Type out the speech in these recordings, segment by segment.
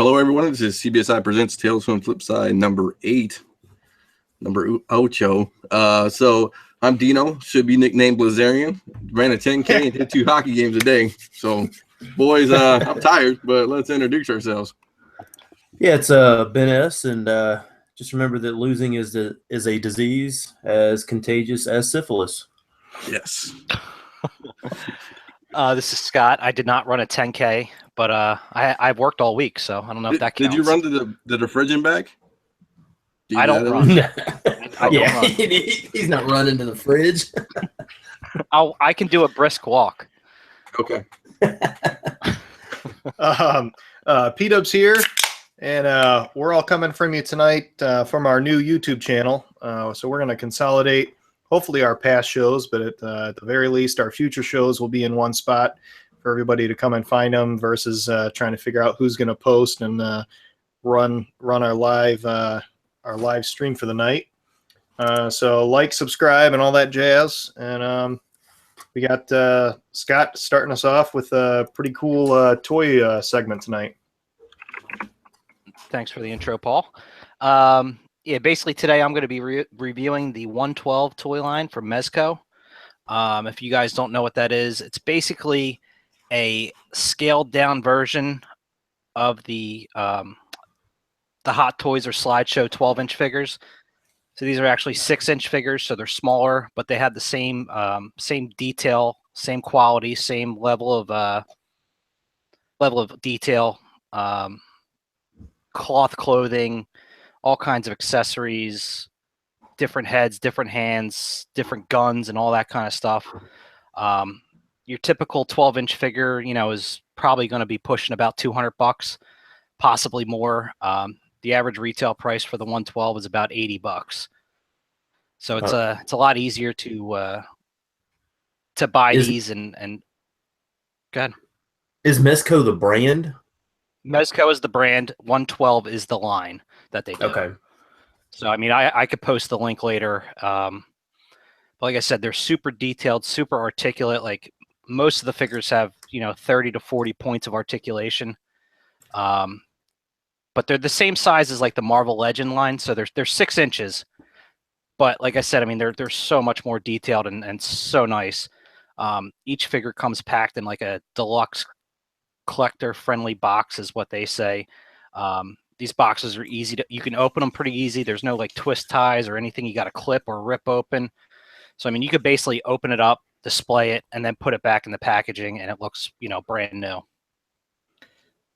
Hello, everyone. This is CBSI Presents Tales from Flipside number 8, number ocho. So I'm Dino, should be nicknamed Blazarian. Ran a 10K and did 2 hockey games a day. So, boys, I'm tired, but let's introduce ourselves. Yeah, it's Ben S. And just remember that losing is a disease as contagious as syphilis. Yes. This is Scott. I did not run a 10K, but I've worked all week, so I don't know if that counts. Did you run to the refrigerant back? I don't run. Yeah, he's not running to the fridge. I can do a brisk walk. Okay. P-Dub's here, and we're all coming from you tonight from our new YouTube channel. So we're going to consolidate, hopefully, our past shows, but at the very least, our future shows will be in one spot for everybody to come and find them versus trying to figure out who's going to post and run our live stream for the night. So like, subscribe, and all that jazz. And we got Scott starting us off with a pretty cool toy segment tonight. Thanks for the intro, Paul. Yeah, basically today I'm going to be reviewing the 112 toy line from Mezco. If you guys don't know what that is, it's basically a scaled down version of the Hot Toys or Slideshow 12-inch figures. So these are actually 6-inch figures, so they're smaller, but they have the same detail, same quality, same level of detail, cloth clothing, all kinds of accessories, different heads, different hands, different guns, and all that kind of stuff. Your typical 12-inch figure, is probably going to be pushing about $200, possibly more. The average retail price for the 112 is about $80. So it's a lot easier to buy these and go ahead. Is Mezco the brand? Mezco is the brand. 112 is the line that they do. Okay. So I mean, I could post the link later. But like I said, they're super detailed, super articulate. Like most of the figures have 30 to 40 points of articulation. But they're the same size as like the Marvel Legend line, so they're 6 inches. But like I said, I mean they're so much more detailed and so nice. Each figure comes packed in like a deluxe collector-friendly box, is what they say. These boxes are easy you can open them pretty easy. There's no like twist ties or anything you got to clip or rip open. So I mean, you could basically open it up, display it, and then put it back in the packaging, and it looks brand new.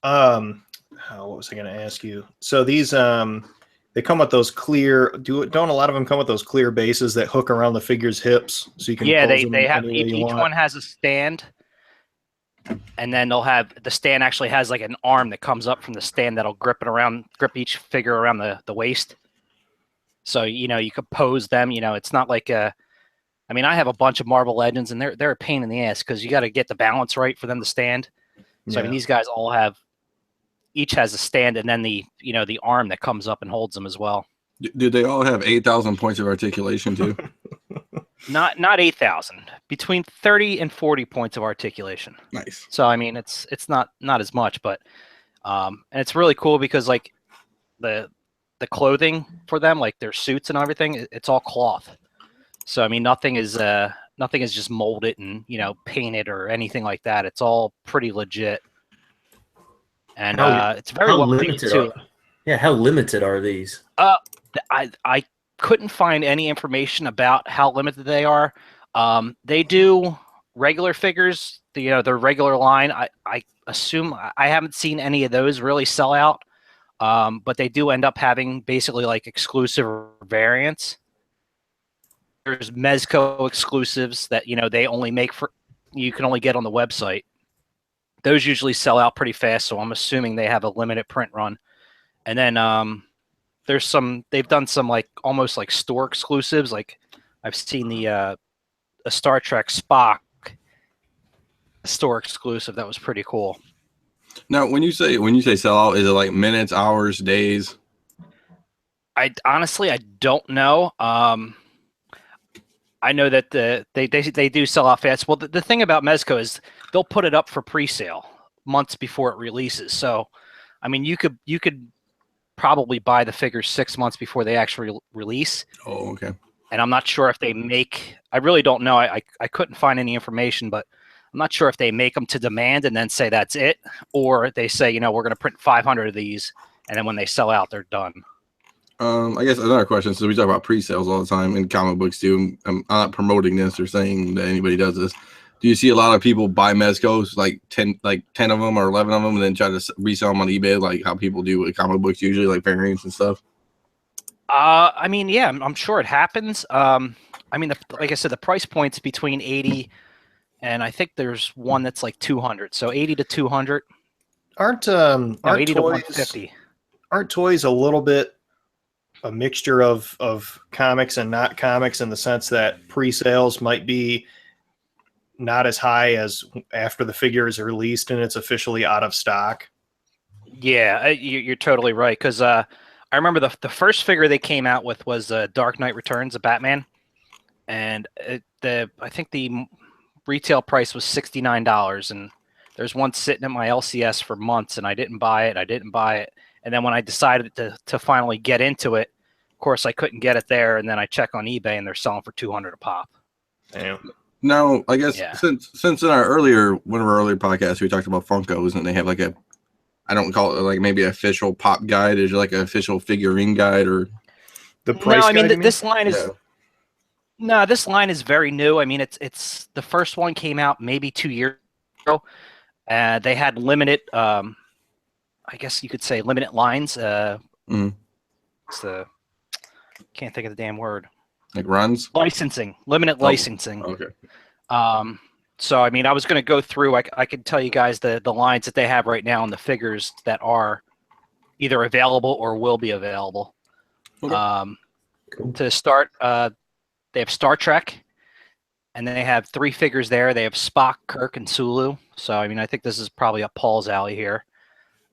What was I going to ask you? So these they come with those clear. Don't a lot of them come with those clear bases that hook around the figure's hips, so you can? Yeah, they have each one has a stand, and then they'll have the stand actually has like an arm that comes up from the stand that'll grip each figure around the waist. So you could pose them. It's not like I have a bunch of Marvel Legends, and they're a pain in the ass because you got to get the balance right for them to stand. So I mean, these guys each has a stand, and then the arm that comes up and holds them as well. Do they all have 8,000 points of articulation too? Not 8,000. Between 30 and 40 points of articulation. Nice. So I mean, it's not as much, but and it's really cool because like the clothing for them, like their suits and everything, it's all cloth. So I mean, nothing is just molded and painted or anything like that. It's all pretty legit. And it's very limited too. Yeah, how limited are these? I couldn't find any information about how limited they are. They do regular figures, their regular line. I assume I haven't seen any of those really sell out, but they do end up having basically like exclusive variants. There's Mezco exclusives that they only make you can only get on the website. Those usually sell out pretty fast, so I'm assuming they have a limited print run. And then they've done some like almost like store exclusives. Like I've seen a Star Trek Spock store exclusive that was pretty cool. Now, when you say sell out, is it like minutes, hours, days? I don't know. I know that they do sell out fast. Well, the thing about Mezco is they'll put it up for pre-sale months before it releases. So I mean, you could probably buy the figures 6 months before they actually release. Oh, okay. And I'm not sure if they make. I really don't know. I couldn't find any information, but I'm not sure if they make them to demand and then say that's it, or they say, you know, we're going to print 500 of these, and then when they sell out, they're done. I guess another question. So we talk about pre-sales all the time in comic books too. I'm not promoting this or saying that anybody does this. Do you see a lot of people buy Mezcos, like 10 of them or 11 of them, and then try to resell them on eBay, like how people do with comic books usually, like variants and stuff? I mean, yeah, I'm sure it happens. I mean, like I said, the price point's between 80 and I think there's one that's like 200. So 80 to 200. Aren't 80 toys, to 150. Aren't toys a little bit a mixture of comics and not comics in the sense that pre-sales might be not as high as after the figure is released and it's officially out of stock? Yeah, you're totally right. Because I remember the first figure they came out with was Dark Knight Returns, a Batman, and I think the retail price was $69, and there's one sitting at my LCS for months, and I didn't buy it. And then when I decided to finally get into it, of course I couldn't get it there, and then I check on eBay and they're selling for $200 a pop. Damn. Now, I guess since in one of our earlier podcasts we talked about Funkos, and they have like I don't call it like maybe an official pop guide. Is there like an official figurine guide or the price? No, I mean guide, this line is this line is very new. I mean it's the first one came out maybe 2 years ago. They had limited, I guess you could say limited lines. It's the can't think of the damn word. like runs? Licensing, limited licensing. Okay. So I mean, I was going to go through. I could tell you guys the lines that they have right now and the figures that are either available or will be available. Okay. Cool. To start, they have Star Trek, and then they have 3 figures there. They have Spock, Kirk, and Sulu. So I mean, I think this is probably up Paul's alley here.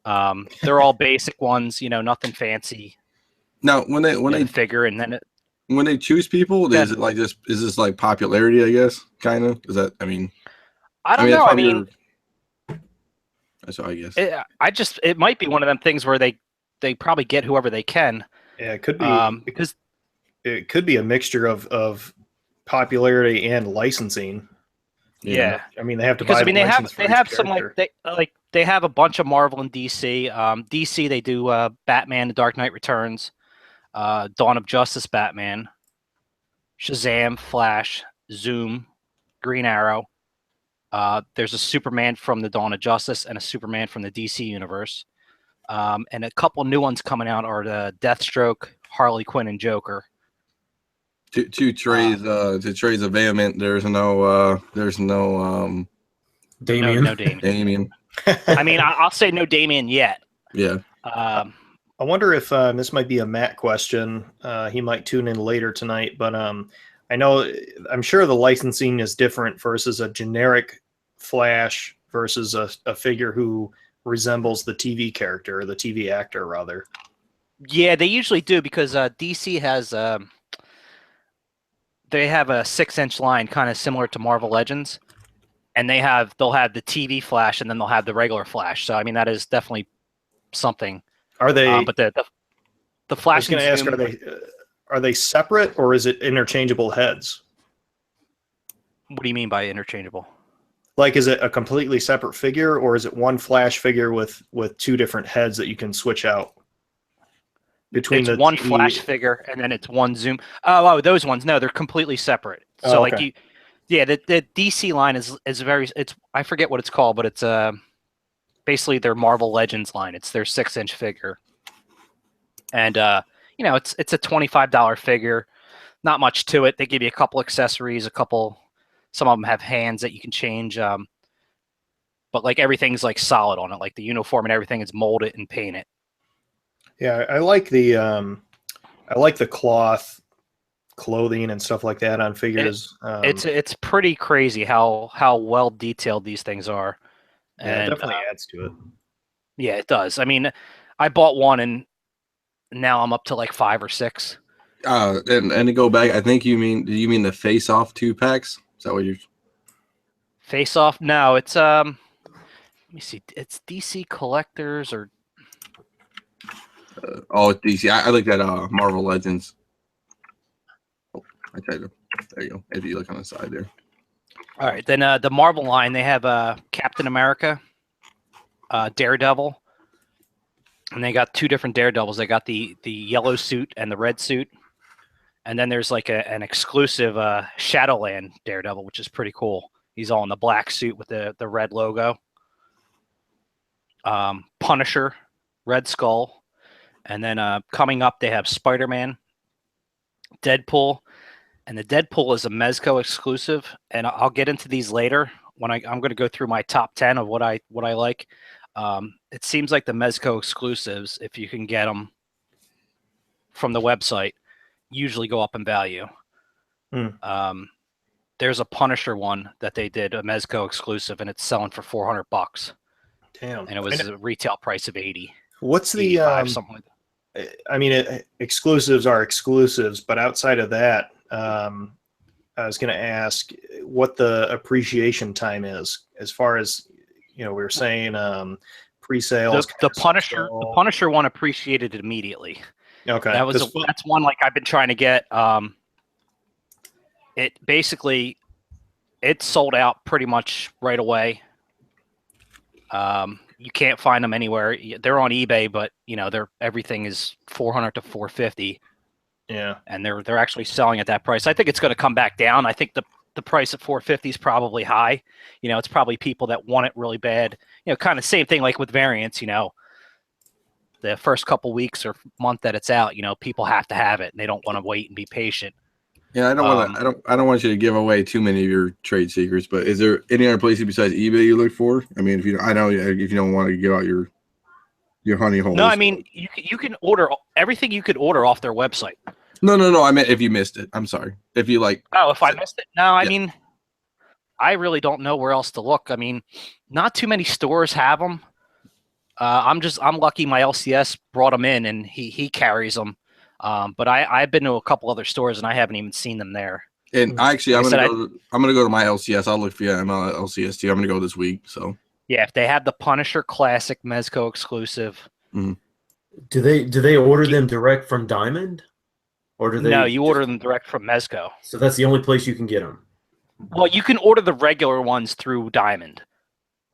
They're all basic ones, you know, nothing fancy. Now, when they figure, and then when they choose people, is it like this? Is this like popularity? I guess kind of. Is that? I mean, I don't know. I mean, that's what I guess. It might be one of them things where they probably get whoever they can. Yeah, it could be because it could be a mixture of popularity and licensing. Yeah. I mean, they have to buy. I mean, they have some character. they have a bunch of Marvel and DC. DC they do Batman: The Dark Knight Returns, Dawn of Justice Batman, Shazam, Flash, Zoom, Green Arrow. There's a Superman from the Dawn of Justice and a Superman from the DC universe. And a couple new ones coming out are the Deathstroke, Harley Quinn, and Joker. Two trays of Vehement. There's no Damien. No Damien. Damien. I mean, I'll say no Damien yet. Yeah. I wonder if this might be a Matt question. He might tune in later tonight, but I'm sure the licensing is different versus a generic Flash versus a figure who resembles the TV character or the TV actor rather. Yeah, they usually do because DC has they have a 6-inch line kind of similar to Marvel Legends, and they'll have the TV Flash and then they'll have the regular Flash. So I mean that is definitely something. Are they? But the Flash. I was going to ask, are they separate or is it interchangeable heads? What do you mean by interchangeable? Like, is it a completely separate figure or is it one Flash figure with 2 different heads that you can switch out? Between it's one Flash figure and then it's one Zoom. Oh, those ones. No, they're completely separate. So okay. The DC line is very. It's I forget what it's called, but it's basically their Marvel Legends line. It's their 6-inch figure, and it's a $25 figure. Not much to it. They give you a couple accessories, some of them have hands that you can change. But like everything's like solid on it, like the uniform and everything is molded and painted. Yeah, I like the clothing and stuff like that on figures. It's pretty crazy how well detailed these things are. Yeah, it definitely adds to it. Yeah, it does. I mean, I bought one and now I'm up to like 5 or 6. And to go back, I think you mean the Face Off 2-packs? Is that what you're? Face Off? No, it's let me see. It's DC Collectors or Oh, DC. I like that Marvel Legends. Oh, I tried to. There you go. If you look on the side there. All right, then the Marvel line, they have Captain America, Daredevil, and they got two different Daredevils. They got the yellow suit and the red suit, and then there's like an exclusive Shadowland Daredevil, which is pretty cool. He's all in the black suit with the red logo. Punisher, Red Skull, and then coming up they have Spider-Man, Deadpool. And the Deadpool is a Mezco exclusive, and I'll get into these later when I'm going to go through my top 10 of what I like. It seems like the Mezco exclusives, if you can get them from the website, usually go up in value. There's a Punisher one that they did, a Mezco exclusive, and it's selling for $400. Damn. And it was a retail price of 80. What's the something like that. I mean, exclusives are exclusives, but outside of that, I was going to ask what the appreciation time is, as far as, we were saying pre-sales. The Punisher one appreciated immediately. Okay, that's one like I've been trying to get. It basically sold out pretty much right away. You can't find them anywhere. They're on eBay, but everything is $400 to $450. Yeah, and they're actually selling at that price. I think it's going to come back down. I think the price at $450 is probably high. It's probably people that want it really bad. Kind of same thing like with variants. The first couple weeks or month that it's out, people have to have it, and they don't want to wait and be patient. Yeah, I don't want you to give away too many of your trade secrets. But is there any other places besides eBay you look for? I mean, if you don't want to give out your honey holes. No, I mean you can order everything you could order off their website. No. I meant if you missed it. I'm sorry. If you like. Oh, if I missed it? No, I mean, I really don't know where else to look. I mean, not too many stores have them. I'm lucky. My LCS brought them in, and he carries them. But I've been to a couple other stores, and I haven't even seen them there. And actually, I'm gonna go to my LCS. I'll look for you. I'm on LCS too. I'm gonna go this week. So. Yeah, if they have the Punisher Classic Mezco exclusive. Mm-hmm. Do they order them direct from Diamond? Or do they? No, you order them direct from Mezco. So that's the only place you can get them. Well, you can order the regular ones through Diamond.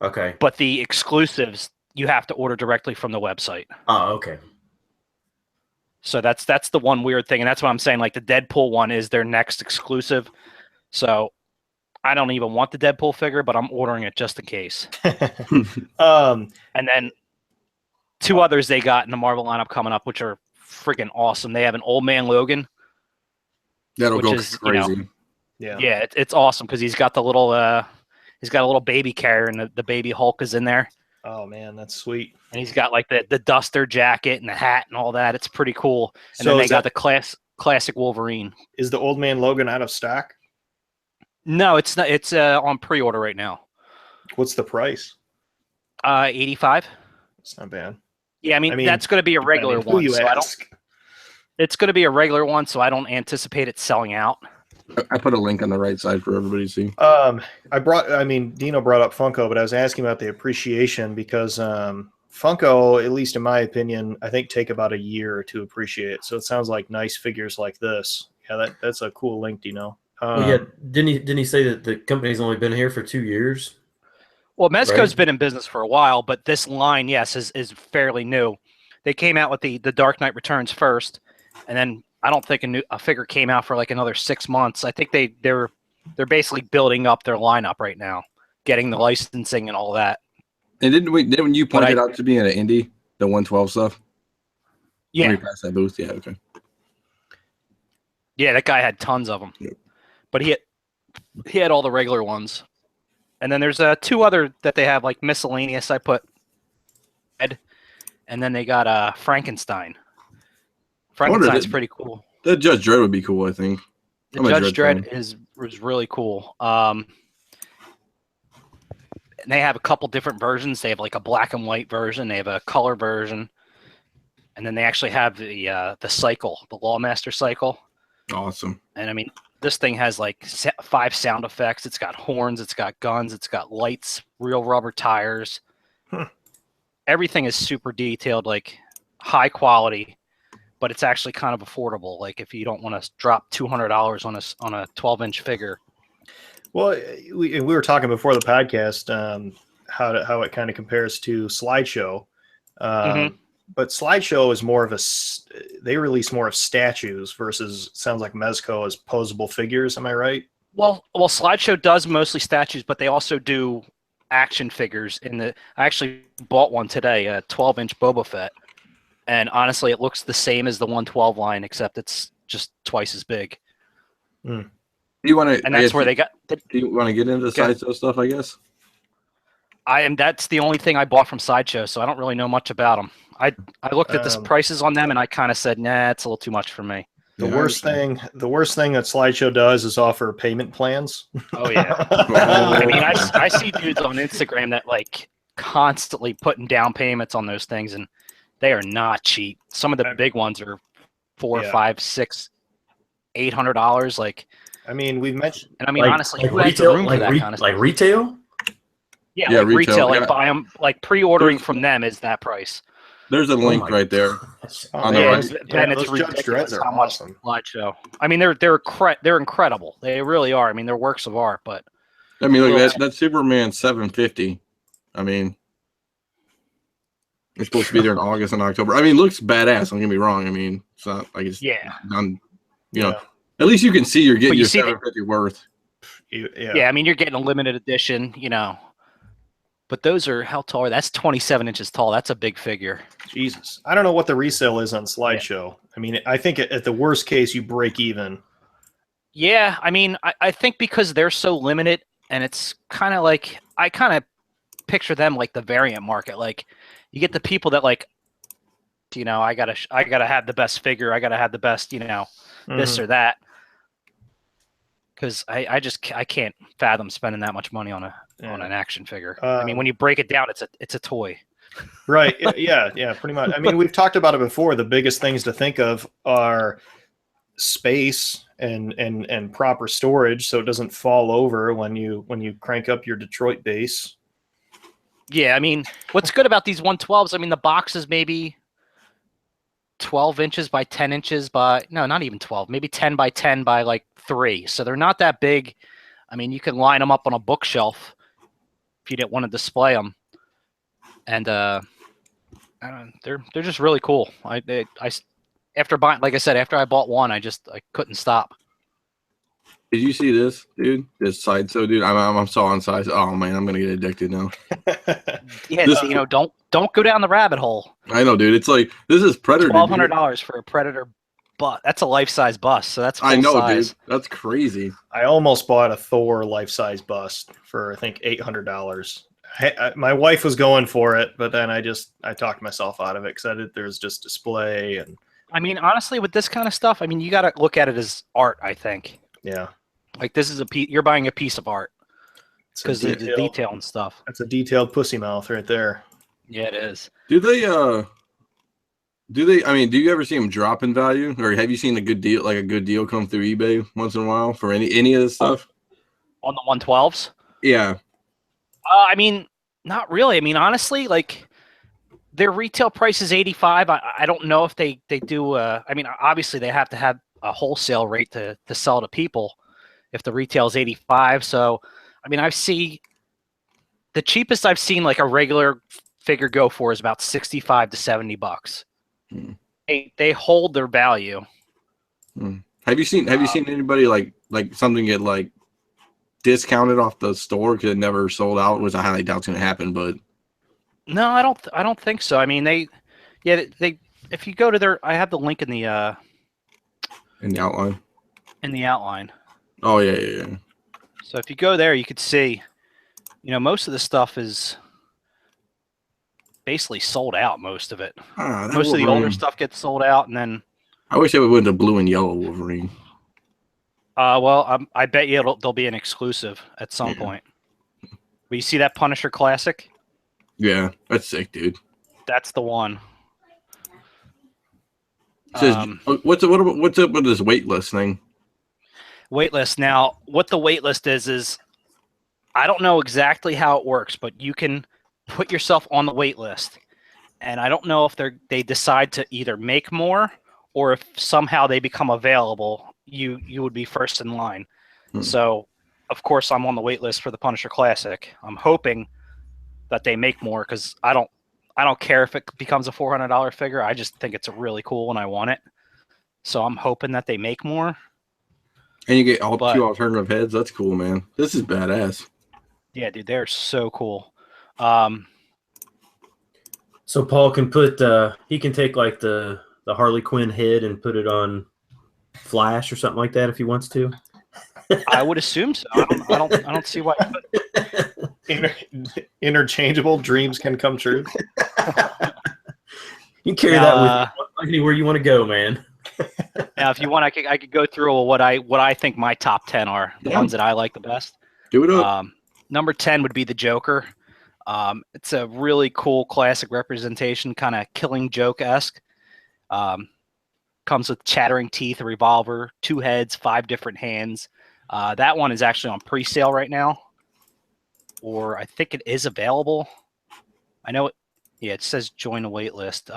Okay. But the exclusives you have to order directly from the website. Oh, okay. So that's the one weird thing, and that's what I'm saying. Like the Deadpool one is their next exclusive. So I don't even want the Deadpool figure, but I'm ordering it just in case. And then two others they got in the Marvel lineup coming up, which are freaking awesome. They have an Old Man Logan. That'll go crazy. Yeah, it's awesome because he's got a little baby carrier, and the baby Hulk is in there. Oh man, that's sweet. And he's got like the duster jacket and the hat and all that. It's pretty cool. And then they got the classic Wolverine. Is the Old Man Logan out of stock? No, it's not. It's on pre-order right now. What's the price? $85. It's not bad. Yeah, I mean that's going to be a regular one. It's going to be a regular one, so I don't anticipate it selling out. I put a link on the right side for everybody to see. Dino brought up Funko, but I was asking about the appreciation because Funko, at least in my opinion, I think take about a year to appreciate. So it sounds like nice figures like this. Yeah, that's a cool link, Dino. Didn't he say that the company's only been here for 2 years? Well, Mezco's been in business for a while, but this line, yes, is fairly new. They came out with the Dark Knight Returns first, and then I don't think a figure came out for like another 6 months. I think they're basically building up their lineup right now, getting the licensing and all that. And didn't you point it out to me at an indie, the 112 stuff? Yeah. When we passed that booth? Yeah, okay. Yeah, that guy had tons of them. Yep. But he had all the regular ones. And then there's two other that they have like miscellaneous. I put Ed, and then they got Frankenstein. Frankenstein's pretty cool. The Judge Dredd would be cool, I think. The Judge Dredd is really cool. And they have a couple different versions. They have like a black and white version. They have a color version, and then they actually have the cycle, the Lawmaster cycle. Awesome. And I mean, this thing has like 5 sound effects. It's got horns. It's got guns. It's got lights. Real rubber tires. Everything is super detailed. Like high quality, but it's actually kind of affordable. Like if you don't want to drop $200 on a 12-inch figure. Well, we were talking before the podcast how it kind of compares to Slideshow. But Slideshow is more of they release more of statues versus, sounds like Mezco is posable figures. Am I right? Well, Slideshow does mostly statues, but they also do action figures. I actually bought one today, a 12-inch Boba Fett, and honestly, it looks the same as the 112 line, except it's just twice as big. Do you want to? And that's where they got. Do you want to get into the Sideshow stuff? I guess. That's the only thing I bought from Sideshow, so I don't really know much about them. I looked at the prices on them, and I kind of said, nah, it's a little too much for me. The worst thing that Slideshow does is offer payment plans. Oh yeah. I mean, I see dudes on Instagram that like constantly putting down payments on those things, and they are not cheap. Some of the big ones are $400, $500, $600, $800. Like, I mean, we've mentioned, and I mean, honestly, who has the retail, room for that kind of stuff? like retail. Yeah, like retail. Like buy them, like pre-ordering from them is that price. There's a link right there. And it's ridiculous how much Slideshow. I mean, they're incredible. They really are. I mean, they're works of art. But I mean, look, that Superman 750. I mean, it's supposed to be there in August and October. I mean, it looks badass. Don't get me wrong. I mean, it's not like it's done. You know, at least you can see you're getting your 750 worth. Yeah, I mean, you're getting a limited edition. You know. But those are, how tall are they? That's 27 inches tall. That's a big figure. Jesus. I don't know what the resale is on Slideshow. I mean, I think at the worst case, you break even. Yeah, I mean, I think because they're so limited, and it's kind of like, I kind of picture them like the variant market. Like, you get the people that like, you know, I gotta have the best figure. I gotta have the best, you know, this or that. Because I can't fathom spending that much money on an action figure. I mean, when you break it down, it's a toy. Right. Yeah, pretty much. I mean, we've talked about it before. The biggest things to think of are space and proper storage, so it doesn't fall over when you crank up your Detroit base. Yeah, I mean, what's good about these 112s? I mean, the box is maybe 12 inches by 10 inches by, no, not even 12, maybe 10 by 10 by like 3. So they're not that big. I mean, you can line them up on a bookshelf if you didn't want to display them. And I don't know, they're just really cool. I after buying, like I said, after I bought one, I couldn't stop. Did you see this, dude? This Sideshow, dude. I'm so on size. Oh man, I'm gonna get addicted now. Yeah, you know, don't go down the rabbit hole. I know, dude. It's like this is Predator. $1,200 for a Predator bust. That's a life-size bust, so that's full I know, size. dude. That's crazy. I almost bought a Thor life-size bust for I think $800. My wife was going for it, but then I talked myself out of it because there's just display and. I mean, honestly, with this kind of stuff, I mean, you got to look at it as art. I think. Yeah. Like this is you're buying a piece of art because of the detail and stuff. That's a detailed pussy mouth right there. Yeah, it is. Do they? I mean, do you ever see them drop in value, or have you seen a good deal come through eBay once in a while for any of this stuff? On the 112s? Yeah. I mean, not really. I mean, honestly, like their retail price is $85. I don't know if they do. I mean, obviously they have to have a wholesale rate to sell to people if the retail is $85. So, I mean, the cheapest I've seen like a regular figure go for is about $65 to $70. They hold their value. Have you seen anybody like something get like discounted off the store because it never sold out? Which I highly doubt it's going to happen, but no, I don't think so. I mean, they if you go to I have the link in the outline. In the outline. Oh yeah. So if you go there, you could see, you know, most of the stuff is basically sold out. Most of it. Most of the older stuff gets sold out, and then. I wish they would win the blue and yellow Wolverine. Well, I bet you there'll be an exclusive at some point. But you see that Punisher Classic? Yeah, that's sick, dude. That's the one. Says, what's up with this waitlist thing? Waitlist. Now, what the waitlist is I don't know exactly how it works, but you can put yourself on the waitlist, and I don't know if they decide to either make more or if somehow they become available, you would be first in line. So, of course, I'm on the wait list for the Punisher Classic. I'm hoping that they make more because I don't care if it becomes a $400 figure. I just think it's really cool and I want it. So I'm hoping that they make more. And you get two alternative heads. That's cool, man. This is badass. Yeah, dude, they're so cool. So Paul can put he can take like the Harley Quinn head and put it on Flash or something like that if he wants to. I would assume so. I don't see why. Interchangeable dreams can come true. You can carry that with you anywhere you want to go, man. Now, if you want, I could go through what I think my top 10 are, the ones that I like the best. Do it up. Number 10 would be the Joker. It's a really cool classic representation, kind of Killing Joke-esque. Comes with chattering teeth, a revolver, 2 heads, 5 different hands. That one is actually on pre-sale right now, or I think it is available. I know it. Yeah, it says join a wait list.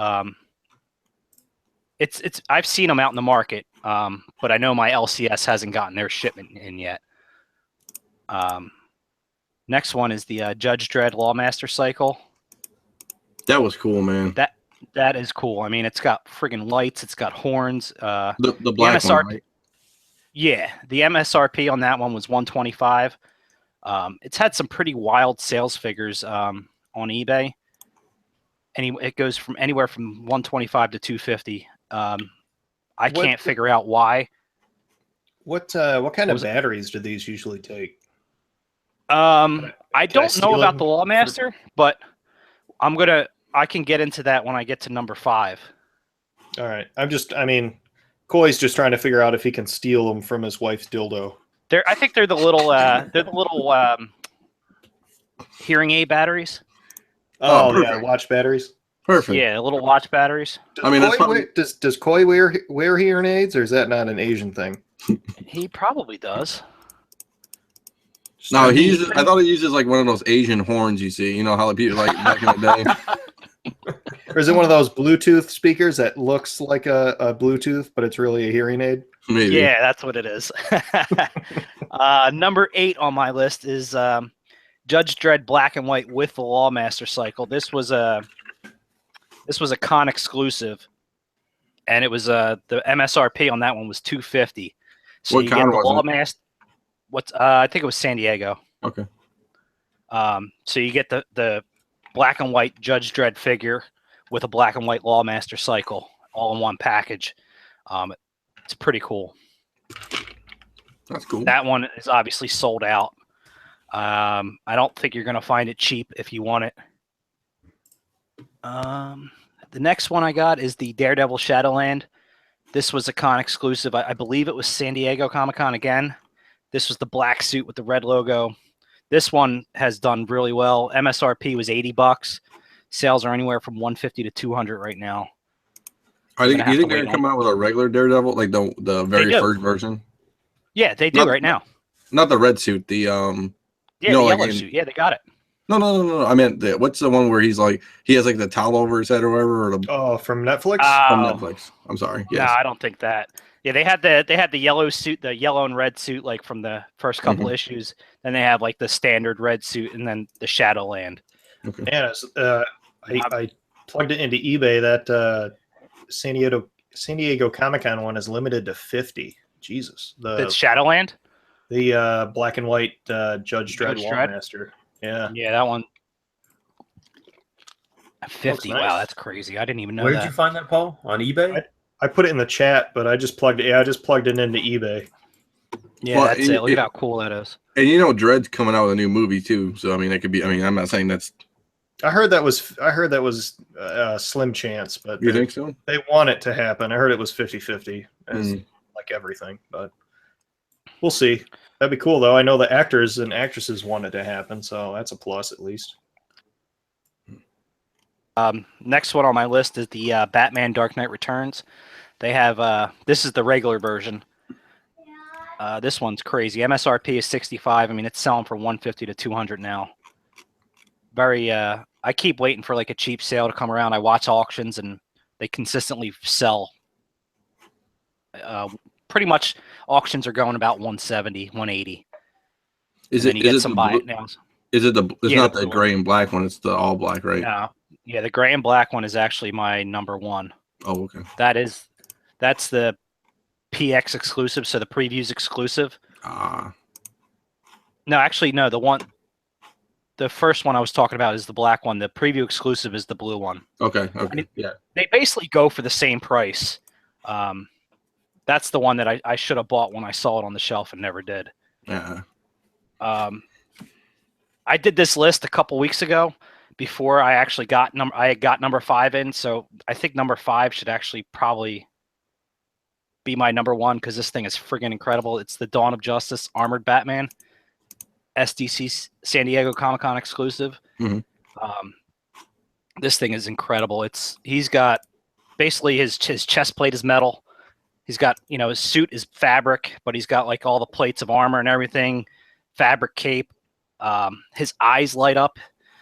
It's I've seen them out in the market, but I know my LCS hasn't gotten their shipment in yet. Next one is the Judge Dredd Lawmaster Cycle. That was cool, man. That is cool. I mean, it's got friggin' lights. It's got horns. The black one, right? Yeah, the MSRP on that one was $125. It's had some pretty wild sales figures on eBay. It goes from anywhere from $125 to $250. I can't figure out why. What kind of batteries do these usually take? I don't know about the Lawmaster, but I can get into that when I get to number 5. All right. Coy's just trying to figure out if he can steal them from his wife's dildo. I think they're the little hearing aid batteries. Oh yeah, watch batteries. Perfect. Yeah, little watch batteries. Does Coy wear hearing aids, or is that not an Asian thing? He probably does. No, I thought he uses like one of those Asian horns you see. You know how people like back in the day. Or is it one of those Bluetooth speakers that looks like a Bluetooth, but it's really a hearing aid? Maybe. Yeah, that's what it is. Number 8 on my list is Judge Dredd Black and White with the Lawmaster Cycle. This was a con exclusive, and it was the MSRP on that one was $250. So what you con get the was Lawmaster. I think it was San Diego. Okay. So you get the black and white Judge Dredd figure with a black and white Lawmaster Cycle all in one package. It's pretty cool. That's cool. That one is obviously sold out. I don't think you're going to find it cheap if you want it. The next one I got is the Daredevil Shadowland. This was a con exclusive. I believe it was San Diego Comic-Con again. This was the black suit with the red logo. This one has done really well. MSRP was $80. Sales are anywhere from $150 to $200 right now. You think they're going to come out with a regular Daredevil, like the very first version? Yeah, they do right now. Not the red suit. The the yellow suit. Yeah, they got it. No. I meant what's the one where he has like the towel over his head or whatever? From Netflix. From Netflix. I'm sorry. Yes. No, I don't think that. Yeah, they had the yellow suit, the yellow and red suit, like from the first couple issues. Then they have like the standard red suit, and then the Shadowland. Okay. Yeah, I plugged it into eBay. That San Diego Comic-Con one is limited to 50. Jesus, the Shadowland, the black and white Judge Dredd Lawmaster. Yeah, that one. 50. Nice. Wow, that's crazy. I didn't even know Where that. did you find that, Paul? On eBay? I put it in the chat, but I just plugged it into eBay. Yeah, well, that's it. Look at how cool that is. And Dredd's coming out with a new movie too. So it could be. I'm not saying that's. I heard that was a slim chance, but you think so? They want it to happen. I heard it was 50-50, as like everything, but we'll see. That'd be cool though. I know the actors and actresses want it to happen, so that's a plus at least. Next one on my list is the Batman Dark Knight Returns. They have this is the regular version. This one's crazy. MSRP is $65. It's selling for $150 to $200 now. Very I keep waiting for like a cheap sale to come around. I watch auctions and they consistently sell. Pretty much auctions are going about 170, 180. Is And it? then you Is get it some the buy blue? it now. Is it the? It's Yeah, not the the blue gray and black one. It's the all black, right? No. Yeah, the gray and black one is actually my number one. Oh, okay. That's the PX exclusive, so the previews exclusive. Ah, No, actually, no. The first one I was talking about is the black one. The preview exclusive is the blue one. okay, okay, yeah. They basically go for the same price. That's the one that I should have bought when I saw it on the shelf and never did. Yeah. I did this list a couple weeks ago before I actually got number 5 in. So I think number 5 should actually probably be my number 1 because this thing is friggin' incredible. It's the Dawn of Justice Armored Batman, SDC San Diego Comic-Con exclusive. Mhm. This thing is incredible. He's got basically his chest plate is metal. He's got, his suit is fabric, but he's got like all the plates of armor and everything, fabric cape. His eyes light up,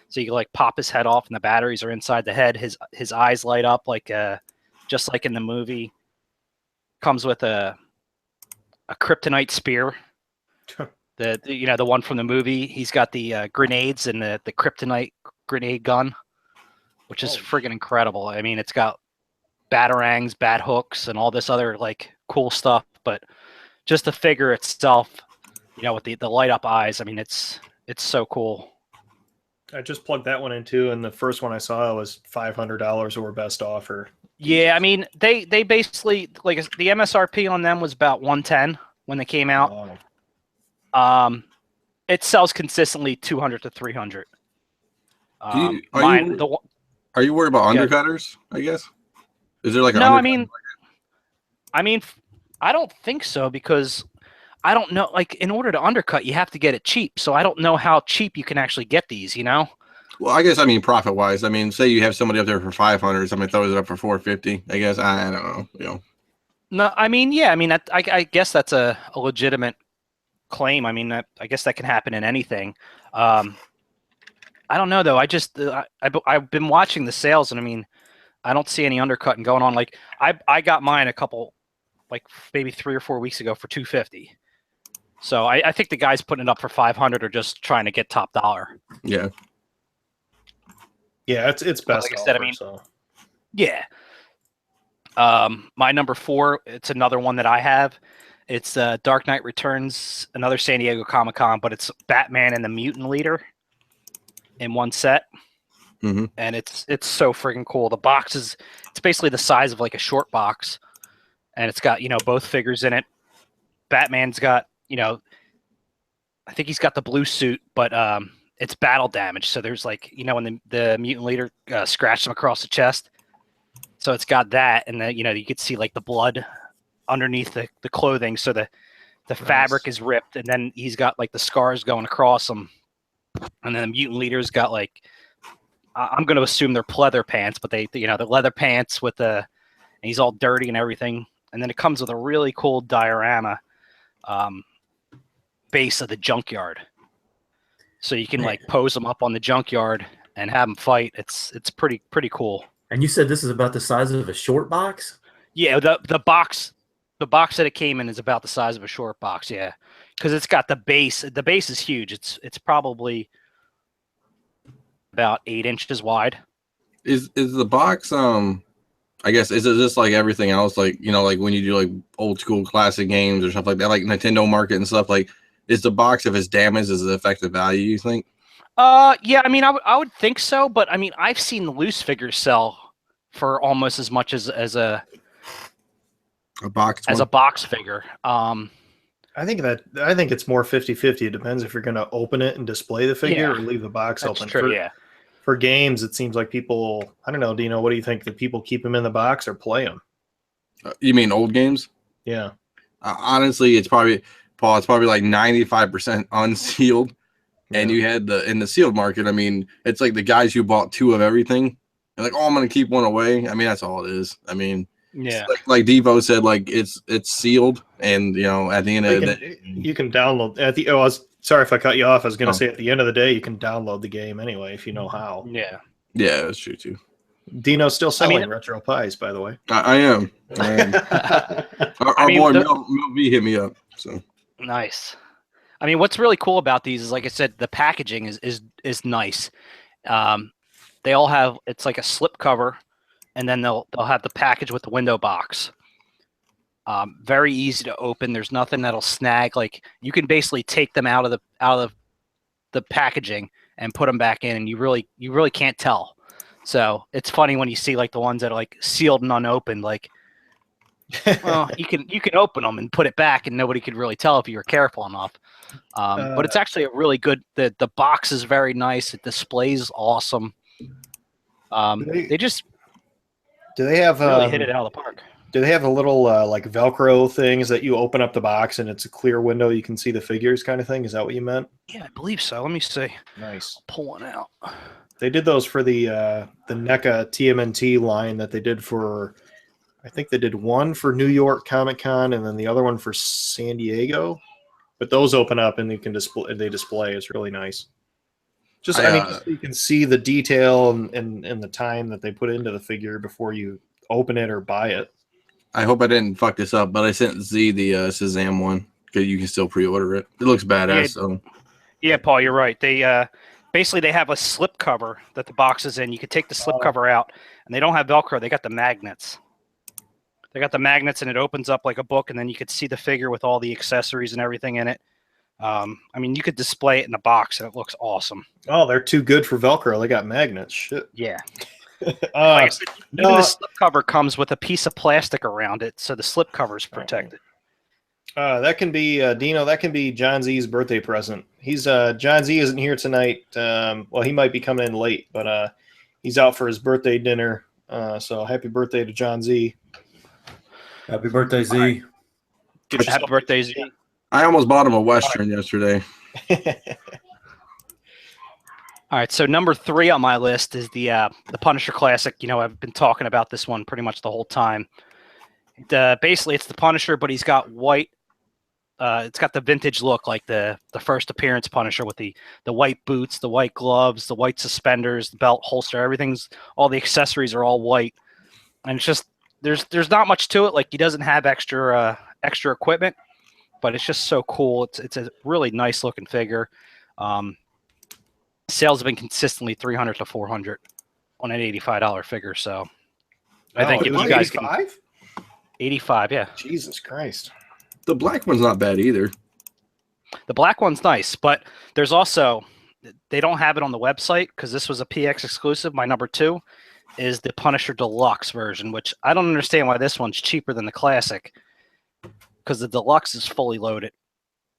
so you can like pop his head off, and the batteries are inside the head. His eyes light up like just like in the movie. Comes with a kryptonite spear. The one from the movie. He's got the grenades and the Kryptonite Grenade Gun, which is friggin' incredible. I mean, it's got batarangs, bat hooks, and all this other like cool stuff. But just the figure itself, with the light up eyes. I mean, it's so cool. I just plugged that one in too, and the first one I saw was $500 or best offer. Yeah, I mean, they basically like the MSRP on them was about 110 when they came out. Wow. It sells consistently 200 to 300. Are you worried about undercutters? I guess. Is there like no? I mean, I don't think so because I don't know. Like, in order to undercut, you have to get it cheap. So I don't know how cheap you can actually get these. Well, I guess profit wise. I mean, say you have somebody up there for 500, somebody throws it up for 450. I guess I don't know. No, I mean, yeah. I mean, I guess that's a legitimate claim. I mean, I guess that can happen in anything. I don't know though. I've been watching the sales, and I mean, I don't see any undercutting going on. Like I got mine a couple, like maybe 3 or 4 weeks ago for $250. So I think the guys putting it up for 500 are just trying to get top dollar. Yeah. Yeah, it's best. Like I said, offer, I mean, so. Yeah. My number 4, it's another one that I have. It's Dark Knight Returns, another San Diego Comic-Con, but it's Batman and the Mutant Leader in one set. Mm-hmm. And it's so freaking cool. The box it's basically the size of like a short box, and it's got both figures in it. Batman's got I think he's got the blue suit, but it's battle damage. So there's like when the mutant leader scratched him across the chest. So it's got that, and then you could see like the blood underneath the clothing. So the fabric is ripped, and then he's got like the scars going across him. And then the mutant leader's got like I'm going to assume they're pleather pants, but the leather pants with and he's all dirty and everything. And then it comes with a really cool diorama base of the junkyard. So you can like pose them up on the junkyard and have them fight. It's pretty cool. And you said this is about the size of a short box? Yeah, the box that it came in is about the size of a short box, yeah. Because it's got the base. The base is huge. It's probably about 8 inches wide. Is the box I guess is it just like everything else, like like when you do like old school classic games or stuff like that, like Nintendo Market and stuff, like is the box, if it's damaged, is it effective value, you think? Yeah, I mean I would think so, but I mean I've seen the loose figures sell for almost as much as a box figure. I think it's more 50-50. It depends if you're going to open it and display the figure or leave the box open. True, For games, it seems like people, I don't know, Dino, what do you think? That people keep them in the box or play them? You mean old games? Yeah. Honestly, it's probably like 95% unsealed. Yeah. And you had in the sealed market, I mean, it's like the guys who bought 2 of everything. They're like, oh, I'm going to keep one away. I mean, that's all it is. I mean, yeah. Like Devo said, like it's sealed, and at the end of the day, you can download at the. Oh, sorry if I cut you off. I was going to say at the end of the day, you can download the game anyway if you know how. Yeah. Yeah, that's true too. Dino's still selling retro pies, by the way. I am. Our boy Mel V hit me up. So nice. I mean, what's really cool about these is, like I said, the packaging is nice. They all have, it's like a slip cover, and then they'll have the package with the window box. Very easy to open. There's nothing that'll snag. Like, you can basically take them out of the packaging and put them back in, and you really can't tell. So it's funny when you see like the ones that are like sealed and unopened. Like, well, you can open them and put it back, and nobody could really tell if you were careful enough. But it's actually a really good. The box is very nice. It displays awesome. They just do they have really hit it out of the park. Do they have a little like Velcro things that you open up the box and it's a clear window, you can see the figures kind of thing? Is that what you meant? Yeah, I believe so. Let me see. Nice. I'll pull one out. They did those for the NECA TMNT line that they did for, I think they did one for New York Comic Con and then the other one for San Diego. But those open up and you can display. They display. It's really nice. Just just so you can see the detail and the time that they put into the figure before you open it or buy it. I hope I didn't fuck this up, but I sent Z the Shazam one because you can still pre-order it. It looks badass. Yeah, Paul, you're right. They basically they have a slip cover that the box is in. You could take the slip cover out, and they don't have Velcro. They got the magnets. They got the magnets, and it opens up like a book, and then you could see the figure with all the accessories and everything in it. I mean, you could display it in a box, and it looks awesome. Oh, they're too good for Velcro. They got magnets. Shit. Yeah. Like I said, even the slip cover comes with a piece of plastic around it, so the slip cover is protected. That can be Dino. That can be John Z's birthday present. He's John Z isn't here tonight. Well, he might be coming in late, but he's out for his birthday dinner. So happy birthday to John Z. Happy birthday, Z. Right. Happy birthday, Z. I almost bought him a Western yesterday. All right, so number 3 on my list is the Punisher Classic. You know, I've been talking about this one pretty much the whole time. Basically, it's the Punisher, but he's got white. It's got the vintage look, like the first appearance Punisher with the white boots, the white gloves, the white suspenders, the belt holster. All the accessories are all white, and it's just there's not much to it. Like, he doesn't have extra equipment, but it's just so cool. It's a really nice looking figure. Sales have been consistently 300 to 400 on an $85 figure. So I think if you guys 85? 85, yeah. Jesus Christ. The black one's not bad either. The black one's nice, but there's also, they don't have it on the website because this was a PX exclusive. My number 2 is the Punisher Deluxe version, which I don't understand why this one's cheaper than the Classic, because the Deluxe is fully loaded.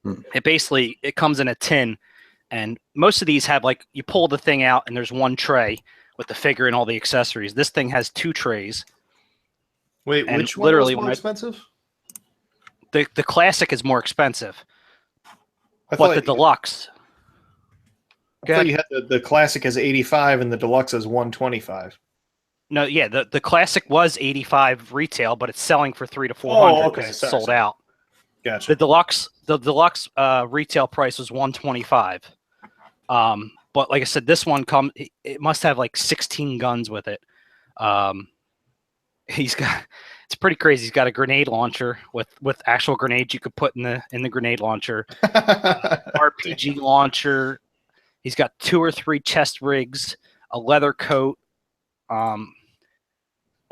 It comes in a tin. And most of these have, like, you pull the thing out and there's one tray with the figure and all the accessories. This thing has 2 trays. Wait, and which one was more expensive? The Classic is more expensive. But the Deluxe. I thought you had the Classic as 85 and the Deluxe as 125. No, yeah, the Classic was 85 retail, but it's selling for 300 to 400 because it's sold out. Gotcha. The Deluxe retail price was 125. But like I said, this one it must have like 16 guns with it. It's pretty crazy. He's got a grenade launcher with actual grenades you could put in the grenade launcher. RPG launcher. He's got 2 or 3 chest rigs, a leather coat, a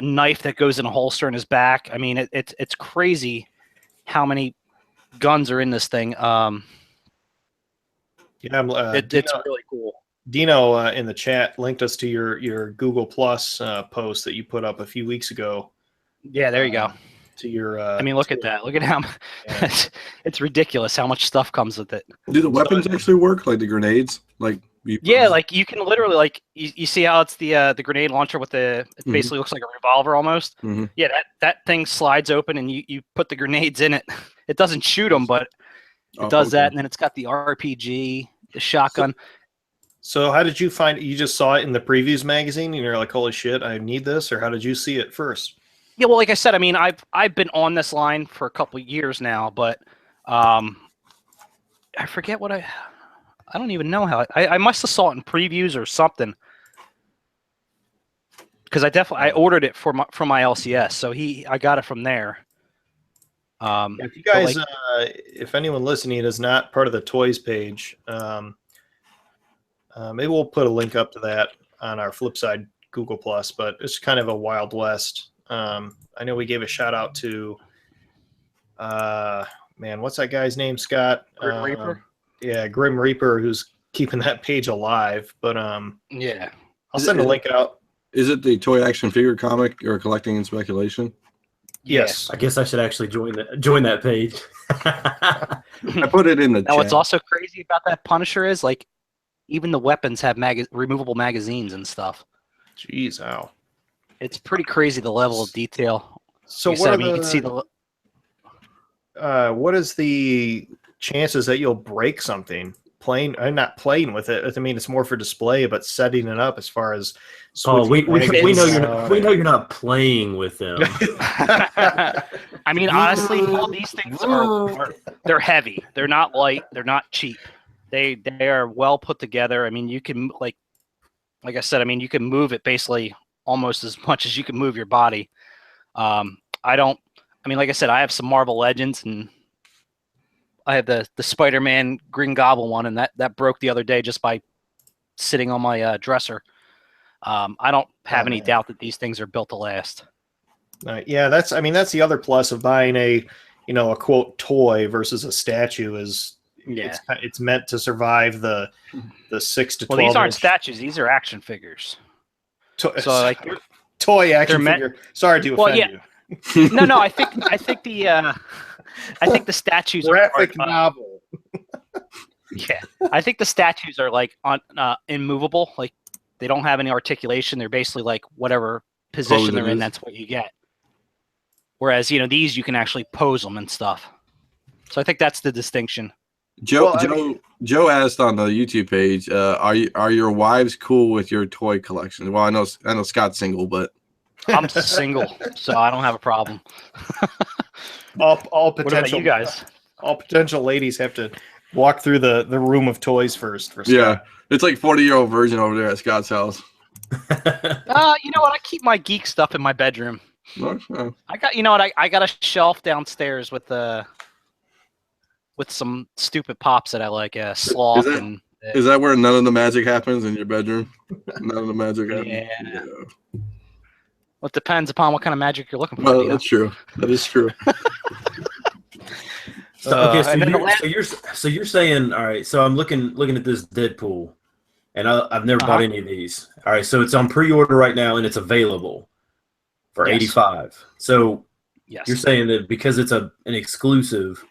knife that goes in a holster in his back. I mean, it's crazy how many guns are in this thing. It's really cool. Dino in the chat linked us to your Google Plus post that you put up a few weeks ago. Yeah, there you go. To your, I mean, look at that. Look at how it's ridiculous how much stuff comes with it. Do the weapons actually work, like the grenades? Like like you can literally, like, you see how it's the grenade launcher with it basically looks like a revolver almost. Mm-hmm. Yeah, that thing slides open and you put the grenades in it. It doesn't shoot them, but it does that, and then it's got the RPG, the shotgun. So how did you find it? You just saw it in the previews magazine and you're like, holy shit, I need this? Or how did you see it first? Yeah, well, like I said, I mean, I've been on this line for a couple of years now, but I forget what I don't even know how I must have saw it in previews or something. because I ordered it from my LCS, so I got it from there. If you guys, if anyone listening is not part of the toys page, maybe we'll put a link up to that on our Flipside Google Plus. But it's kind of a Wild West. I know we gave a shout out to, man, what's that guy's name, Scott? Grim Reaper. Yeah, Grim Reaper, who's keeping that page alive. But yeah, I'll send a link out. Is it the toy action figure comic or collecting and speculation? Yes. I guess I should actually join that page. I put it in the Now, chat. what's also crazy about that Punisher is like even the weapons have removable magazines and stuff. Jeez, ow. It's pretty crazy the level of detail. So Like I what said, are you can see the what is the chances that you'll break something? Not playing with it. I mean, it's more for display, but setting it up as far as. We know you're you're not playing with them. I mean, honestly, all these things they're heavy. They're not light. They're not cheap. They are well put together. I mean, you can like I said. I mean, you can move it basically almost as much as you can move your body. I mean, like I said, I have some Marvel Legends, and I have the Spider-Man Green Goblin one, and that broke the other day just by sitting on my dresser. I don't have any doubt that these things are built to last. Yeah, that's the other plus of buying a quote toy versus a statue is it's meant to survive the 6 to 12. Well, these aren't statues; these are action figures. So like toy action figure. Sorry to offend you. No. I think the statues graphic novel. Yeah, I think the statues are like on immovable. Like they don't have any articulation. They're basically like whatever position they're in. That's what you get. Whereas these you can actually pose them and stuff. So I think that's the distinction. Joe asked on the YouTube page, are your wives cool with your toy collection? Well, I know Scott's single, but I'm single, so I don't have a problem. all potential. What about you guys? All potential ladies have to walk through the room of toys first. For Scott. Yeah, it's like 40-year-old virgin over there at Scott's house. You know what? I keep my geek stuff in my bedroom. Oh. I got I got a shelf downstairs with some stupid pops that I like, Sloth and. Is that where none of the magic happens in your bedroom? None of the magic happens. Yeah. Well, it depends upon what kind of magic you're looking for. Well, that's true. That is true. So you're saying, all right. So I'm looking at this Deadpool, and I've never bought any of these. All right, so it's on pre-order right now, and it's available for $85. So you're saying that because it's an exclusive,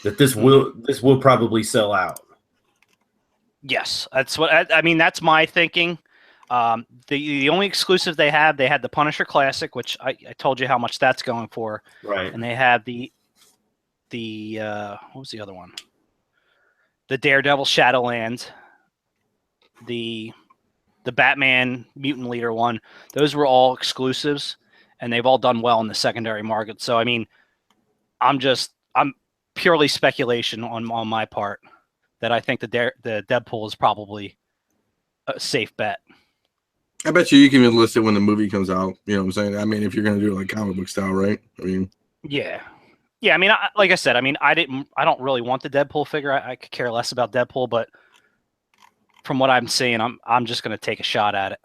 that this will probably sell out. Yes, that's what I mean. That's my thinking. The only exclusive they had the Punisher Classic, which I told you how much that's going for. Right. And they had the what was the other one? The Daredevil Shadowland, the Batman Mutant Leader one. Those were all exclusives, and they've all done well in the secondary market. So I mean, I'm purely speculation on my part that I think the Deadpool is probably a safe bet. I bet you can list it when the movie comes out. You know what I'm saying? I mean, if you're going to do it like comic book style, right? I mean, yeah. I mean, like I said, I mean, I don't really want the Deadpool figure. I could care less about Deadpool, but from what I'm seeing, I'm just going to take a shot at it.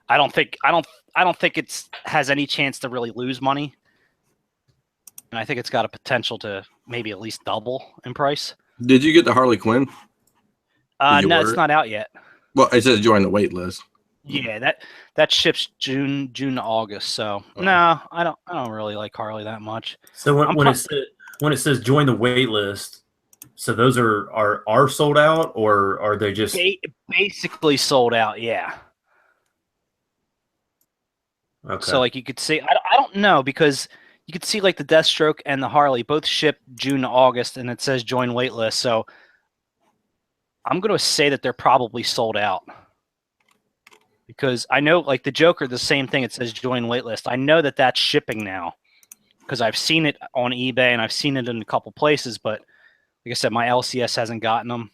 I don't think it has any chance to really lose money, and I think it's got a potential to maybe at least double in price. Did you get the Harley Quinn? No, it's not out yet. Well, it says join the wait list. Yeah, that ships June to August. So no, I don't really like Harley that much. So when it says join the wait list, so those are sold out, or are they just basically sold out? Yeah. Okay. So like you could see, I don't know, because you could see like the Deathstroke and the Harley both ship June to August, and it says join waitlist. So I'm going to say that they're probably sold out, because I know like the Joker, the same thing. It says join waitlist. I know that that's shipping now because I've seen it on eBay and I've seen it in a couple places. But like I said, my LCS hasn't gotten them.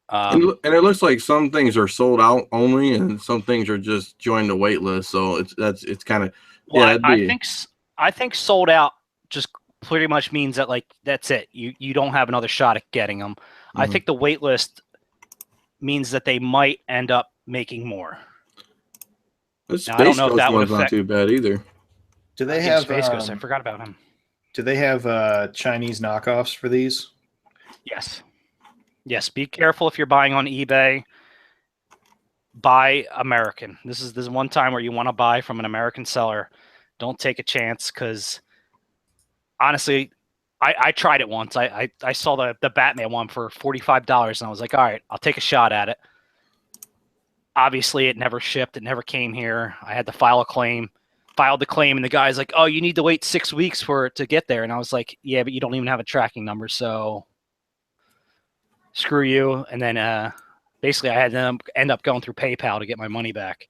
And it looks like some things are sold out only, and some things are just joined the wait list. So it's kind of I think sold out just pretty much means that like that's it. You don't have another shot at getting them. I think the wait list means that they might end up making more. Now, I don't know if that one's not too bad either. Do they have Space Ghost? I forgot about him. Do they have Chinese knockoffs for these? Yes. Yes. Be careful if you're buying on eBay. Buy American. This is one time where you want to buy from an American seller. Don't take a chance because honestly, I tried it once. I saw the Batman one for $45 and I was like, all right, I'll take a shot at it. Obviously, it never shipped. It never came here. I had to file a claim. Filed the claim, and the guy's like, "Oh, you need to wait 6 weeks for it to get there." And I was like, "Yeah, but you don't even have a tracking number, so screw you." And then basically, I had to end up going through PayPal to get my money back.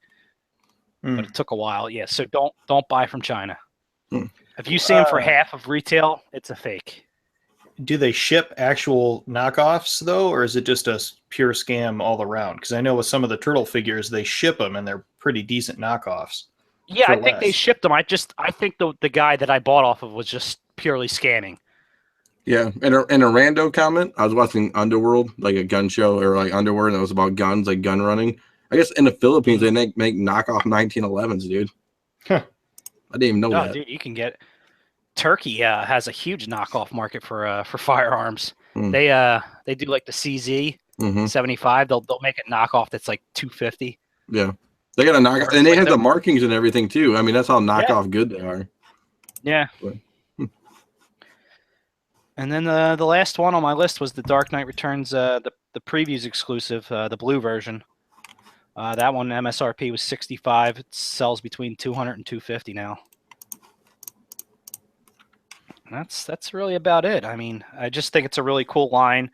But it took a while. Yeah, so don't buy from China. If you see them for half of retail, it's a fake. Do they ship actual knockoffs though, or is it just a pure scam all around? Because I know with some of the turtle figures, they ship them and they're pretty decent knockoffs. Yeah, I think they shipped them. I think the guy that I bought off of was just purely scamming. Yeah, in a rando comment, I was watching Underworld, like a gun show, or like Underworld, and it was about guns, like gun running. I guess in the Philippines, they make knockoff 1911s, dude. Huh. I didn't even know that. Dude, you can get Turkey has a huge knockoff market for firearms. They do like the CZ 75. They'll make a knockoff that's like $250. Yeah, they got a knockoff, and they have the markings and everything too. I mean, that's how knockoff good they are. Yeah. And then the last one on my list was the Dark Knight Returns, the previews exclusive, the blue version. That one MSRP was $65. It sells between $200 and $250 now. That's really about it. I mean, I just think it's a really cool line.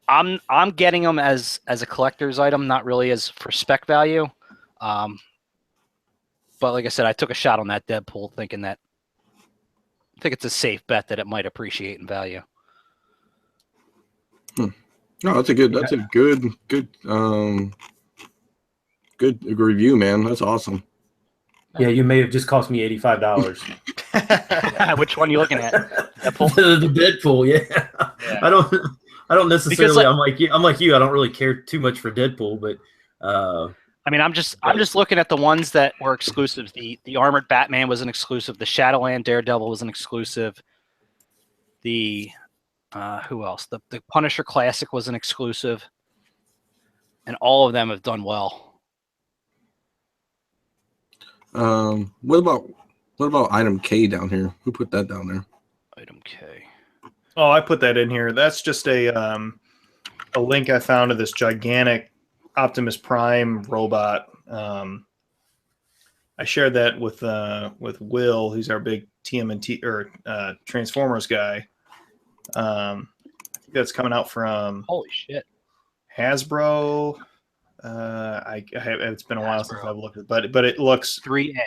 I'm getting them as a collector's item, not really as for spec value. But like I said, I took a shot on that Deadpool, thinking that I think it's a safe bet that it might appreciate in value. No, that's a good review, man. That's awesome. Yeah, you may have just cost me $85. Which one are you looking at? Deadpool? The Deadpool, yeah. I don't necessarily. Because, I'm like you. I don't really care too much for Deadpool, but I mean, I'm just looking at the ones that were exclusives. The Armored Batman was an exclusive. The Shadowland Daredevil was an exclusive. The who else? The Punisher Classic was an exclusive, and all of them have done well. What about item K down here? Who put that down there? Item K. Oh, I put that in here. That's just a link I found to this gigantic Optimus Prime robot. I shared that with Will, who's our big TMNT or Transformers guy. I think that's coming out from holy shit Hasbro. It's been a while since I've looked at it, but it looks 3A.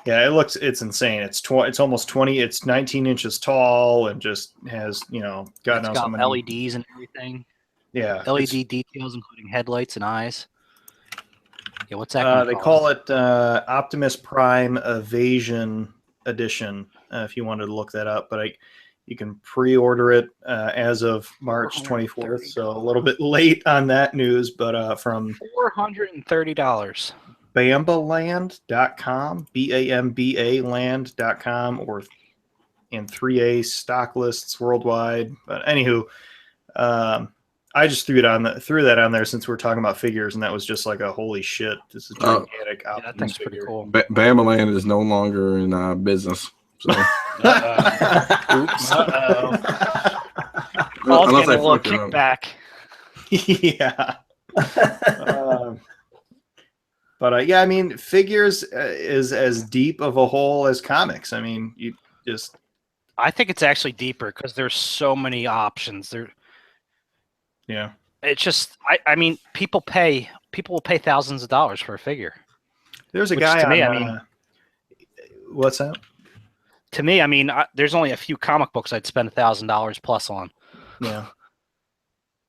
Yeah, it's insane. It's almost 20. It's 19 inches tall and just has God knows how many LEDs and everything. Yeah, LED details including headlights and eyes. Yeah, what's that? They call it Optimus Prime Evasion Edition. If you wanted to look that up, but you can pre-order it as of March 24th, so a little bit late on that news, but from $430. Bambaland.com, BAMBA land.com, or in 3A stock lists worldwide. But anywho, I just threw that on there since we're talking about figures, and that was just like a holy shit. This is gigantic. Yeah, that thing's pretty cool. Bamaland is no longer in business. So. Oops. Unless I look kickback. Yeah. But yeah, I mean, figures is as deep of a hole as comics. I mean, I think it's actually deeper because there's so many options. Yeah. It's just, I mean, people will pay thousands of dollars for a figure. There's a guy. To me, I mean, what's that? To me, I mean, there's only a few comic books I'd spend $1,000 plus on. Yeah.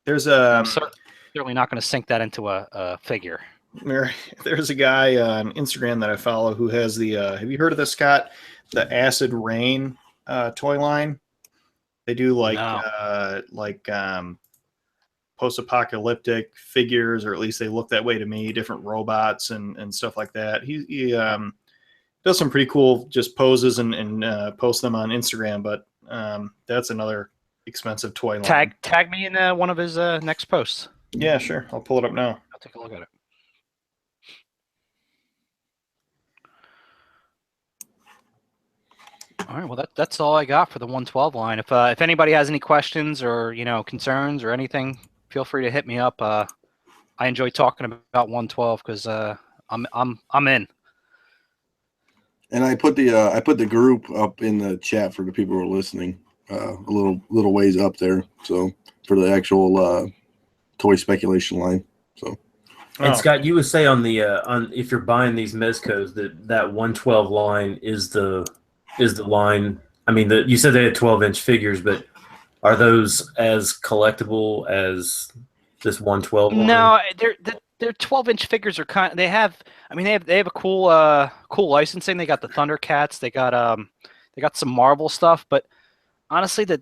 There's I'm certainly not going to sink that into a figure. there's a guy on Instagram that I follow who has the have you heard of this, Scott? The Acid Rain toy line. They do post-apocalyptic figures, or at least they look that way to me, different robots and stuff like that. He does some pretty cool just poses and posts them on Instagram, but that's another expensive toy line. Tag me in one of his next posts. Yeah, sure. I'll pull it up now. I'll take a look at it. All right, well that's all I got for the 112 line. If anybody has any questions or concerns or anything, feel free to hit me up. I enjoy talking about 112 because I'm in. And I put the group up in the chat for the people who are listening, a little ways up there. So for the actual toy speculation line. So. And Scott, you would say on the if you're buying these Mezcos that 112 line is the line. I mean, you said they had 12-inch figures, but are those as collectible as this 112 line? No, their 12-inch figures are they have a cool licensing. They got the Thundercats, they got some Marvel stuff, but honestly their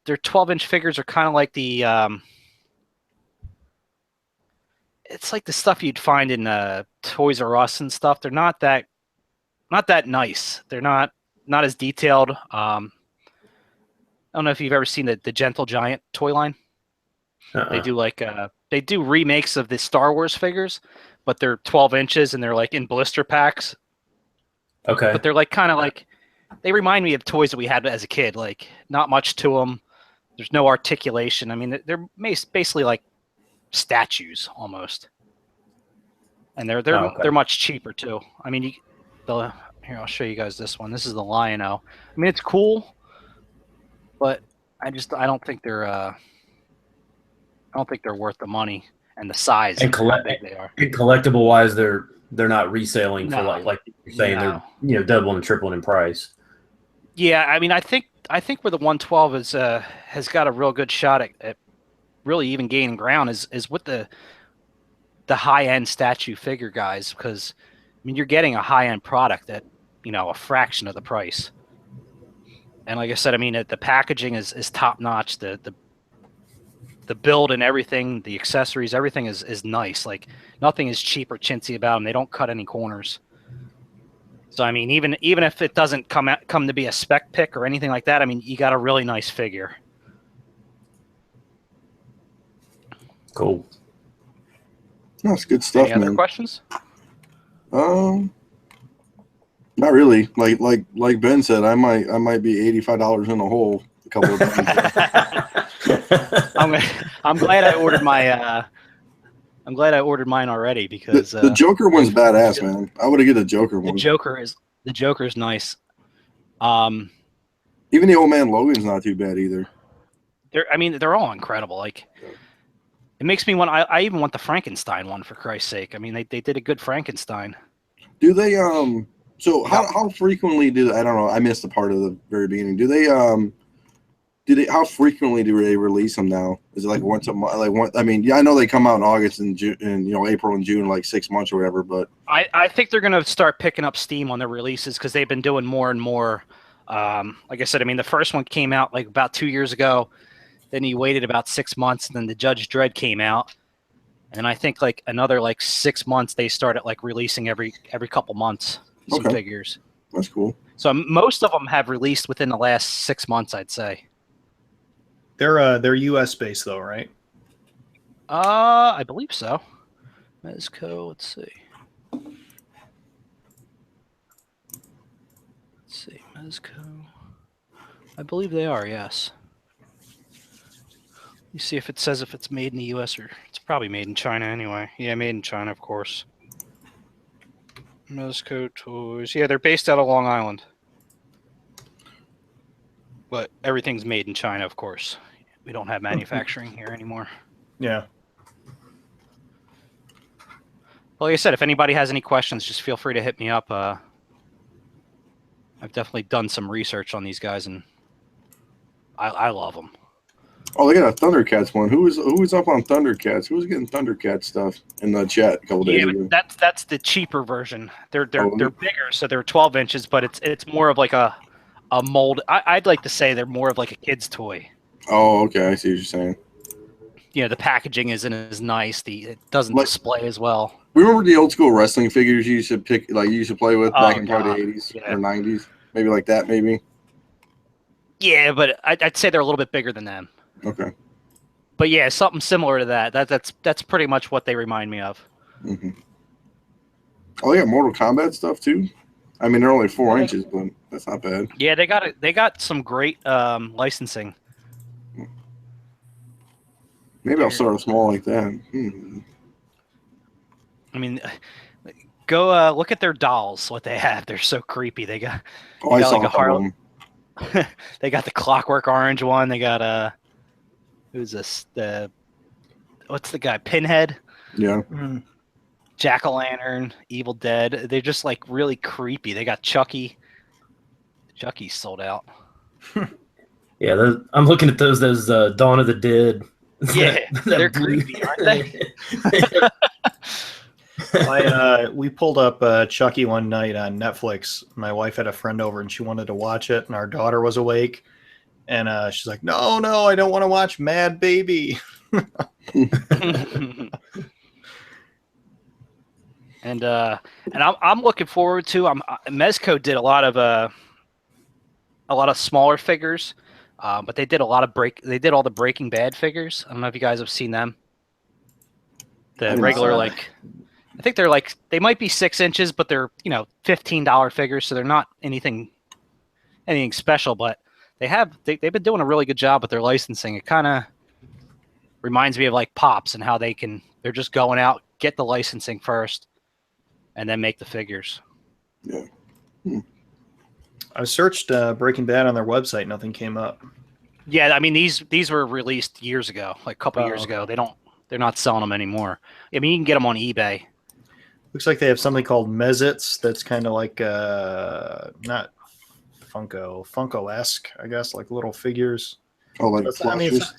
12-inch figures are kind of like the it's like the stuff you'd find in Toys R Us and stuff. They're not that nice. They're not as detailed. I don't know if you've ever seen the Gentle Giant toy line. They do they do remakes of the Star Wars figures, but they're 12 inches and they're like in blister packs. Okay. But they're they remind me of toys that we had as a kid. Like not much to them. There's no articulation. I mean, they're basically like statues almost, and they're much cheaper too. I mean, here I'll show you guys this one. This is the Lion-O. I mean, it's cool, but I don't think they're worth the money and the size and how big they are. And collectible wise, they're not reselling for like you're saying they're doubling and tripling in price. Yeah, I mean, I think where the 112 has got a real good shot at really even gaining ground is with the high end statue figure guys, because I mean you're getting a high end product at a fraction of the price. And like I said, I mean the packaging is top notch. The build and everything, the accessories, everything is nice. Like nothing is cheap or chintzy about them. They don't cut any corners. So I mean, even if it doesn't come to be a spec pick or anything like that, I mean, you got a really nice figure. Cool. That's good stuff, Any man. other questions? Not really. Like Ben said, I might be $85 in the hole a couple of times. I'm glad I ordered my. I'm glad I ordered mine already because the Joker one's badass, man. I would have get a Joker one. The Joker's nice. Even the old Man Logan's not too bad either. They're all incredible. Like, it makes me want. I even want the Frankenstein one, for Christ's sake. I mean, they did a good Frankenstein. Do they? So how frequently do I don't know? I missed the part of the very beginning. Do they? How frequently do they release them now? Is it like once a month? Like one? I mean, yeah, I know they come out in August and June, and April and June, like 6 months or whatever. But I think they're gonna start picking up steam on their releases because they've been doing more and more. Like I said, I mean, the first one came out like about 2 years ago. Then he waited about 6 months, and then the Judge Dredd came out. And I think like another 6 months they started like releasing every couple months some figures. That's cool. So most of them have released within the last 6 months, I'd say. They're US based though, right? I believe so. Mezco, let's see, Mezco. I believe they are, yes. You see if it says if it's made in the US or it's probably made in China anyway. Yeah, made in China, of course. Mezco Toys. Yeah, they're based out of Long Island. But everything's made in China, of course. We don't have manufacturing here anymore. Yeah. Well, like I said, if anybody has any questions, just feel free to hit me up. I've definitely done some research on these guys, and I love them. Oh, they got a Thundercats one. Who was up on Thundercats? Who was getting Thundercats stuff in the chat a couple days ago? But that's the cheaper version. They're Oh, bigger, so they're 12 inches, but it's more of like a mold. I'd like to say they're more of like a kid's toy. Oh, okay. I see what you're saying. You know, the packaging isn't as nice. It doesn't display as well. Remember the old school wrestling figures you used to pick, like you used to play with back in probably the 80s or 90s? Maybe like that, maybe? Yeah, but I'd say they're a little bit bigger than them. Okay. But yeah, something similar to that. That's pretty much what they remind me of. Mm-hmm. Oh, they got Mortal Kombat stuff too? I mean, they're only 4 inches, but that's not bad. Yeah, they got some great licensing. Maybe I'll start small like that. I mean, go look at their dolls. What they have, they're so creepy. They got like a Harlem. They got the Clockwork Orange one. They got who's this? What's the guy? Pinhead. Yeah. Jack-o'-lantern, Evil Dead. They're just like really creepy. They got Chucky. Chucky's sold out. Yeah, I'm looking at those Dawn of the Dead. Yeah, they're creepy, aren't they? We pulled up Chucky one night on Netflix. My wife had a friend over and she wanted to watch it, and our daughter was awake. And she's like, no, I don't want to watch Mad Baby. And I'm looking forward to. Mezco did a lot of smaller figures, but they did all the Breaking Bad figures. I don't know if you guys have seen them. The regular I think they might be 6 inches, but they're $15 figures, so they're not anything special. But they've been doing a really good job with their licensing. It kind of reminds me of like Pops and how they're just going out, get the licensing first, and then make the figures. Yeah. I searched Breaking Bad on their website. Nothing came up. Yeah, I mean these were released years ago, like a couple years ago. They're not selling them anymore. I mean, you can get them on eBay. Looks like they have something called Mezits that's kind of like not Funko-esque, I guess, like little figures. Oh, like plushers?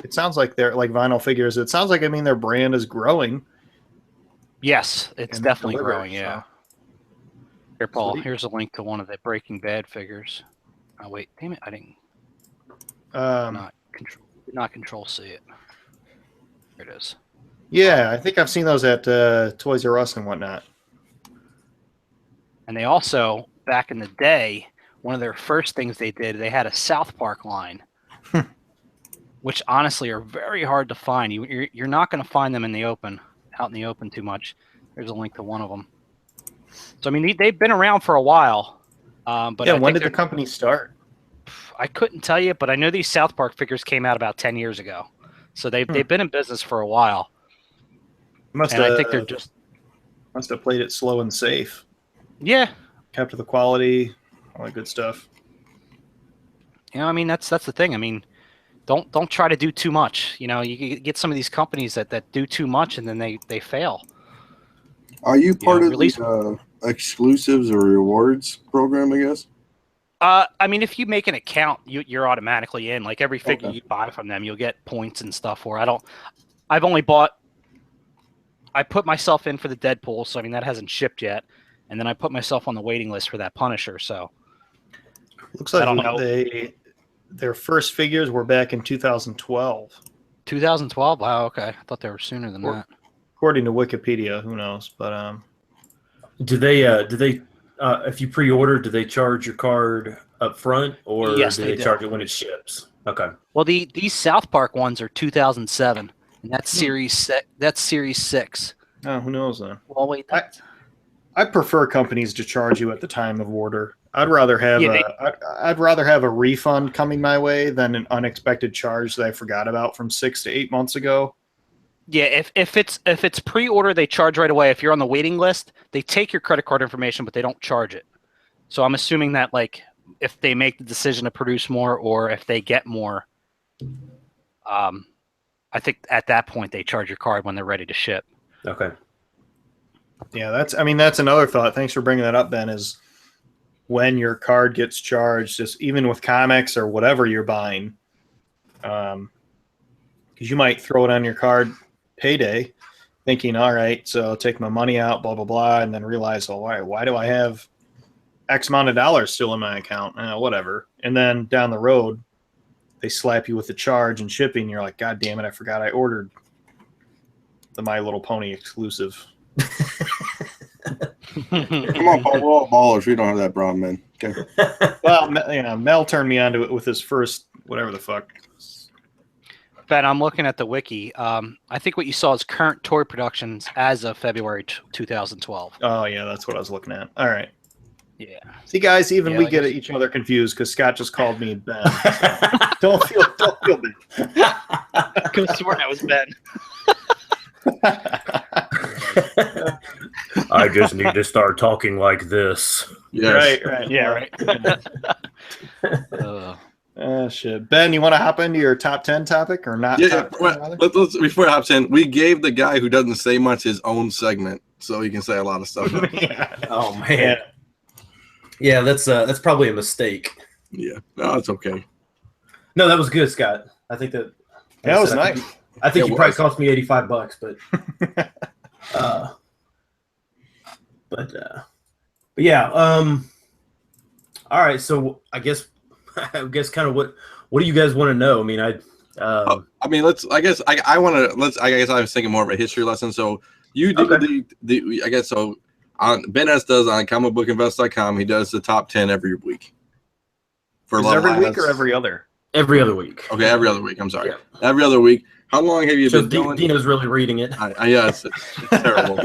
It sounds like they're like vinyl figures. It sounds like their brand is growing. Yes, it's definitely growing. Yeah. So. Here, Paul. Here's a link to one of the Breaking Bad figures. Oh wait, damn it! I didn't. Not control C it. There it is. Yeah, I think I've seen those at Toys R Us and whatnot. And they also, back in the day, one of their first things they did, they had a South Park line, which honestly are very hard to find. You're not going to find them out in the open too much. There's a link to one of them. So I mean, they've been around for a while. But yeah, when did the company start? I couldn't tell you, but I know these South Park figures came out about 10 years ago. So they've been in business for a while. I think they're just must have played it slow and safe. Yeah, kept the quality, all that good stuff. I mean that's the thing. I mean, don't try to do too much. You get some of these companies that do too much and then they fail. Are you part of the exclusives or rewards program, I guess? I mean, if you make an account, you're automatically in. Like every figure you buy from them, you'll get points and stuff for. I put myself in for the Deadpool, so I mean that hasn't shipped yet, and then I put myself on the waiting list for that Punisher. So looks like their first figures were back in 2012. 2012? Wow, okay. I thought they were sooner than that. According to Wikipedia, who knows? But do they if you pre-order, do they charge your card up front, or do they charge it when it ships? Okay. Well, these South Park ones are 2007, and that's Series 6. Oh, who knows then? Well, wait. I prefer companies to charge you at the time of order. I'd rather have a refund coming my way than an unexpected charge that I forgot about from 6 to 8 months ago. Yeah, if it's pre-order, they charge right away. If you're on the waiting list, they take your credit card information, but they don't charge it. So I'm assuming that like if they make the decision to produce more or if they get more, I think at that point they charge your card when they're ready to ship. Okay. Yeah, that's another thought. Thanks for bringing that up, Ben, is when your card gets charged, just even with comics or whatever you're buying, because you might throw it on your card payday, thinking, all right, so I'll take my money out, blah blah blah, and then realize, oh, why do I have X amount of dollars still in my account? Whatever. And then down the road, they slap you with the charge and shipping. You're like, God damn it, I forgot I ordered the My Little Pony exclusive. Come on, Paul. We're all ballers. We don't have that problem, man. Okay. Well, Mel turned me onto it with his first whatever the fuck. Ben, I'm looking at the wiki. I think what you saw is current toy productions as of February 2012. Oh yeah, that's what I was looking at. All right. Yeah. See, guys, even Yeah, we I get guess- each other confused because Scott just called me Ben. So don't feel bad. I could have sworn that was Ben. I just need to start talking like this. Yes. Right. Yeah, right. Shit. Ben, you want to hop into your top 10 topic or not? Yeah. top 10, Well, rather? let's before it hops in, we gave the guy who doesn't say much his own segment, so he can say a lot of stuff. Yeah. Oh man. Yeah, that's probably a mistake. Yeah. No, it's okay. No, that was good, Scott. I think that That was nice. I think It you probably was. cost me $85, but yeah. All right. So I guess kind of what do you guys want to know? I mean, I mean, I guess I want to. I guess I was thinking more of a history lesson. So you do Okay. the. I guess so. Ben S does on comicbookinvest.com. He does the top 10 every week. For Is a lot every of week or us. every other? every other week. Okay, every other week. I'm sorry. Yeah. Every other week. How long have you So been doing? Dino's really reading it. Yeah, it's terrible.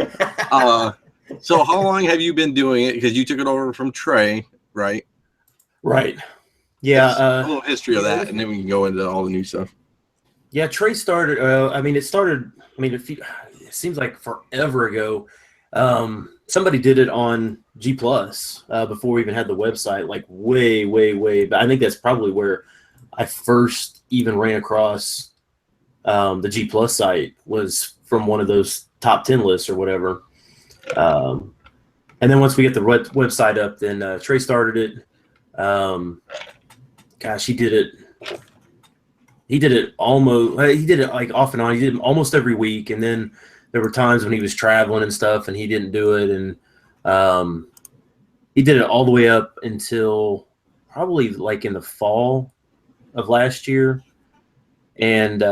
So how long have you been doing it? Because you took it over from Trey, right? Right. Just Yeah. a little history of that, and then we can go into all the new stuff. Yeah, Trey started. It started. It seems like forever ago. Somebody did it on G Plus before we even had the website. Like way. But I think that's probably where I first even ran across the G Plus site, was from one of those top 10 lists or whatever. And then once we get the website up, then Trey started it. Gosh, he did it. He did it like off and on. He did it almost every week. And then there were times when he was traveling and stuff and he didn't do it. And he did it all the way up until probably like in the fall of last year. And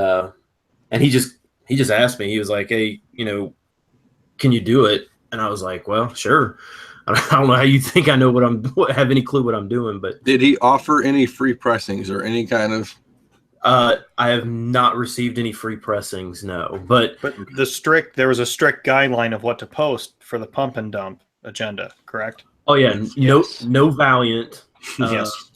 he just asked me. He was like, "Hey, can you do it?" And I was like, "Well, sure." I don't know how you think I know have any clue what I'm doing, but Did he offer any free pressings or any kind of? I have not received any free pressings, no. But But there was a strict guideline of what to post for the pump and dump agenda, correct? oh yeah, Yes. no Valiant. Yes.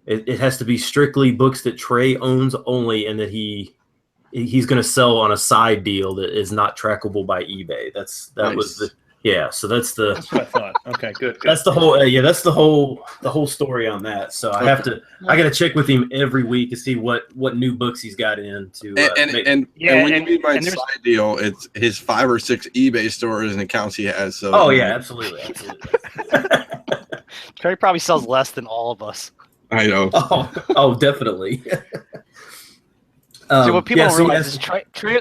It has to be strictly books that Trey owns only, and that he's going to sell on a side deal that is not trackable by eBay. That was Nice. so that's the That's what I thought. Okay, good. that's the whole that's the whole story on that. So I got to check with him every week to see what new books he's got in to And Yeah, when and- you mean by and there's- side deal, it's his 5 or 6 eBay stores and accounts he has. So oh yeah, absolutely. Trey probably sells less than all of us. I know. Oh, definitely. See, what people yeah, don't so realize is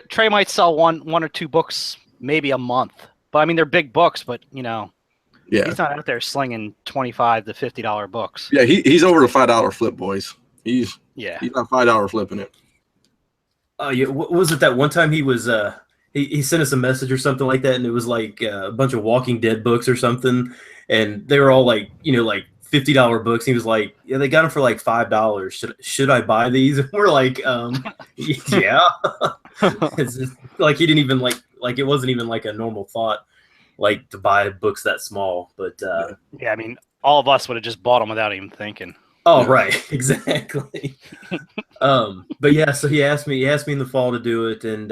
Trey might sell one or two books maybe a month. But I mean, they're big books, but Yeah, he's not out there slinging $25 to $50 books. yeah. He's over the $5 flip, boys. He's Yeah. not $5 flipping it. Oh yeah, what was it that one time he was he sent us a message or something like that, and it was like a bunch of Walking Dead books or something, and they were all like like $50 books. He was like, yeah, they got them for like $5. Should I buy these? And we're like, yeah. It's just, like he didn't even like it wasn't even like a normal thought like to buy books that small, but Yeah, I mean, all of us would have just bought them without even thinking. oh right, exactly. But yeah, so he asked me in the fall to do it, and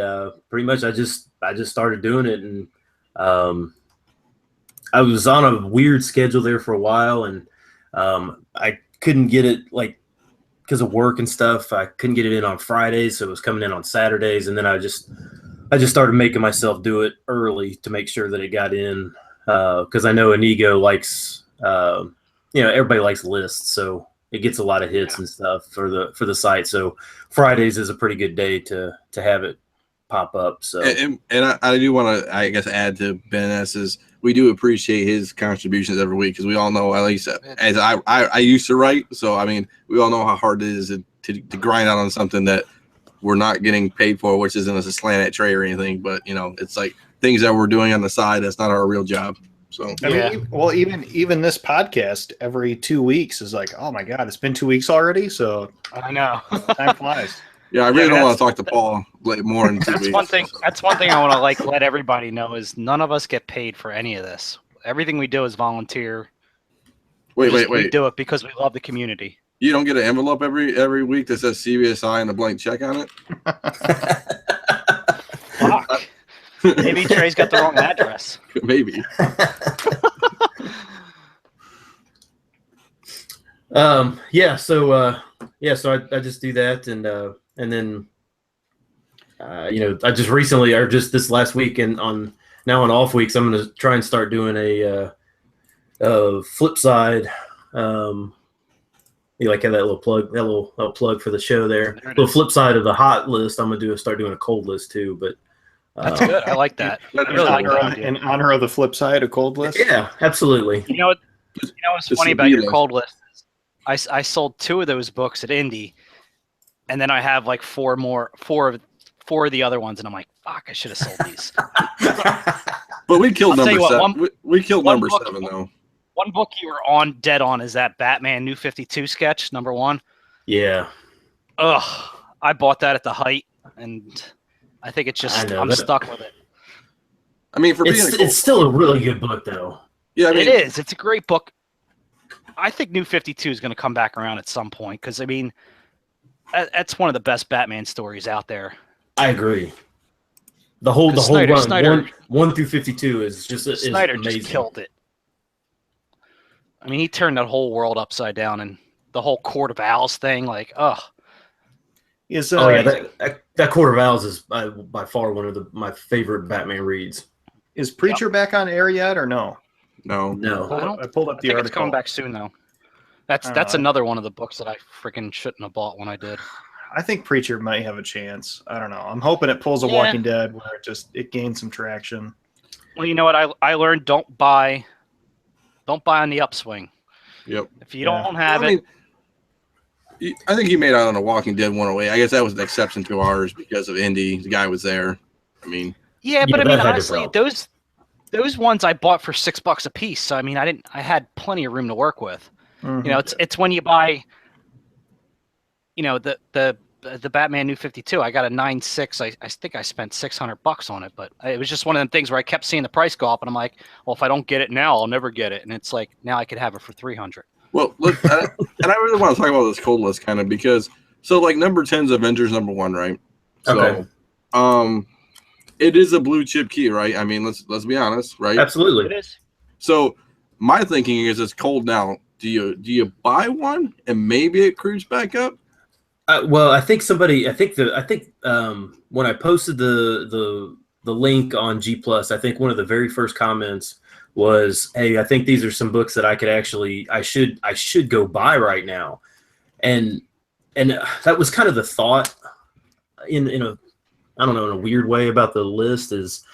pretty much I just started doing it, and I was on a weird schedule there for a while, and I couldn't get it like because of work and stuff. I couldn't get it in on Fridays, so it was coming in on Saturdays, and then I just started making myself do it early to make sure that it got in, because I know Inigo likes everybody likes lists, so it gets a lot of hits and stuff for the site. So Fridays is a pretty good day to have it pop up. So and I do want to, I guess, add to Ben S's. We do appreciate his contributions every week because we all know, at least as I used to write, so I mean, we all know how hard it is to grind out on something that we're not getting paid for, which isn't a slant at Trey or anything, but you know, it's like things that we're doing on the side that's not our real job. So I mean, well, even this podcast every 2 weeks is like, oh my god, it's been 2 weeks already. So I know. Time flies. yeah, I really don't want to talk to Paul more in 2 weeks. One thing. That's one thing I want to let everybody know is none of us get paid for any of this. Everything we do is volunteer. Wait. We do it because we love the community. You don't get an envelope every week that says CBSI and a blank check on it? Fuck. Maybe Trey's got the wrong address. Maybe. So I just do that, and then I just recently, or just this last week, and on off weeks, I'm going to try and start doing a Flipside. You like have that little plug for the show there. The flip side of the hot list, I'm gonna start doing a cold list too. But that's good. I like that. In honor of the flip side, a cold list. Yeah, absolutely. You know what's funny about your cold list is I sold 2 of those books at Indie, and then I have like 4 of the other ones, and I'm like, fuck, I should have sold these. But we killed I'll number 7. What, we killed number 7 though. One book you were dead on is that Batman New 52 sketch, number 1. Yeah. Ugh. I bought that at the height, and I think it's just I'm stuck with it. I mean, it's still a really good book, though. Yeah, I mean, it is. It's a great book. I think New 52 is going to come back around at some point because I mean, that's one of the best Batman stories out there. I agree. The whole run, Snyder, 1 through 52 is just Snyder amazing. Just killed it. I mean, he turned that whole world upside down, and the whole Court of Owls thing, like, ugh. That Court of Owls is by far one of my favorite Batman reads. Is Preacher back on air yet, or no? No. I pulled up the article. It's coming back soon, though. That's another one of the books that I freaking shouldn't have bought when I did. I think Preacher might have a chance. I don't know. I'm hoping it pulls a Walking Dead where it gains some traction. Well, you know what I learned? Don't buy on the upswing. Yep. If you don't have it. I think he made out on a Walking Dead 108. I guess that was an exception to ours because of Indy. The guy was there. I mean. Yeah, but I mean, honestly, those ones I bought for $6 a piece. So I mean, I had plenty of room to work with. Mm-hmm. You know, it's when you buy, you know, the Batman New 52. I got a 9.6. I think I spent $600 on it, but it was just one of them things where I kept seeing the price go up, and I'm like, well, if I don't get it now, I'll never get it. And it's like now I could have it for $300. Well, look, and I really want to talk about this cold list kind of because like number 10 is Avengers number 1, right? So, okay. It is a blue chip key, right? I mean, let's be honest, right? Absolutely, it is. So my thinking is it's cold now. Do you buy one and maybe it creeps back up? Well, I think when I posted the link on G+, I think one of the very first comments was, "Hey, I think these are some books that I should go buy right now," and that was kind of the thought in a weird way about the list is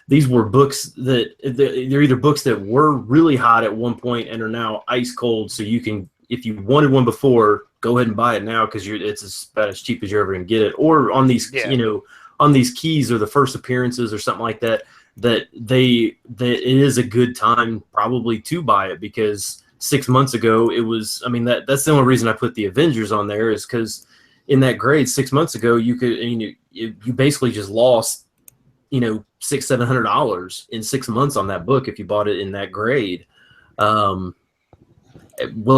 these were books that they're either books that were really hot at one point and are now ice cold, so you can, if you wanted one before, go ahead and buy it now because it's about as cheap as you're ever going to get it. Or on these, on these keys or the first appearances or something like that, that it is a good time probably to buy it because 6 months ago it was. I mean that's the only reason I put the Avengers on there is because in that grade 6 months ago you basically just lost $600-700 in 6 months on that book if you bought it in that grade. Will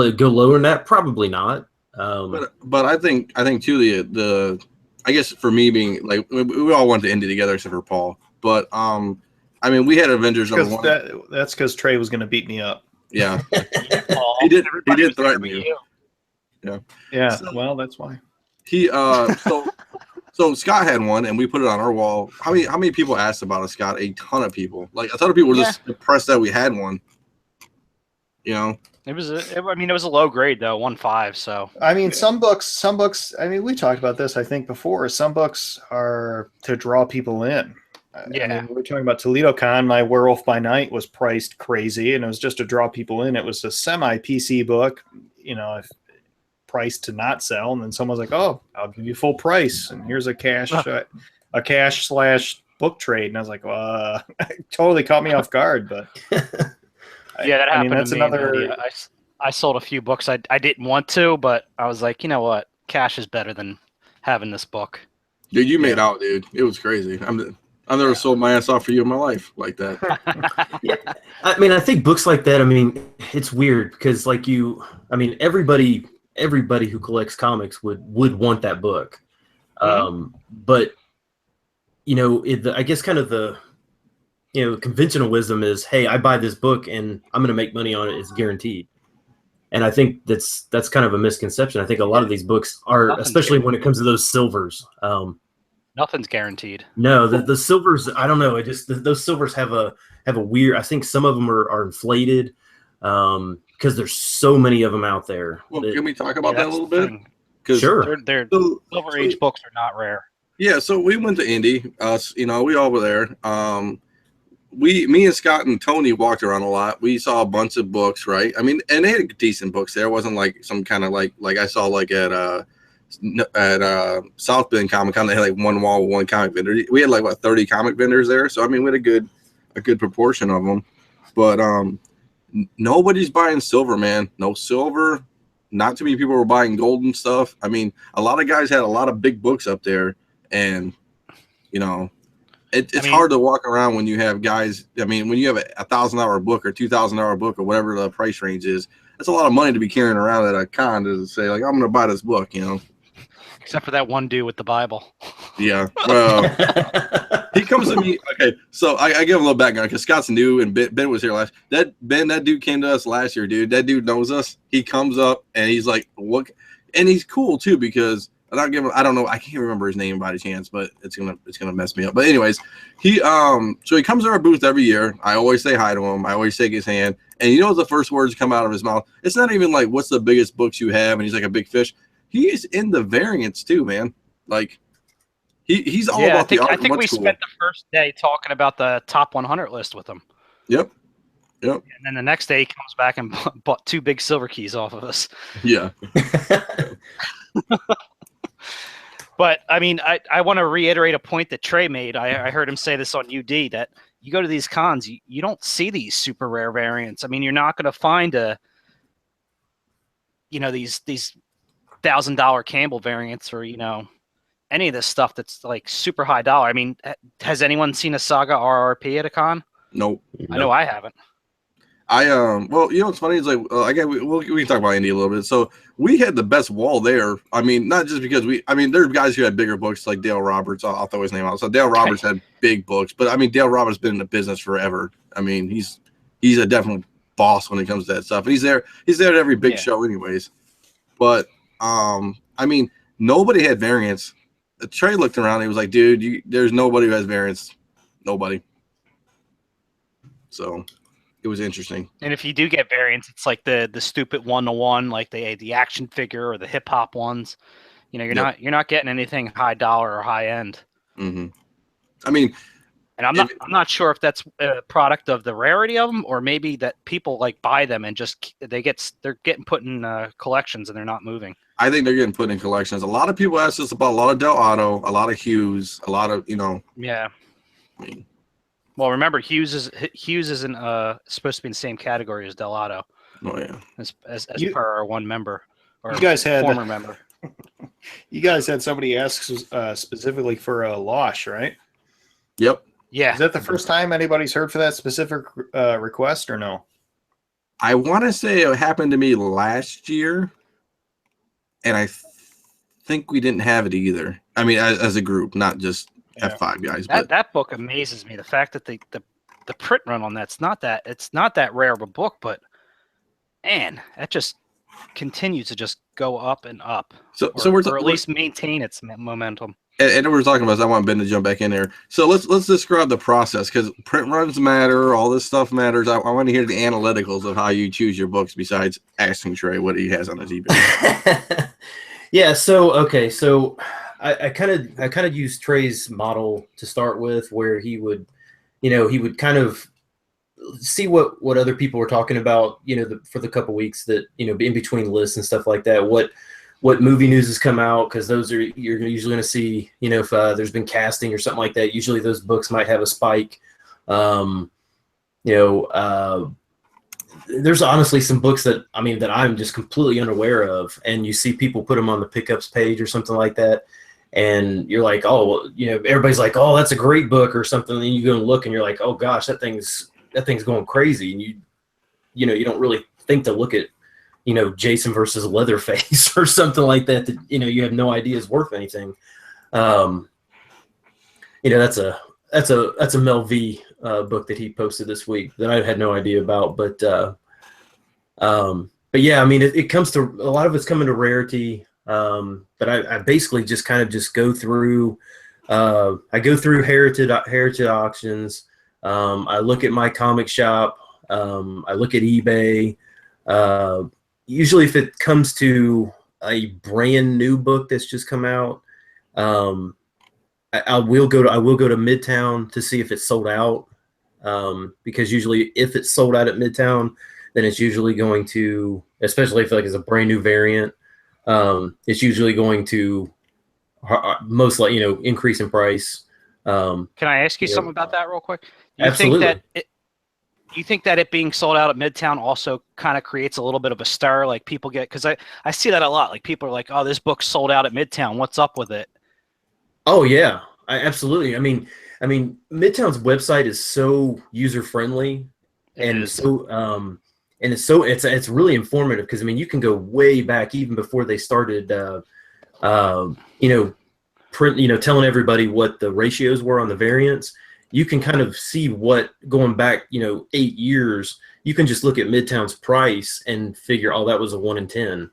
it go lower than that? Probably not. But I think too the I guess for me being like we all went to Indy together except for Paul. But I mean we had Avengers number 1. That's because Trey was going to beat me up. Yeah. He did threaten you. Yeah. Yeah. So, well, that's why. He so Scott had one and we put it on our wall. How many people asked about it, Scott? A ton of people. Like a ton of people were just depressed that we had one. You know. It was I mean, it was a low grade though, 1.5. So I mean, some books. I mean, we talked about this, I think, before. Some books are to draw people in. Yeah. I mean, we were talking about Toledo Con. My Werewolf by Night was priced crazy, and it was just to draw people in. It was a semi PC book, you know, priced to not sell, and then someone's like, "Oh, I'll give you full price, and here's a cash / book trade." And I was like, "Well, totally caught me off guard." But yeah, that happened. I mean, that's to me, another. I sold a few books I didn't want to, but I was like, you know what, cash is better than having this book. Dude, you made out, dude. It was crazy. I've never sold my ass off for you in my life like that. Yeah. I mean, I think books like that, I mean, it's weird because like everybody who collects comics would want that book. But you know, I guess kind of the conventional wisdom is, hey, I buy this book and I'm going to make money on it. It's guaranteed. And I think that's kind of a misconception. I think a lot of these books are, especially when it comes to those silvers. Nothing's guaranteed. No, the silvers, I don't know. Those silvers have a weird. I think some of them are inflated because there's so many of them out there. Well, can we talk about that a little bit? Sure. They're Silver Age books are not rare. Yeah, so we went to Indy. Us, we all were there. Me and Scott and Tony walked around a lot. We saw a bunch of books, right? I mean, and they had decent books there. It wasn't like some kind of like I saw like at South Bend Comic Con. They had like one wall with one comic vendor. We had like 30 comic vendors there. So I mean, we had a good proportion of them. But nobody's buying silver, man. No silver. Not too many people were buying gold and stuff. I mean, a lot of guys had a lot of big books up there, and it's hard to walk around when you have guys. I mean, when you have a $1,000 book or $2,000 book or whatever the price range is, that's a lot of money to be carrying around at a con to say like, I'm going to buy this book, Except for that one dude with the Bible. Yeah, well, he comes to me. Okay, so I give him a little background because Scott's new and Ben was here last. That dude came to us last year, dude. That dude knows us. He comes up and he's like, "What?" And he's cool too because I don't know. I can't remember his name by any chance, but it's gonna mess me up. But anyways, so he comes to our booth every year. I always say hi to him. I always shake his hand, and the first words come out of his mouth. It's not even like, "What's the biggest books you have?" And he's like a big fish. He's in the variants too, man. Like he's all about the art. I think we spent the first day talking about the top 100 list with him. Yep. And then the next day he comes back and bought 2 big silver keys off of us. Yeah. But I mean, I want to reiterate a point that Trey made. I heard him say this on UD that you go to these cons, you don't see these super rare variants. I mean, you're not going to find these $1,000 Campbell variants or any of this stuff that's like super high dollar. I mean, has anyone seen a Saga RRP at a con? Nope. I know I haven't. Well, what's funny is like we can talk about Indy a little bit. So we had the best wall there. I mean, not just because there's guys who had bigger books like Dale Roberts. I'll throw his name out. So Dale Roberts had big books, but I mean, Dale Roberts has been in the business forever. I mean, he's a definite boss when it comes to that stuff, and he's there at every big show, anyways. But I mean, nobody had variants. Trey looked around. He was like, "Dude, there's nobody who has variants. Nobody." So it was interesting. And if you do get variants, it's like the stupid 1-to-1, like the action figure or the hip hop ones. You're not getting anything high dollar or high end. Mm-hmm. I mean, and I'm not sure if that's a product of the rarity of them or maybe that people like buy them and just they're getting put in collections and they're not moving. I think they're getting put in collections. A lot of people ask us about a lot of Del Auto, a lot of Hughes, a lot of Yeah. I mean, well, remember Hughes isn't supposed to be in the same category as Del Auto. Oh yeah. As per our one member or you guys had former member. You guys had somebody ask specifically for a Losh, right? Yep. Yeah. Is that the first time anybody's heard for that specific request or no? I want to say it happened to me last year, and I think we didn't have it either. I mean, as a group, not just F5 guys. That book amazes me. The fact that the print run on it's not that rare of a book, but man, that just continues to just go up and up. So or at least maintain its momentum. and we're talking about this, I want Ben to jump back in there. So let's describe the process, because print runs matter, all this stuff matters. I want to hear the analyticals of how you choose your books, besides asking Trey what he has on his eBay. Yeah. So okay. So I kind of used Trey's model to start with, where he would kind of see what other people were talking about, for the couple weeks that, in between lists and stuff like that. What movie news has come out, because those are, you're usually going to see, if there's been casting or something like that. Usually those books might have a spike. There's honestly some books that I'm just completely unaware of, and you see people put them on the pickups page or something like that, and you're like, oh, well, everybody's like, oh, that's a great book or something, and you go and look and you're like, oh gosh, that thing's going crazy, and you don't really think to look at Jason versus Leatherface or something like that you have no idea is worth anything. That's a Mel V book that he posted this week that I had no idea about, but yeah, it comes to, a lot of it's coming to rarity. But I basically just go through, I go through heritage auctions. I look at my comic shop. I look at eBay. Usually if it comes to a brand new book that's just come out, I will go to Midtown to see if it's sold out. Because usually if it's sold out at Midtown, then it's usually going to, especially if it's a brand new variant, it's usually going to most likely, increase in price. Can I ask you something about that real quick? Absolutely. You think that it being sold out at Midtown also kind of creates a little bit of a stir? Like people get, because I see that a lot. Like people are like, oh, this book's sold out at Midtown. What's up with it? Oh yeah, absolutely. Midtown's website is so user friendly, and it's really informative, because you can go way back even before they started, telling everybody what the ratios were on the variants. You can kind of see what, going back 8 years, you can just look at Midtown's price and figure, oh, that was a 1 in 10.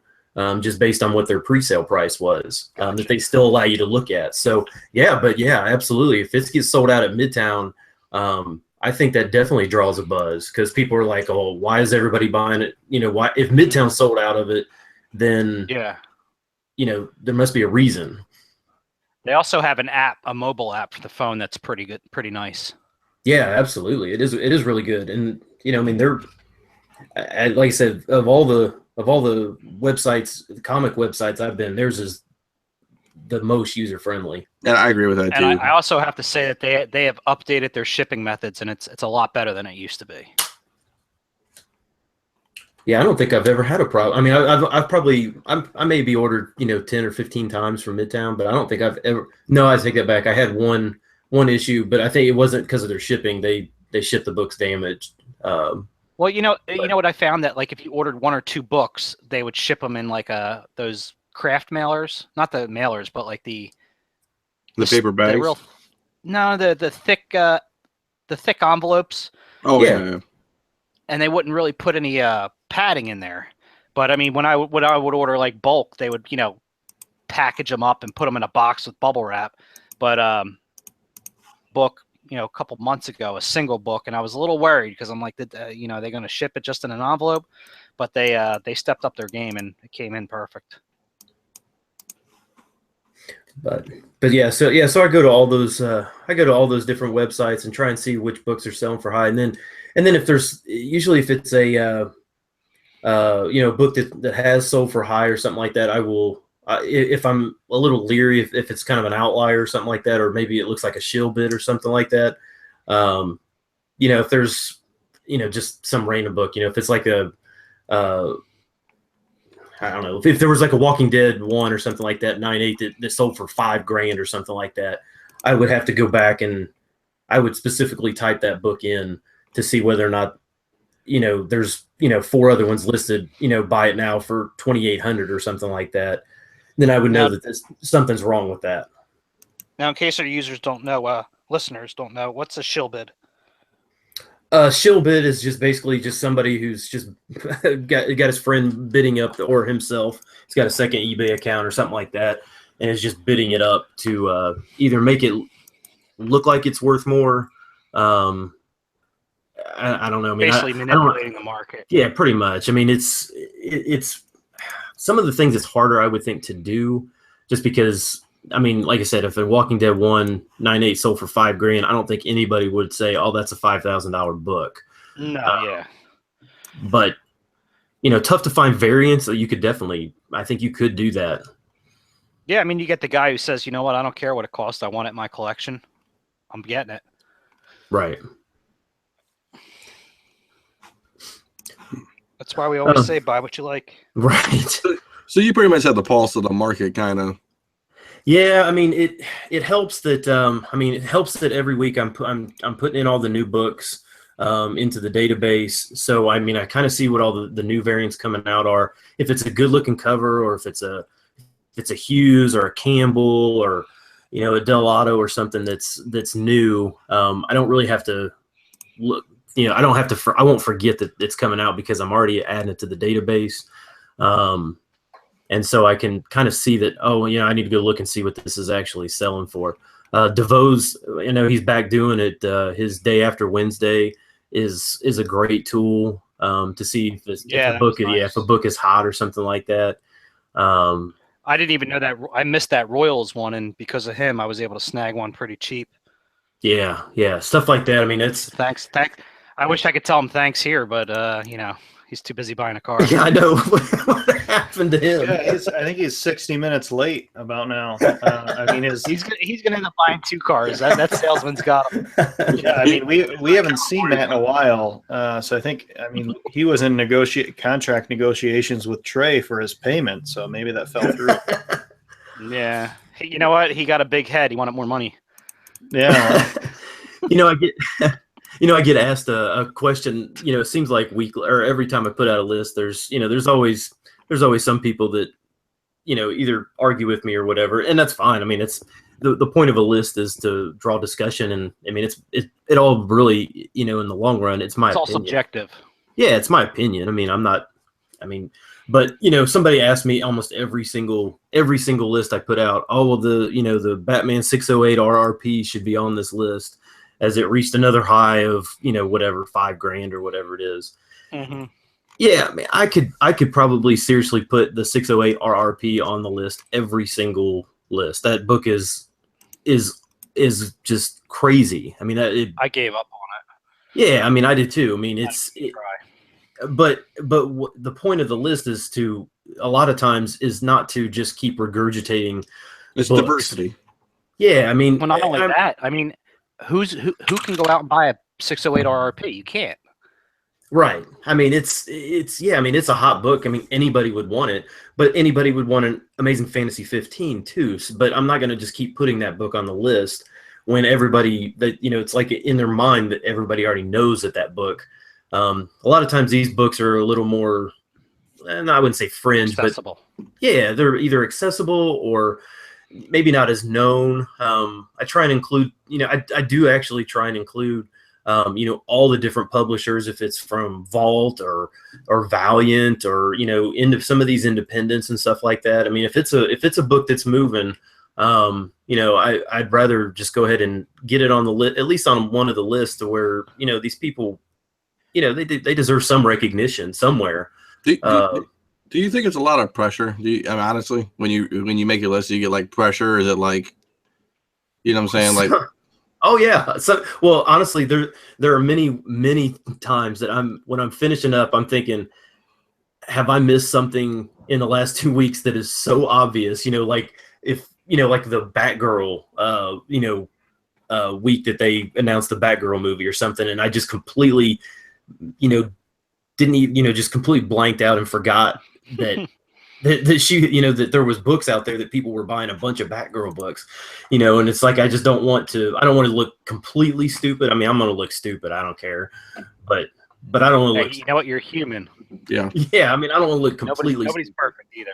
Just based on what their pre-sale price was, that they still allow you to look at. So yeah, absolutely. If it gets sold out at Midtown, I think that definitely draws a buzz, because people are like, oh, why is everybody buying it? Why, if Midtown sold out of it, then yeah, there must be a reason. They also have an app, a mobile app for the phone that's pretty good, pretty nice. Yeah, absolutely. It is really good. And they're, like I said, of all the websites, the comic websites I've been, theirs is the most user friendly. And I agree with that too. And I also have to say that they have updated their shipping methods, and it's a lot better than it used to be. Yeah, I don't think I've ever had a problem. I may be ordered 10 or 15 times from Midtown, but I don't think I've ever. No, I take that back. I had one issue, but I think it wasn't because of their shipping. They shipped the books damaged. Well, you know what I found, that like if you ordered 1 or 2 books, they would ship them in like those craft mailers, not the mailers, but like the paper bags. The thick envelopes. Oh yeah. And they wouldn't really put any padding in there. But when I would order like bulk, they would package them up and put them in a box with bubble wrap. But book, a couple months ago, a single book, and I was a little worried, because I'm like, they're going to ship it just in an envelope, but they stepped up their game and it came in perfect. But yeah, so I go to all those different websites and try and see which books are selling for high, and then if there's, usually if it's a book that has sold for high or something like that, I will. If I'm a little leery, if it's kind of an outlier or something like that, or maybe it looks like a shill bid or something like that, if there's, just some random book, if it's like a, I don't know, if there was like a Walking Dead 1 or something like that, 9/8 that sold for $5,000 or something like that, I would have to go back and I would specifically type that book in to see whether or not, there's, 4 other ones listed, buy it now for $2,800 or something like that. Then I would know that something's wrong with that. Now, in case our users don't know, listeners don't know, what's a shill bid? Shill bid is just basically just somebody who's just got his friend bidding up, or himself. He's got a second eBay account or something like that. and is just bidding it up to either make it look like it's worth more. I don't know. I mean, basically manipulating the market. Yeah, pretty much. I mean, it's some of the things it's harder, I would think, to do, just because. I mean, like I said, if a Walking Dead 198 sold for $5,000, I don't think anybody would say, "Oh, that's a $5,000 book." No, yeah. But tough to find variants. So you could definitely, I think you could do that. Yeah, I mean, you get the guy who says, "You know what? I don't care what it costs. I want it in my collection. I'm getting it." Right. That's why we always say, "Buy what you like." Right. So you pretty much have the pulse of the market, kind of. Yeah, I mean it helps that it helps that every week I'm putting in all the new books into the database. So I mean I kind of see what all the new variants coming out are. If it's a good looking cover, or if it's a Hughes or a Campbell or a Delato or something that's new, I don't really have to look. I don't have to. I won't forget that it's coming out because I'm already adding it to the database. And so I can kind of see that, I need to go look and see what this is actually selling for. DeVoe's, he's back doing it. His Day After Wednesday is a great tool to see if a book is hot or something like that. I didn't even know that. I missed that Royals one, and because of him, I was able to snag one pretty cheap. Yeah, stuff like that. I mean, it's thanks. I wish I could tell him thanks here, but he's too busy buying a car. Yeah, I know. What happened to him? Yeah, I think he's 60 minutes late about now. I mean, he's gonna end up buying 2 cars. That salesman's got him. Yeah, I mean, we haven't seen Matt in a while, so he was in contract negotiations with Trey for his payment, so maybe that fell through. Yeah, you know what? He got a big head. He wanted more money. Yeah. I get asked a question. It seems like weekly or every time I put out a list, there's always some people that either argue with me or whatever, and that's fine. I mean, it's the point of a list is to draw discussion, and I mean it all really in the long run it's my opinion. All subjective. Yeah, it's my opinion. I mean, but somebody asked me almost every single list I put out. Oh well, the Batman 608 RRP should be on this list, as it reached another high of whatever $5,000 or whatever it is. Mm-hmm. Yeah, I mean, I could probably seriously put the 608 RRP on the list, every single list. That book is just crazy. I mean, I gave up on it. Yeah, I mean, I did too. I mean, but the point of the list is to a lot of times is not to just keep regurgitating. It's books. Diversity. Yeah, I mean, well, not only that. I mean, who can go out and buy a 608 RRP? You can't. Right. I mean, it's a hot book. I mean, anybody would want it, but anybody would want an Amazing Fantasy 15 too. But I'm not going to just keep putting that book on the list when everybody that, it's like in their mind that everybody already knows that book. A lot of times these books are a little more, and I wouldn't say fringe, accessible. But yeah, they're either accessible or maybe not as known. I try and include, I do actually try and include, all the different publishers, if it's from Vault or Valiant or, into some of these independents and stuff like that. I mean, if it's a book that's moving, I'd rather just go ahead and get it on the list, at least on one of the lists to where, these people, they deserve some recognition somewhere. Do you think it's a lot of pressure? Honestly, when you make your list, do you get like pressure? Is it like, what I'm saying? Like, oh yeah. So, well, honestly, there are many times that when I'm finishing up, I'm thinking, have I missed something in the last 2 weeks that is so obvious? Like if like the Batgirl, week that they announced the Batgirl movie or something, and I just completely, didn't even, just completely blanked out and forgot that that she, that there was books out there that people were buying a bunch of Batgirl books, and it's like I don't want to look completely stupid. I mean, I'm going to look stupid. I don't care, but I don't want to look. You know what? You're human. Yeah. Yeah. I mean, I don't want to look completely. Nobody's perfect either.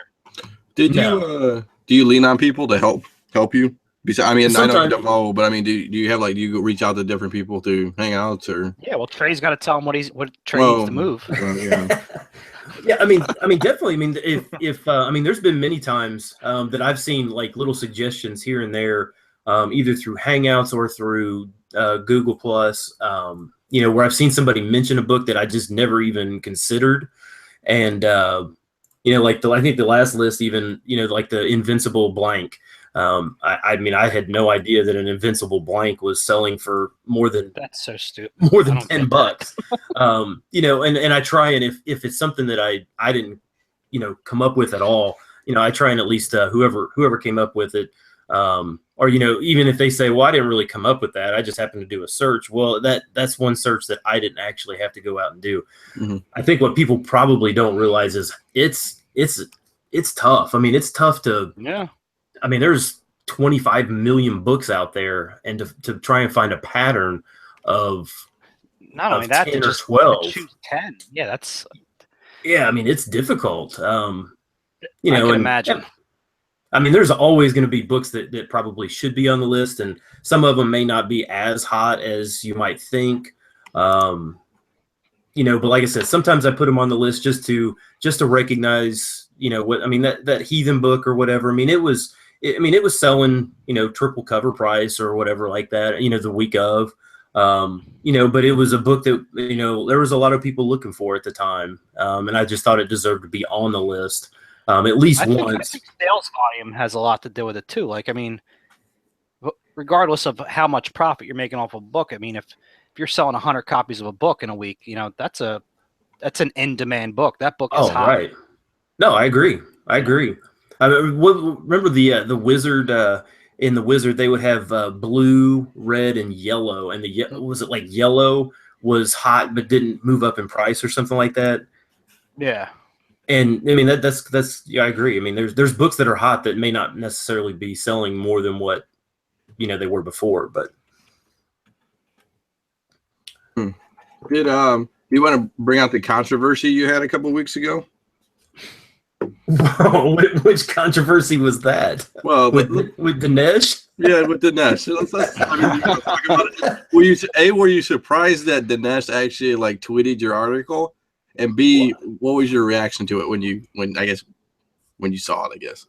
Do you lean on people to help you I mean, I know you Sometimes- don't know, but I mean, do you have like, do you go reach out to different people to hang out or? Yeah, well, Trey's got to tell him what Trey needs to move. Well, yeah. Yeah, I mean, definitely. I mean, if I mean, there's been many times that I've seen like little suggestions here and there, either through Hangouts or through Google Plus. You know, where I've seen somebody mention a book that I just never even considered, and you know, like I think the last list, even, you know, like the Invincible blank. I mean, I had no idea that an Invincible blank was selling for more than That's so stupid. more than I don't get $10. You know, and I try, and if it's something that I didn't, you know, come up with at all, you know, I try and at least whoever came up with it, or, you know, even if they say, well, I didn't really come up with that, I just happened to do a search. Well, that's one search that I didn't actually have to go out and do. Mm-hmm. I think what people probably don't realize is it's tough. I mean, it's tough to. Yeah. I mean, there's 25 million books out there, and to try and find a pattern of Not only that, to 10 or just 12. choose 10. Yeah, that's. Yeah, I mean, it's difficult. You I know, can and imagine. I mean, there's always going to be books that probably should be on the list, and some of them may not be as hot as you might think. You know, but like I said, sometimes I put them on the list just to recognize, you know, what I mean, that Heathen book or whatever. I mean, it was selling, you know, triple cover price or whatever like that, you know, the week of, you know, but it was a book that, you know, there was a lot of people looking for at the time. And I just thought it deserved to be on the list, at least I once. think sales volume has a lot to do with it too. Like, I mean, regardless of how much profit you're making off a book, I mean, if you're selling 100 copies of a book in a week, you know, that's an in-demand book. That book is hot. Right. No, I agree. I remember the Wizard, in the Wizard, they would have blue, red, and yellow. And was it like yellow was hot but didn't move up in price or something like that? Yeah. And I mean, that's yeah, I agree. I mean, there's books that are hot that may not necessarily be selling more than what, you know, they were before, but. Did you want to bring out the controversy you had a couple of weeks ago? Which controversy was that? Well, with Dinesh? Yeah, with Dinesh. I mean, you want to talk about it. Were you surprised that Dinesh actually like tweeted your article? And B, what was your reaction to it when you saw it? I guess.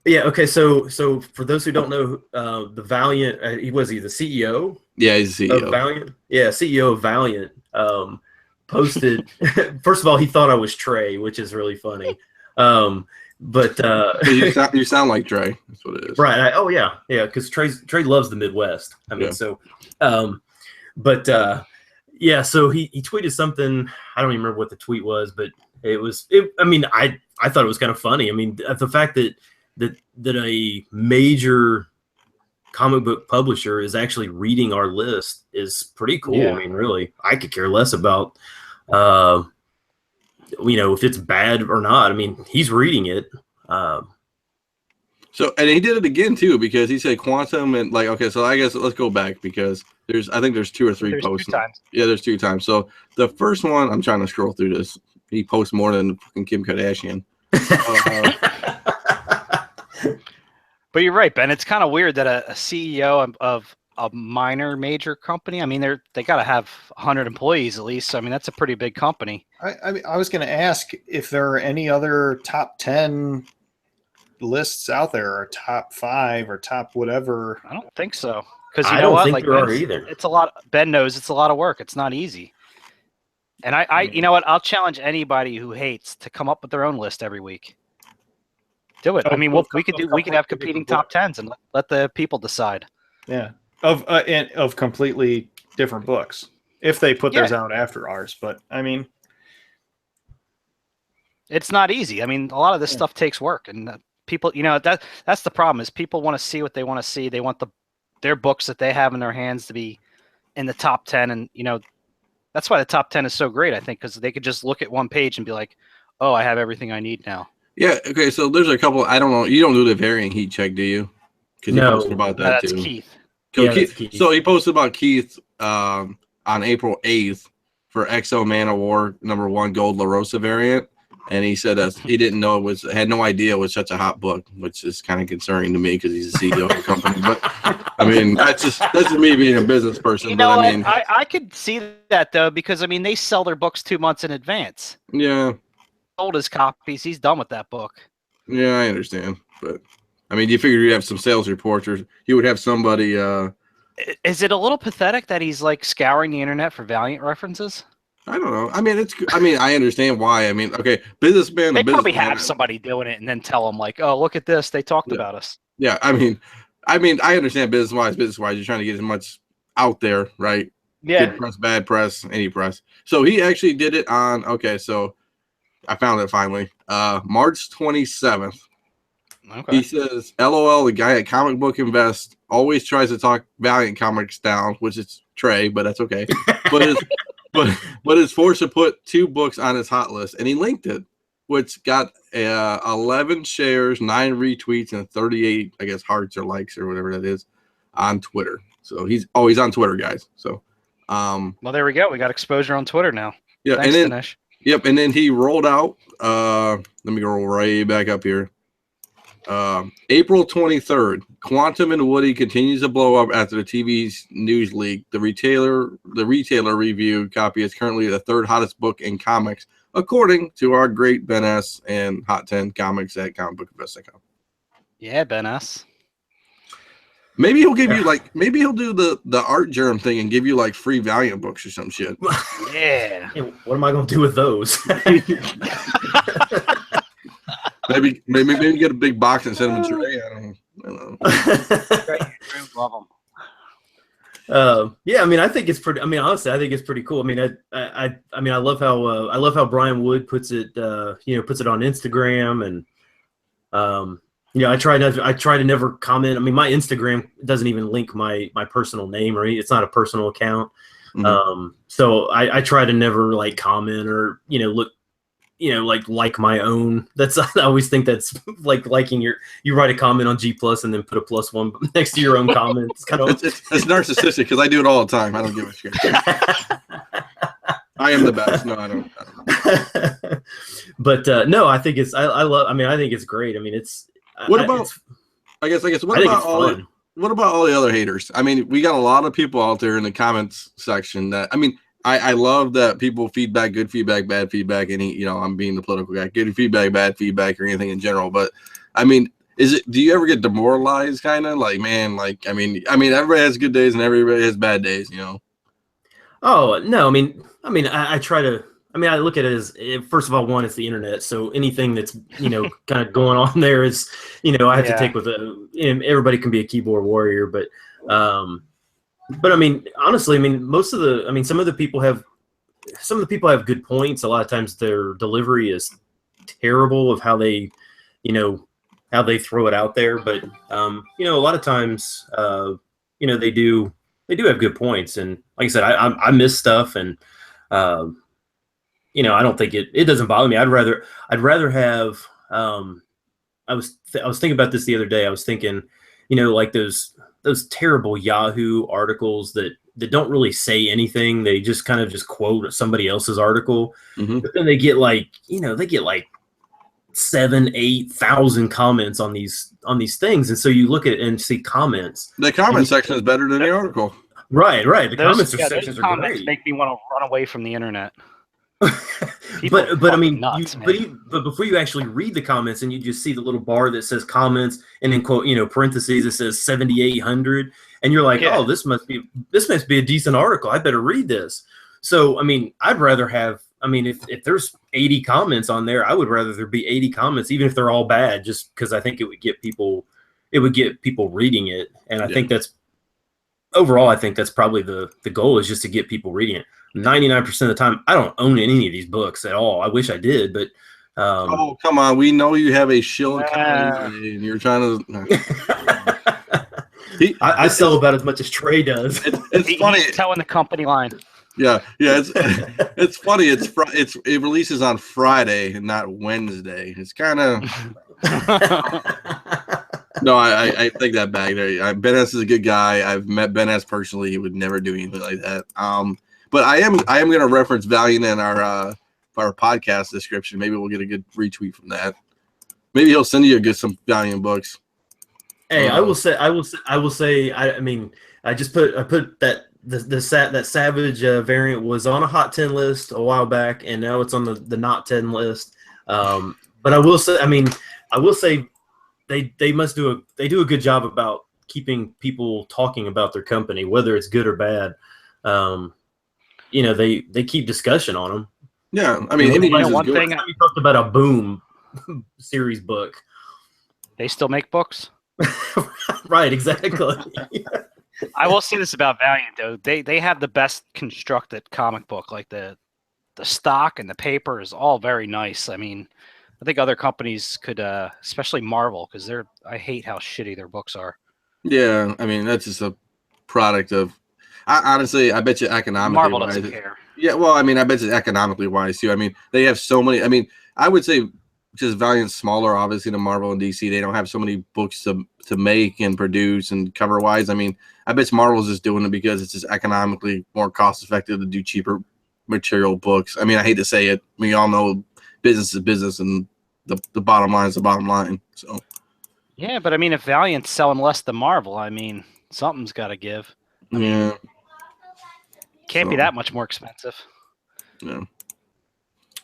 Yeah. Okay. So for those who don't know, the Valiant, he the CEO. Yeah, he's the CEO of Valiant. Yeah, CEO of Valiant. Posted. First of all, he thought I was Trey, which is really funny. But you sound like Trey. That's what it is. Right. Yeah. Because Trey loves the Midwest. I mean, yeah. So he tweeted something. I don't even remember what the tweet was, but I mean, I thought it was kind of funny. I mean, the fact that a major comic book publisher is actually reading our list is pretty cool. Yeah. I mean, really, I could care less about, you know, if it's bad or not. I mean, he's reading it. So, and he did it again too, because he said quantum and like, okay, so I guess let's go back because I think there's 2 or 3 posts. 2 times. Yeah, there's 2 times. So the first one, I'm trying to scroll through this. He posts more than fucking Kim Kardashian. But you're right, Ben. It's kind of weird that a CEO of a major company. I mean, they got to have 100 employees at least. So, I mean, that's a pretty big company. I was going to ask if there are any other top 10 lists out there, or top 5 or top whatever. I don't think so. Because I don't think there are either. It's a lot. Ben knows it's a lot of work. It's not easy. And I you know what? I'll challenge anybody who hates to come up with their own list every week. Do it. I mean, we could have competing top 10s and let the people decide. Yeah, of completely different books if they put theirs out after ours. But I mean, it's not easy. I mean, a lot of this stuff takes work, and people, you know, that's the problem is people want to see what they want to see. They want their books that they have in their hands to be in the top 10, and you know, that's why the top 10 is so great. I think because they could just look at one page and be like, "Oh, I have everything I need now." Yeah. Okay. So there's a couple. I don't know. You don't do the varying heat check, do you? Because No. he posted about that That's too. Keith. So, Yeah, that's Keith. So he posted about Keith on April 8th for XO Man of War #1 Gold La Rosa variant, and he said he didn't know had no idea it was such a hot book, which is kind of concerning to me because he's the CEO of the company. But I mean, that's just me being a business person. But I mean, I could see that though, because I mean they sell their books 2 months in advance. Yeah. Sold his copies. He's done with that book. Yeah, I understand, but I mean, you figure you'd have some sales reports, or he would have somebody. Is it a little pathetic that he's like scouring the internet for Valiant references? I don't know. I mean, I understand why. I mean, okay, businessman. They probably have somebody doing it and then tell them like, "Oh, look at this. They talked about us." Yeah, I mean, I understand business wise. You're trying to get as much out there, right? Yeah. Good press, bad press, any press. So he actually did it on. Okay, so I found it finally. March 27th. Okay. He says, "LOL, the guy at Comic Book Invest always tries to talk Valiant comics down," which is Trey, but that's okay. but is forced to put 2 books on his hot list, and he linked it, which got 11 shares, 9 retweets, and 38, I guess, hearts or likes or whatever that is on Twitter. So he's always on Twitter, guys. So, well, there we go. We got exposure on Twitter now. Yeah, thanks, and then Dinesh. Yep, and then he rolled out. Let me go right back up here. April 23rd, Quantum and Woody continues to blow up after the TV's news leak. The retailer review copy is currently the 3rd hottest book in comics, according to our great Ben S. and Hot 10 Comics at comicbookinvest.com. Yeah, Ben S. Maybe he'll give you maybe he'll do the art germ thing and give you like free Valiant books or some shit. Yeah. Hey, what am I going to do with those? maybe get a big box and send them to Trey. I don't know. Love them. Yeah, I mean, I think it's pretty. I mean, honestly, I think it's pretty cool. I mean, I mean, I love how Brian Wood puts it. Puts it on Instagram, and I try to never comment. I mean, my Instagram doesn't even link my personal name, or it's not a personal account. Mm-hmm. So I try to never like comment or look. Like my own. I always think that's like liking you write a comment on G Plus and then put a +1 next to your own comment. It's kind of it's narcissistic because I do it all the time. I don't give a shit. I am the best. No, I don't. But no, I think I love. I mean, I think it's great. I mean, it's. What about? I guess. What about all the other haters? I mean, we got a lot of people out there in the comments section that. I mean. I love that people feedback, good feedback, bad feedback, I'm being the political guy, good feedback, bad feedback, or anything in general. But I mean, do you ever get demoralized kind of like, man, like, I mean, everybody has good days and everybody has bad days, Oh, no. I mean, I try to, I look at it as, first of all, one, it's the internet. So anything that's, kind of going on there is, I have to take with everybody can be a keyboard warrior, but I mean, honestly, I mean, some of the people have good points. A lot of times their delivery is terrible of how they throw it out there. But, a lot of times, they do have good points. And like I said, I miss stuff and, I don't think it doesn't bother me. I'd rather have, I was thinking about this the other day. I was thinking, like those terrible Yahoo articles that don't really say anything. They just kind of just quote somebody else's article, but then they get 7,000-8,000 comments on these things. And so you look at it and see comments. The comment section is better than the article. Right. The comments sections are great. Make me want to run away from the internet. But I mean, nuts, but before you actually read the comments and you just see the little bar that says comments and then quote, parentheses, it says 7,800, and you're like, oh, this must be a decent article. I better read this. So, I mean, I'd rather have, if there's 80 comments on there, I would rather there be 80 comments, even if they're all bad, just because I think it would get people reading it. And I think that's overall, I think that's probably the goal, is just to get people reading it. 99% of the time, I don't own any of these books at all. I wish I did, but oh, come on, we know you have a shill copy and you're trying to. I sell about as much as Trey does. It's funny. He's telling the company line. Yeah. It's funny. It releases on Friday and not Wednesday. It's kind of. No, I take that back. Ben S is a good guy. I've met Ben S personally. He would never do anything like that. But I am going to reference Valiant in our our podcast description. Maybe we'll get a good retweet from that. Maybe he'll send you some Valiant books. Hey, I will say. I mean, I put that that Savage variant was on a hot 10 list a while back, and now it's on the not 10 list. But I will say, they do a good job about keeping people talking about their company, whether it's good or bad. They keep discussion on them. Yeah, I mean, one thing we talked about a Boom series book. They still make books. Right, exactly. I will say this about Valiant though. They have the best constructed comic book. Like the stock and the paper is all very nice. I mean, I think other companies could, especially Marvel, because I hate how shitty their books are. Yeah, I mean that's just a product of. Honestly, I bet you economically. Marvel doesn't care. Yeah, well, I mean, I bet you economically wise too. I mean, they have so many. I mean, I would say just Valiant's smaller, obviously, than Marvel and DC. They don't have so many books to make and produce and cover wise. I mean, I bet Marvel's just doing it because it's just economically more cost effective to do cheaper material books. I mean, I hate to say it. We all know business is business, and the bottom line is the bottom line. So. Yeah, but I mean, if Valiant's selling less than Marvel, I mean, something's got to give. Yeah. Can't be that much more expensive. Yeah.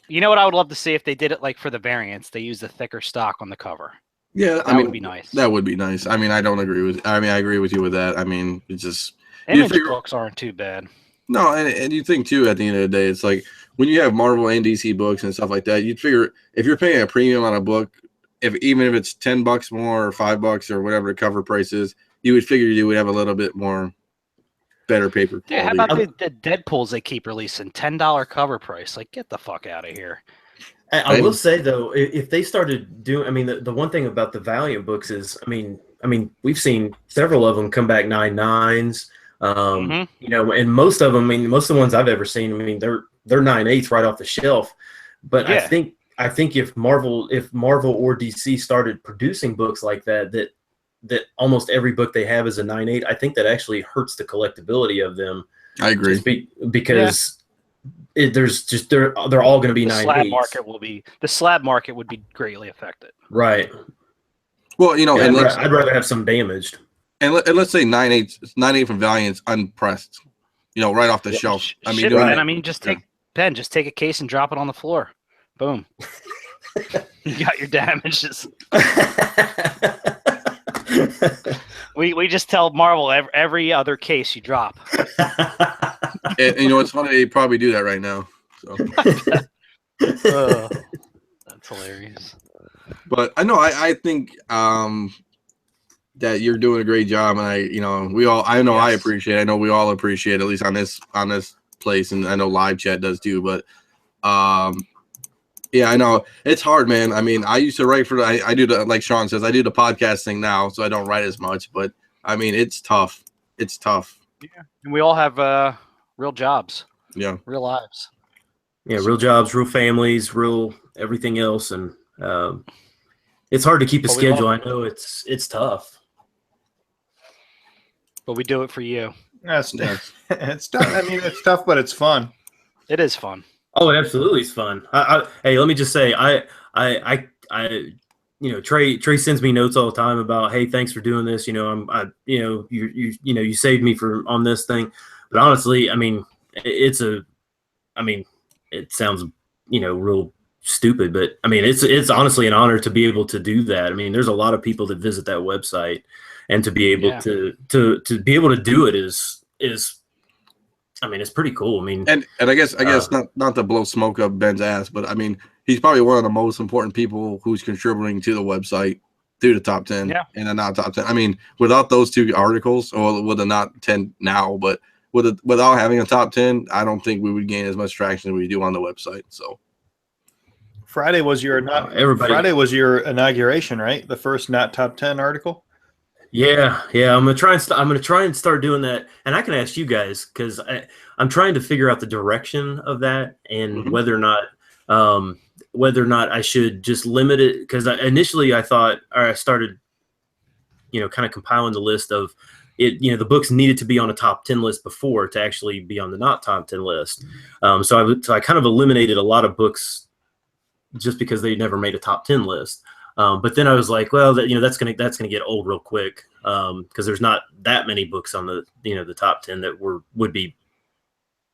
You know what I would love to see if they did it like for the variants? They use a thicker stock on the cover. Yeah, that would be nice. That would be nice. I mean, I agree with you with that. I mean, it's just Image books aren't too bad. No, and you think too at the end of the day, it's like when you have Marvel and DC books and stuff like that, you'd figure if you're paying a premium on a book, even if it's $10 more or $5 or whatever the cover price is, you would figure you would have a little bit more better paper quality. Yeah, how about the Deadpools they keep releasing? $10 cover price. Like, get the fuck out of here. I will say though, if they started doing, I mean, the one thing about the Valiant books is, I mean, we've seen several of them come back 9.9s. And most of them, I mean, most of the ones I've ever seen, I mean, they're 9.8s right off the shelf. But yeah. I think if Marvel or DC started producing books like that almost every book they have is a 9.8, I think that actually hurts the collectability of them. I agree. Because they're all going to be 9.8s. The slab market would be greatly affected. Right. Well, I'd rather have some damaged. And let's say 9.8 from Valiant's unpressed, right off the shelf. Just take a case and drop it on the floor. Boom. You got your damages. We just tell Marvel every other case you drop. and it's funny, they probably do that right now. So. That's hilarious. But I think that you're doing a great job, and I appreciate it. I know we all appreciate it, at least on this place, and I know live chat does too. But yeah, I know it's hard, man. I mean, I used to write I do like Sean says, I do the podcast thing now, so I don't write as much. But I mean, it's tough. It's tough. Yeah, and we all have real jobs. Yeah, real lives. Yeah, real jobs, real families, real everything else, and it's hard to keep a schedule. I know it's tough. But we do it for you. It's tough. I mean, it's tough, but it's fun. It is fun. Oh, it absolutely is fun. Hey, let me just say, Trey sends me notes all the time about, hey, thanks for doing this. You saved me on this thing. But honestly, I mean, it sounds, real stupid, but I mean, it's honestly an honor to be able to do that. I mean, there's a lot of people that visit that website, and to be able to be able to do it is, I mean, it's pretty cool. I mean, and I guess not to blow smoke up Ben's ass, but I mean, he's probably one of the most important people who's contributing to the website through the top 10 and the not top 10. I mean, without those two articles, or with the not 10 now, but without having a top 10, I don't think we would gain as much traction as we do on the website. So Friday was your inauguration, right? The first not top 10 article. Yeah. I'm gonna try and start doing that, and I can ask you guys because I'm trying to figure out the direction of that and whether or not I should just limit it. Because initially I thought, or I started, kind of compiling the list of the books needed to be on a top 10 list before to actually be on the not top 10 list. So I kind of eliminated a lot of books just because they never made a top 10 list. But then I was like, well, that's gonna get old real quick, because there's not that many books on the top 10 that would be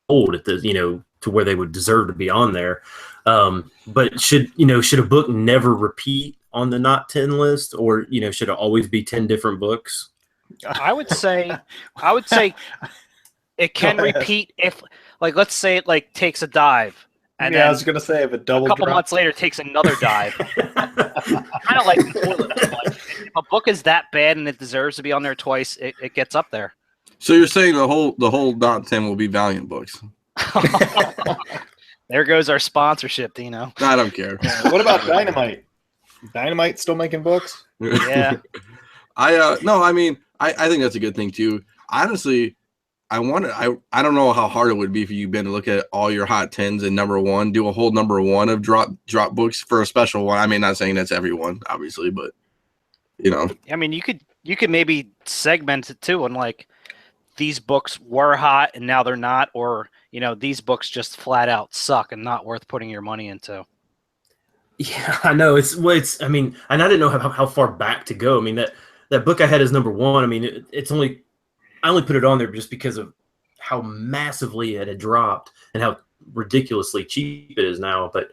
old at the to where they would deserve to be on there. But should a book never repeat on the not 10 list, or should it always be 10 different books? I would say it can repeat if, like, let's say it takes a dive, and then I was gonna say if a couple months later it takes another dive. Kind of like if a book is that bad and it deserves to be on there twice, it gets up there. So you're saying the whole not 10 will be Valiant books? There goes our sponsorship, Dino. I don't care. What about Dynamite? Dynamite still making books? Yeah. No, I mean, I think that's a good thing too. Honestly, I don't know how hard it would be for you, Ben, to look at all your hot 10s and number one, do a whole number one of drop books for a special one. I mean, not saying that's everyone, obviously, but I mean, you could maybe segment it too, and like, these books were hot and now they're not, or these books just flat out suck and not worth putting your money into. Yeah, I know. I mean, and I didn't know how far back to go. I mean, that book I had as number one. I mean, I only put it on there just because of how massively it had dropped and how ridiculously cheap it is now. But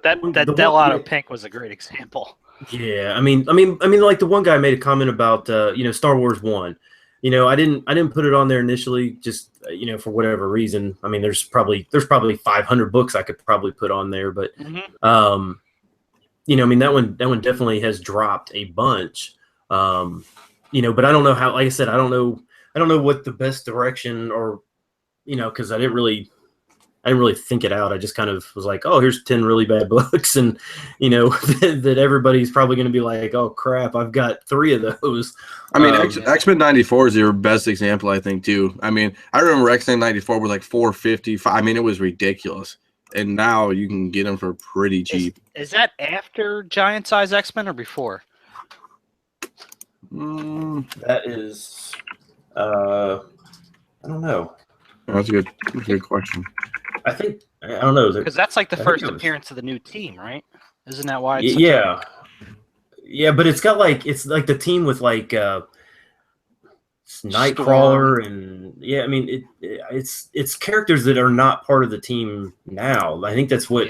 that Delano Pink was a great example. Yeah, I mean, like the one guy made a comment about Star Wars 1. I didn't put it on there initially, just for whatever reason. I mean, there's probably 500 books I could probably put on there, but I mean, that one definitely has dropped a bunch. But I don't know how. Like I said, I don't know what the best direction, or because I didn't really think it out. I just kind of was like, oh, here's 10 really bad books, and that everybody's probably going to be like, oh crap, I've got 3 of those. I mean, X-Men 94 is your best example, I think, too. I mean, I remember X-Men 94 was like $4.50. I mean, it was ridiculous, and now you can get them for pretty cheap. Is that after Giant Size X-Men or before? That is, I don't know. That's a good question. I don't know, because that's like the first appearance of the new team, right? Isn't that why? Yeah, but it's like the team with like Nightcrawler and I mean it's characters that are not part of the team now. I think that's why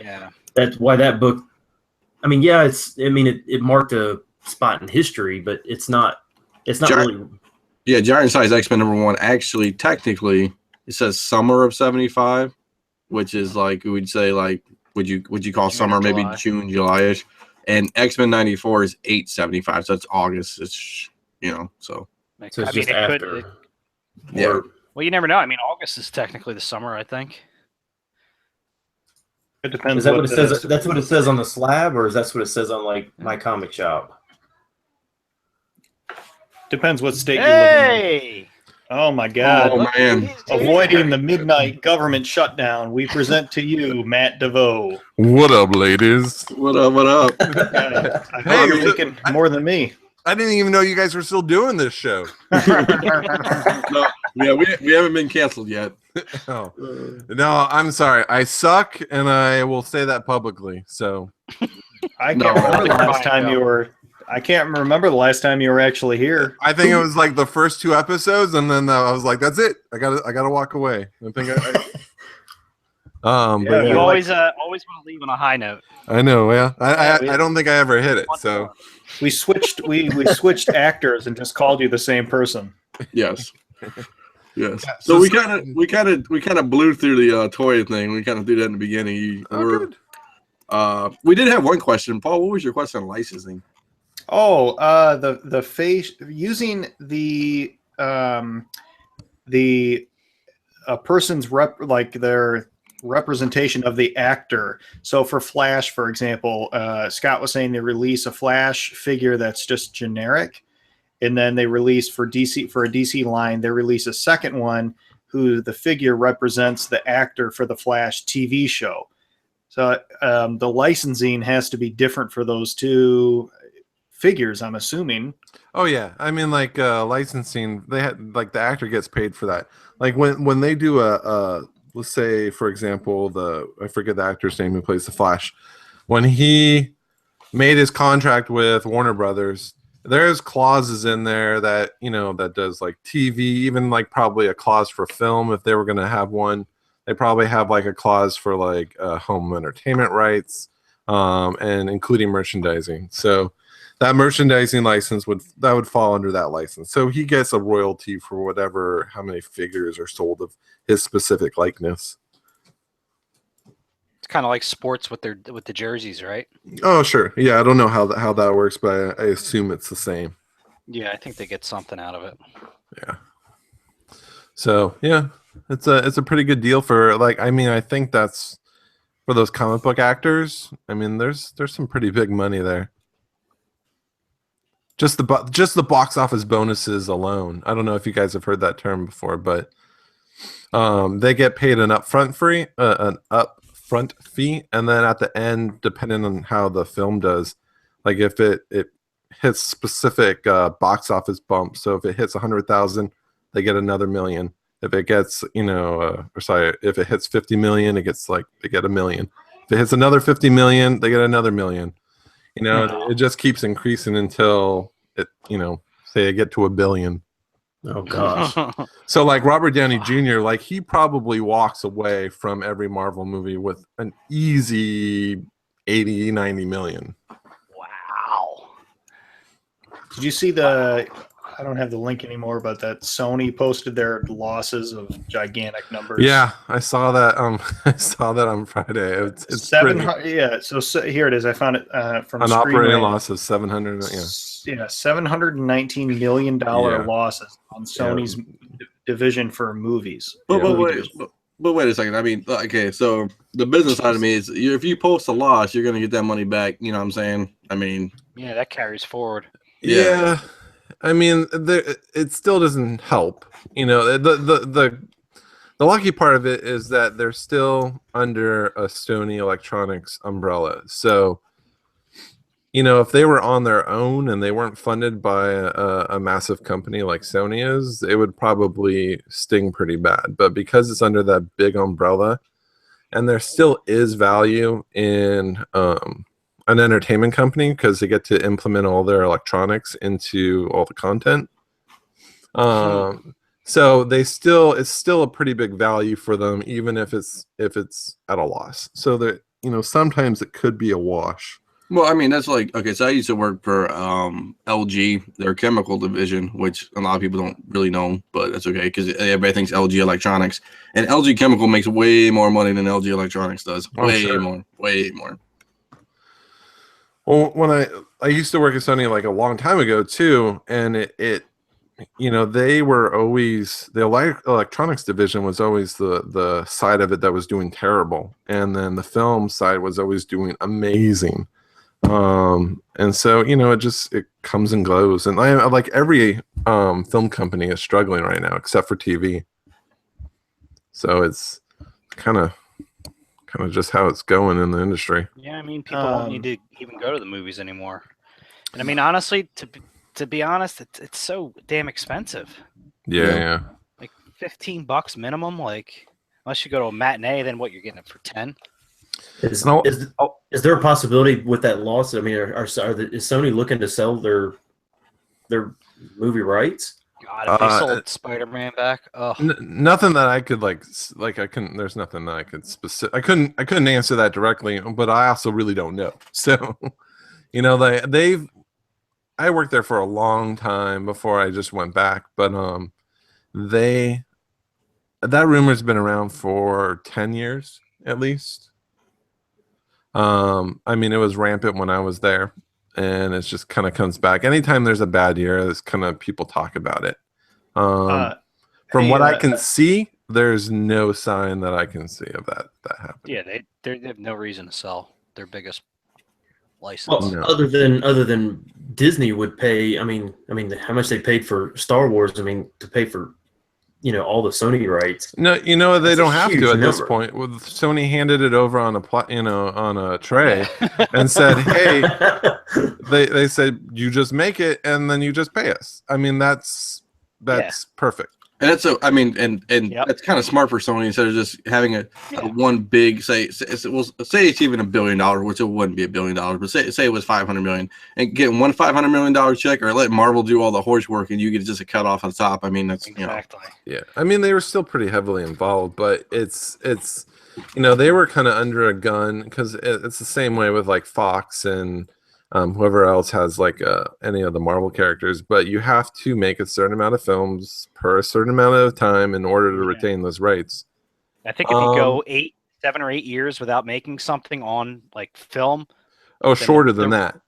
that book. I mean, it marked a spot in history, but it's not really. Yeah, Giant Size X-Men number 1 actually technically it says summer of 75, which is like we'd say like would you call summer maybe June, July-ish, and X-Men 94 is 8/75, so it's August. It's so it's just after. Yeah. Well, you never know. I mean, August is technically the summer, I think. It depends. Is that what it says? That's what it says on the slab, or is that what it says on like My Comic Shop? Depends what state you live in. Oh my God! Oh man! Avoiding the midnight government shutdown, we present to you Matt DeVoe. What up, ladies? What up? I know you're thinking more than me. I didn't even know you guys were still doing this show. No, yeah, we haven't been canceled yet. Oh. No, I'm sorry. I suck, and I will say that publicly. So I can't remember the last time you were. I can't remember the last time you were actually here. I think it was like the first 2 episodes, and then I was like, "That's it. I gotta walk away." I think but you always want to leave on a high note. I know. Yeah, I don't think I ever hit it. So we switched actors and just called you the same person. Yes. Yes. So we kind of blew through the toy thing. We kind of did that in the beginning. We did have one question, Paul. What was your question on licensing? Oh, the face using the person's their representation of the actor. So for Flash, for example, Scott was saying they release a Flash figure that's just generic, and then they release for a DC line, they release a second one who the figure represents the actor for the Flash TV show. So the licensing has to be different for those two figures, I'm assuming. Oh yeah, I mean like licensing. They had like the actor gets paid for that. Like when they do a let's say for example I forget the actor's name who plays the Flash. When he made his contract with Warner Brothers, there's clauses in there that that does like TV, even like probably a clause for film if they were going to have one. They probably have like a clause for like home entertainment rights, and including merchandising. So that merchandising license would fall under that license. So he gets a royalty for whatever how many figures are sold of his specific likeness. It's kind of like sports with the jerseys, right? Oh sure, yeah. I don't know how that works, but I assume it's the same. Yeah, I think they get something out of it. Yeah. So yeah, it's a pretty good deal for like. I mean, I think that's for those comic book actors. I mean, there's some pretty big money there. Just the box office bonuses alone. I don't know if you guys have heard that term before, but they get paid an upfront fee, and then at the end, depending on how the film does, like if it hits specific box office bump. So if it hits 100,000, they get another million. If it gets if it hits 50 million, they get $1 million. If it hits another 50 million, they get another million. It just keeps increasing until it say they get to 1 billion. Oh gosh. So like Robert Downey Jr., like he probably walks away from every Marvel movie with an easy 80, 90 million. Wow. Did you see I don't have the link anymore, but that Sony posted their losses of gigantic numbers. Yeah, I saw that. I saw that on Friday. It's 700. Yeah, so here it is. I found it from an Screenway. operating loss of 700. Yeah, $719 million losses on Sony's division for movies. But wait a second. I mean, okay, so the business side of me is if you post a loss, you're going to get that money back. You know what I'm saying? I mean, yeah, that carries forward. Yeah. I mean, it still doesn't help. The lucky part of it is that they're still under a Sony Electronics umbrella. So, if they were on their own and they weren't funded by a massive company like Sony is, it would probably sting pretty bad. But because it's under that big umbrella, and there still is value in an entertainment company because they get to implement all their electronics into all the content. So it's still a pretty big value for them, even if it's at a loss. So that sometimes it could be a wash. Well, I mean, that's like, okay, so I used to work for LG, their chemical division, which a lot of people don't really know, but that's okay because everybody thinks LG Electronics. And LG Chemical makes way more money than LG Electronics does. Way more. Well, when I used to work at Sony like a long time ago too, and they were always the electronics division was always the side of it that was doing terrible, and then the film side was always doing amazing. And so it comes and goes, and I like every film company is struggling right now except for TV. So it's kind of just how it's going in the industry. Yeah, I mean, people don't need to even go to the movies anymore. And I mean, honestly, to be honest, it's so damn expensive. Yeah. Like $15 minimum. Like unless you go to a matinee, then what you're getting it for 10. Is there a possibility with that loss? I mean, is Sony looking to sell their movie rights? God, if they sold Spider-Man back, nothing that I could like I couldn't. There's nothing that I could I couldn't answer that directly, but I also really don't know. So, I worked there for a long time before I just went back, but that rumor's been around for 10 years at least. I mean, it was rampant when I was there, and it just kind of comes back. Anytime there's a bad year, it's kind of people talk about it. From what I can see, there's no sign that I can see of that happening. Yeah, they have no reason to sell their biggest license. Well, no. other than Disney would pay. I mean, how much they paid for Star Wars? I mean, to pay for all the Sony rights. No, they That's a don't have huge to at this number. point. Well, Sony handed it over on a tray and said, "Hey," they said, "You just make it and then you just pay us." I mean, that's perfect. And that's and Yep. that's kind of smart for Sony instead of just having a one big say it's even $1 billion, which it wouldn't be $1 billion, but say it was 500 million, and getting one $500 million check, or let Marvel do all the horse work and you get just a cut off on top. I mean, that's Exactly. Yeah, I mean, they were still pretty heavily involved, but it's they were kind of under a gun because it's the same way with like Fox and whoever else has like any of the Marvel characters, but you have to make a certain amount of films per a certain amount of time in order to retain those rights. I think if you go 7 or 8 years without making something on like film. Oh, shorter than that.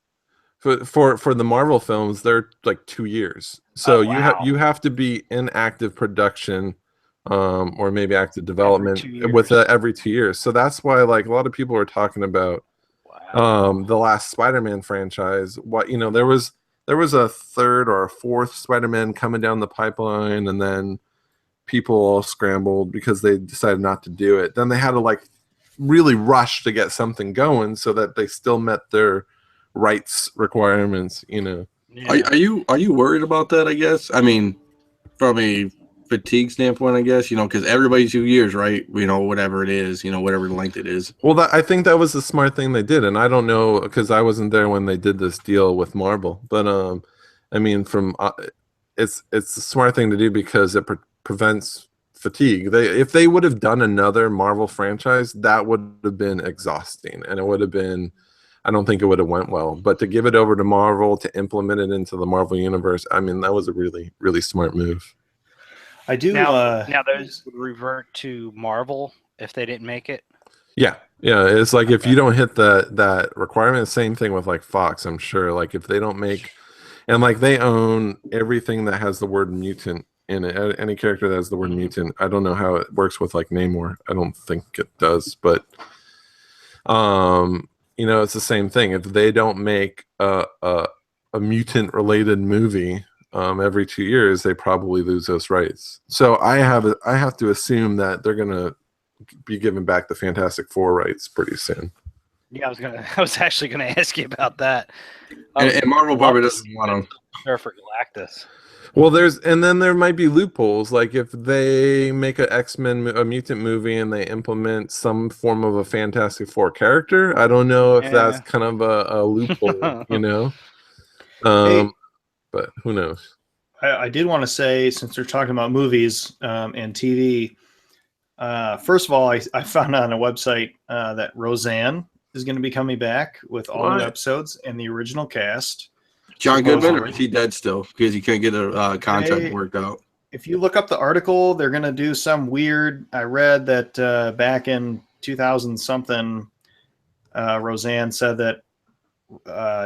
For the Marvel films, they're like 2 years. So you have to be in active production, or maybe active development every 2 years. So that's why like a lot of people are talking about the last Spider-Man franchise. There was a third or a fourth Spider-Man coming down the pipeline, and then people all scrambled because they decided not to do it. Then they had to like really rush to get something going so that they still met their rights requirements. Yeah. Are you worried about that? I guess. I mean, from a fatigue standpoint, I guess, because everybody's 2 years, right? Whatever it is, whatever length it is. Well, I think that was the smart thing they did, and I don't know because I wasn't there when they did this deal with Marvel, but I mean, it's a smart thing to do because it prevents fatigue. If they would have done another Marvel franchise, that would have been exhausting, and it would have been. I don't think it would have went well. But to give it over to Marvel to implement it into the Marvel universe, I mean, that was a really, really smart move. I do. Now those would revert to Marvel if they didn't make it. Yeah. It's like if you don't hit that requirement, same thing with like Fox. I'm sure, like if they don't make, and like they own everything that has the word mutant in it. Any character that has the word mutant. I don't know how it works with like Namor. I don't think it does, but it's the same thing. If they don't make a mutant related movie every 2 years, they probably lose those rights. So I have to assume that they're gonna be giving back the Fantastic Four rights pretty soon. Yeah, I was actually gonna ask you about that. And Marvel probably doesn't want them. Sure, for Galactus. Well, then there might be loopholes. Like if they make a mutant movie and they implement some form of a Fantastic Four character, I don't know if that's kind of a loophole, but who knows? I did want to say, since we're talking about movies and TV, first of all, I found on a website that Roseanne is going to be coming back with all new episodes and the original cast. John Goodman, or is he dead still because he can't get a contract worked out? If you look up the article, they're going to do some weird. I read that back in 2000 something, Roseanne said that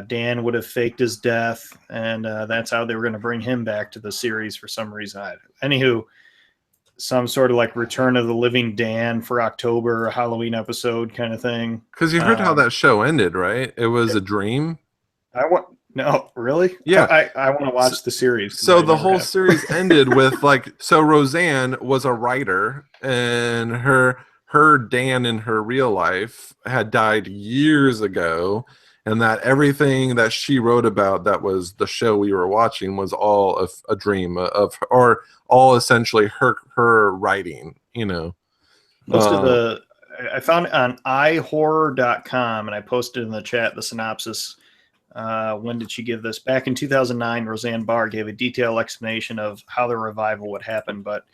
Dan would have faked his death, and that's how they were going to bring him back to the series for some reason. Anywho, some sort of like Return of the Living Dan for October, a Halloween episode kind of thing. Because you heard how that show ended, right? It was a dream. No, really? Yeah. I want to watch the series. So the whole series ended with so Roseanne was a writer, and her Dan in her real life had died years ago, and that everything that she wrote about that was the show we were watching was all a dream or all essentially her writing, Most of I found it on ihorror.com, and I posted in the chat the synopsis. When did she give this? Back in 2009, Roseanne Barr gave a detailed explanation of how the revival would happen. But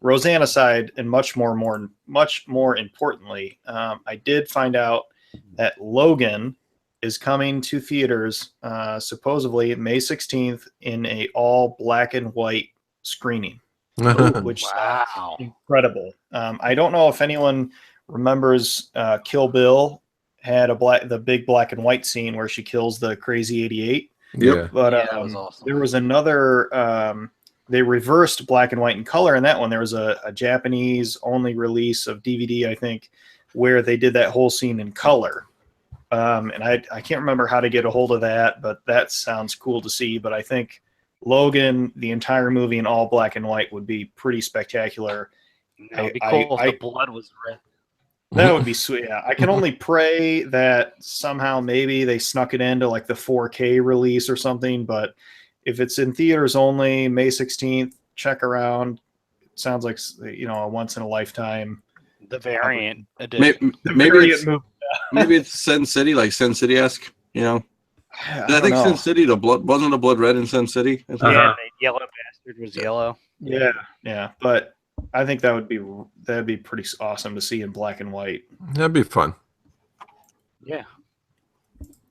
Roseanne aside, and much more importantly, I did find out that Logan is coming to theaters supposedly May 16th in a all black and white screening, which is incredible. I don't know if anyone remembers Kill Bill had the big black and white scene where she kills the crazy 88. Yeah. But that was awesome. There was another, they reversed black and white and color in that one. There was a Japanese only release of DVD, I think, where they did that whole scene in color. And I can't remember how to get a hold of that, but that sounds cool to see. But I think Logan, the entire movie in all black and white would be pretty spectacular. That would be cool if the blood was red. That would be sweet. Yeah, I can only pray that somehow maybe they snuck it into like the 4K release or something. But if it's in theaters only, May 16th, check around. It sounds like a once in a lifetime. The variant edition. Maybe it's Sin City, like Sin City-esque. I think Sin City, wasn't the blood red in Sin City? Yeah, the yellow bastard was yellow. Yeah, but I think that'd be pretty awesome to see in black and white. That'd be fun. Yeah.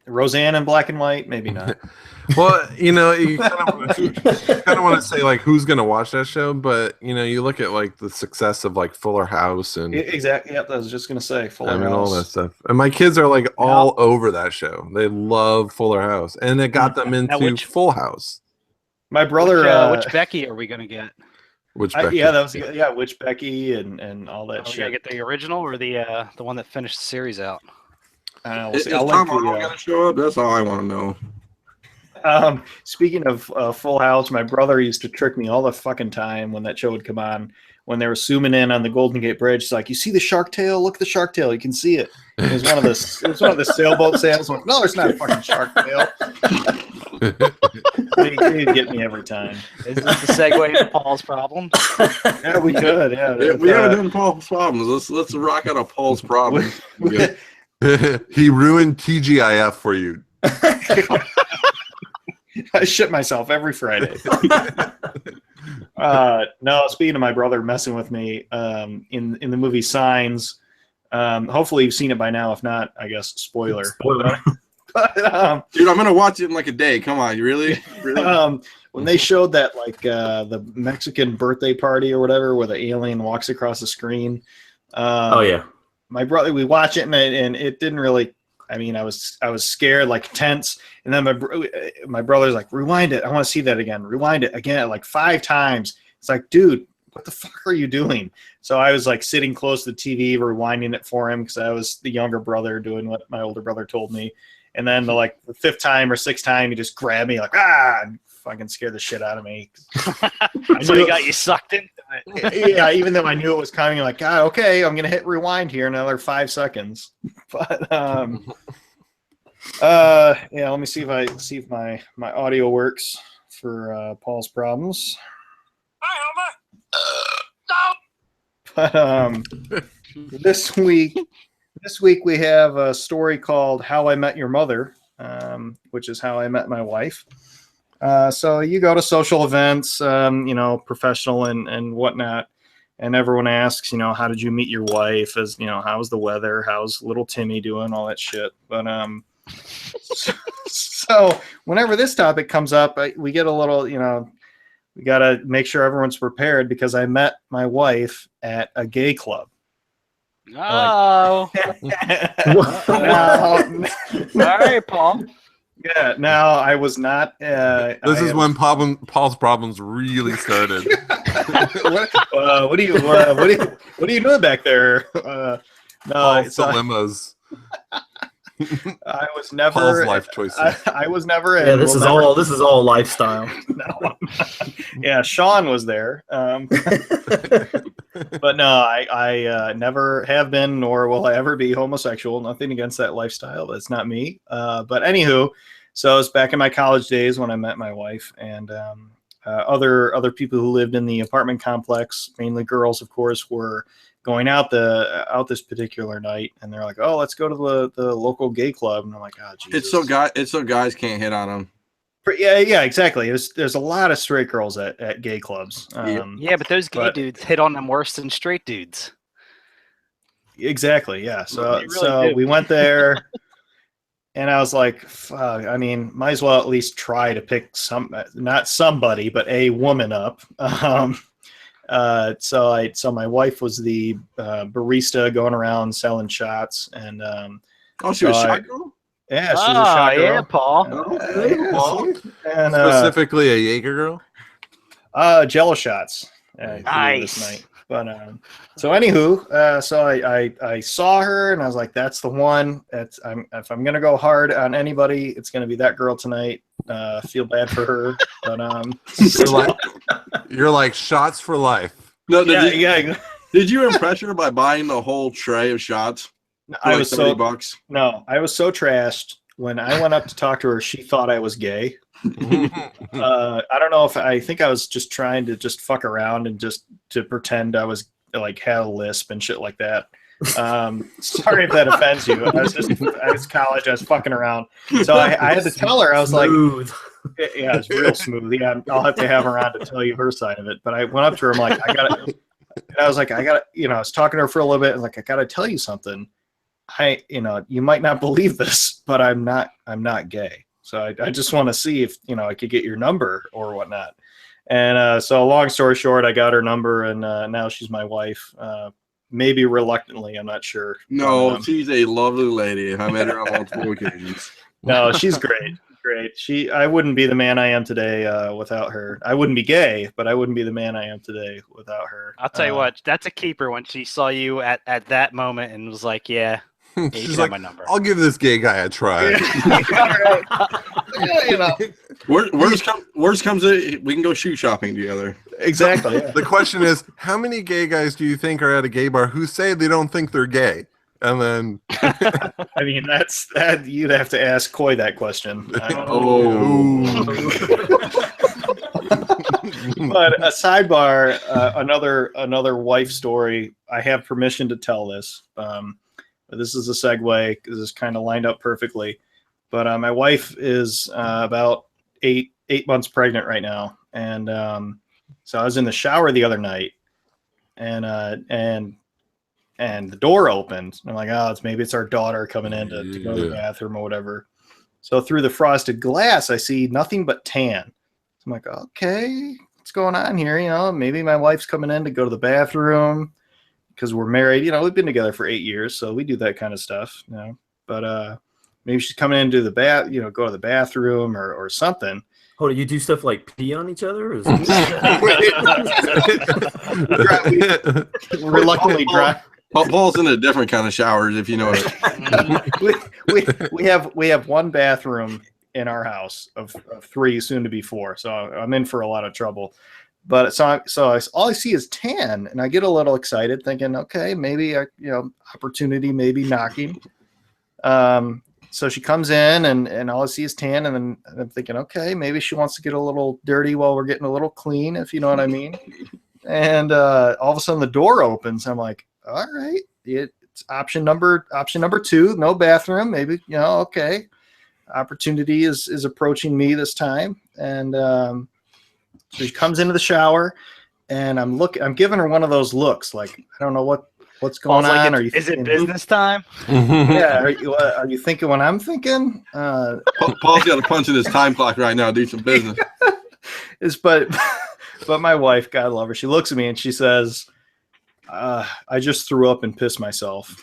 Roseanne in black and white, maybe not. Well, you kind of want to say like who's gonna watch that show, but you look at like the success of like Fuller House and exactly. Yep, I was just gonna say Fuller House, all that stuff. And my kids are like all over that show. They love Fuller House, and it got them into Full House. My brother, which Becky are we gonna get? Which Becky? Which Becky and all that shit. Are we gonna get the original or the one that finished the series out? We'll Is Tom Arnold gonna show up? That's all I want to know. Speaking of Full House, my brother used to trick me all the fucking time when that show would come on. When they were zooming in on the Golden Gate Bridge, it's like, you see the shark tail? Look at the shark tail. You can see it. It was one of the sailboat sails. Like, no, there's not a fucking shark tail. He'd get me every time. Is this the segue into Paul's problems? Yeah, we could. Yeah, we haven't done Paul's problems. Let's rock out a Paul's problem. He ruined TGIF for you. I shit myself every Friday. No, speaking of my brother messing with me, in the movie Signs, hopefully you've seen it by now. If not, I guess spoiler. But, dude, I'm gonna watch it in like a day. Come on, you really? When they showed that the Mexican birthday party or whatever, where the alien walks across the screen. My brother, we watch it and it didn't really. I mean, I was scared, like tense, and then my brother's like, rewind it. I want to see that again. Rewind it again, like 5 times. It's like, dude, what the fuck are you doing? So I was like sitting close to the TV, rewinding it for him because I was the younger brother doing what my older brother told me. And then the 5th time or 6th time, he just grabbed me like, and fucking scared the shit out of me. So he got you sucked into it. Yeah, even though I knew it was coming, like, God, okay, I'm gonna hit rewind here in another 5 seconds. But let me see if my audio works for Paul's problems. Hi, Homer. But this week we have a story called How I Met Your Mother, which is how I met my wife. So you go to social events, professional and whatnot, and everyone asks, how did you meet your wife? As how's the weather? How's little Timmy doing? All that shit. But so whenever this topic comes up, we get a little, we got to make sure everyone's prepared because I met my wife at a gay club. Oh. All right, Paul. Yeah, no, I was not. This is when Paul's problems really started. What are you doing back there? Paul's dilemmas. I was never Paul's life choices. I was never. Yeah, this is all lifestyle. No. Yeah, Sean was there. But no, I never have been, nor will I ever be homosexual. Nothing against that lifestyle. That's not me. But anywho, so it's back in my college days when I met my wife and other people who lived in the apartment complex, mainly girls, of course, were going out this particular night, and they're like, "Oh, let's go to the local gay club." And I'm like, "Oh, Jesus." It's so guys can't hit on them. Yeah, exactly. There's a lot of straight girls at gay clubs. Yeah, but those gay dudes hit on them worse than straight dudes. Exactly. Yeah. So we went there, and I was like, fuck, I mean, might as well at least try to pick not somebody, but a woman up. So my wife was the barista going around selling shots, and she was a shot girl. Yeah, she's a shot girl. Yeah, Paul. Paul. And specifically a Jaeger girl. Jello shots. Nice. But so anywho, so I saw her and I was like, that's the one. If I'm gonna go hard on anybody, it's gonna be that girl tonight. Feel bad for her, but you're like shots for life. No, yeah. Did you impress her by buying the whole tray of shots? I was so $70. No, I was so trashed when I went up to talk to her. She thought I was gay. I don't know if I think I was just trying to just fuck around and just to pretend I was like had a lisp and shit like that. Sorry if that offends you. I was college. I was fucking around, so I had to tell her. I was Smooth. like, yeah, it's real smooth. Yeah, I'll have to have her on to tell you her side of it. But I went up to her. I'm like, I was talking to her for a little bit. I was like, I gotta tell you something. You might not believe this, but I'm not gay. So I just want to see if, I could get your number or whatnot. And so long story short, I got her number and now she's my wife. Maybe reluctantly, I'm not sure. No, she's a lovely lady. I met her on multiple occasions. No, she's great. Great. I wouldn't be the man I am today without her. I wouldn't be gay, but I wouldn't be the man I am today without her. I'll tell you what, that's a keeper when she saw you at that moment and was like, yeah. She's like, my number. I'll give this gay guy a try. Worst comes to we can go shoe shopping together. Exactly. Yeah. The question is, how many gay guys do you think are at a gay bar who say they don't think they're gay? And then, I mean, that you'd have to ask Coy that question. But a sidebar, another wife story. I have permission to tell this. This is a segue because it's kind of lined up perfectly. But my wife is about eight months pregnant right now, and so I was in the shower the other night, and the door opened. I'm like, maybe it's our daughter coming in to go to the bathroom or whatever. So through the frosted glass, I see nothing but tan. So I'm like, okay, what's going on here? Maybe my wife's coming in to go to the bathroom. Because we're married, we've been together for 8 years, so we do that kind of stuff, But maybe she's coming in to the go to the bathroom or something. Oh, do you do stuff like pee on each other? Or is reluctantly dry. Paul's in a different kind of showers, if you know it. we have one bathroom in our house of 3, soon to be 4. So I'm in for a lot of trouble. But all I see is tan, and I get a little excited, thinking, okay, maybe opportunity, maybe knocking. So she comes in, and all I see is tan, and then I'm thinking, okay, maybe she wants to get a little dirty while we're getting a little clean, if you know what I mean. And all of a sudden, the door opens. I'm like, all right, it's option number 2, no bathroom, maybe okay. Opportunity is approaching me this time, and. So she comes into the shower, and I'm giving her one of those looks, like I don't know what's going on. Is it business time? Yeah. Are you thinking what I'm thinking? Paul's got a punch in his time clock right now. Do some business. But my wife, God love her, she looks at me and she says, "I just threw up and pissed myself."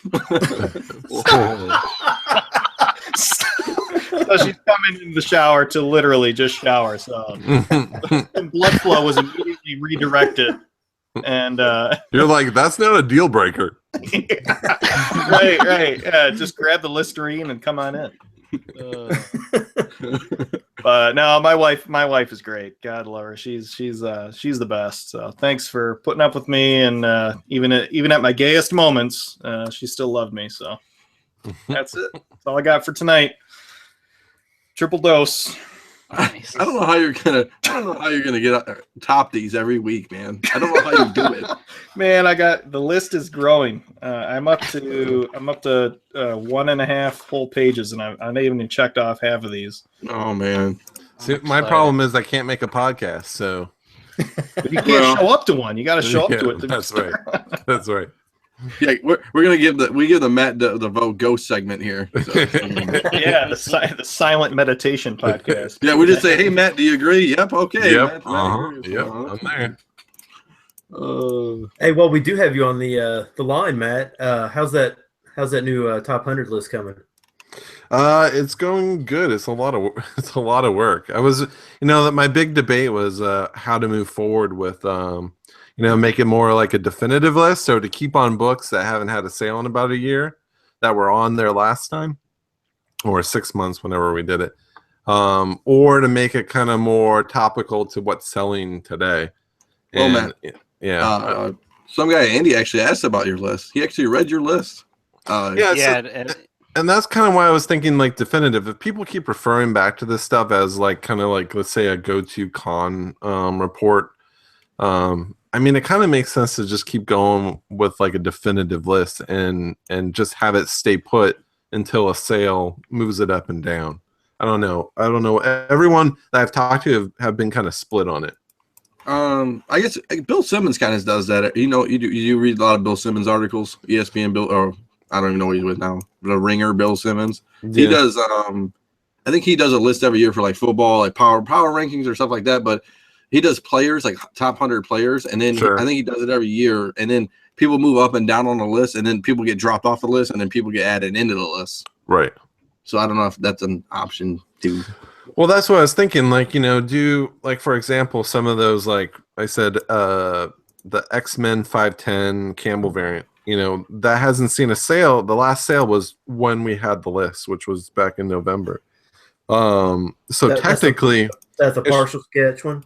So she's coming in the shower to literally just shower. So and blood flow was immediately redirected. And you're like, that's not a deal breaker. Right. Yeah, just grab the Listerine and come on in. But no, my wife is great. God love her. She's the best. So thanks for putting up with me, and even at my gayest moments, she still loved me. So that's it. That's all I got for tonight. Triple dose. Nice. I don't know how you're gonna get top these every week, man. I don't know how you do it. Man, the list is growing. I'm up to 1.5 whole pages, and I haven't even checked off half of these. Oh man. See, my problem is I can't make a podcast, so but you can't show up to one. You got to show up to it. That's right. That's right. Yeah, we're gonna give the Matt the vote ghost segment here. So. Yeah, the silent meditation podcast. Yeah, we just say, hey Matt, do you agree? Yep, okay. Yep, Matt yep, I'm there. Hey, well, we do have you on the line, Matt. How's that new top 100 list coming? It's going good. It's a lot of work. I was, that my big debate was how to move forward with make it more like a definitive list. So to keep on books that haven't had a sale in about a year that were on there last time, or 6 months, whenever we did it, or to make it kind of more topical to what's selling today. Well, And, Matt, yeah. Some guy, Andy, actually asked about your list. He actually read your list. And that's kind of why I was thinking like definitive. If people keep referring back to this stuff as like kind of like, let's say, a go-to con report, I mean, it kind of makes sense to just keep going with like a definitive list and just have it stay put until a sale moves it up and down. I don't know. Everyone that I've talked to have been kind of split on it. I guess Bill Simmons kind of does that. You do read a lot of Bill Simmons articles, ESPN Bill, or I don't even know what he's with now. The Ringer, Bill Simmons. Yeah. He does. I think he does a list every year for like football, like power rankings or stuff like that. But he does players, like top 100 players, and then I think he does it every year. And then people move up and down on the list, and then people get dropped off the list, and then people get added into the list. Right. So I don't know if that's an option too. Well, that's what I was thinking. Like, do like, for example, some of those, like I said, the X-Men 510 Campbell variant. That hasn't seen a sale. The last sale was when we had the list, which was back in November. Technically, that's a partial sketch one.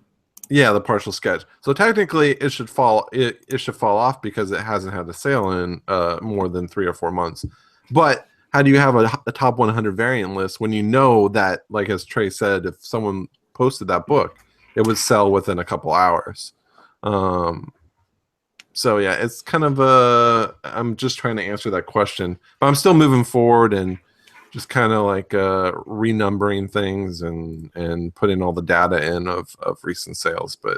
Yeah, the partial sketch. So technically, it should fall. It should fall off because it hasn't had a sale in more than 3 or 4 months. But how do you have a top 100 variant list when you know that, like as Trey said, if someone posted that book, it would sell within a couple hours? So yeah, it's kind of I'm just trying to answer that question, but I'm still moving forward and just kind of like renumbering things and putting all the data in of recent sales. But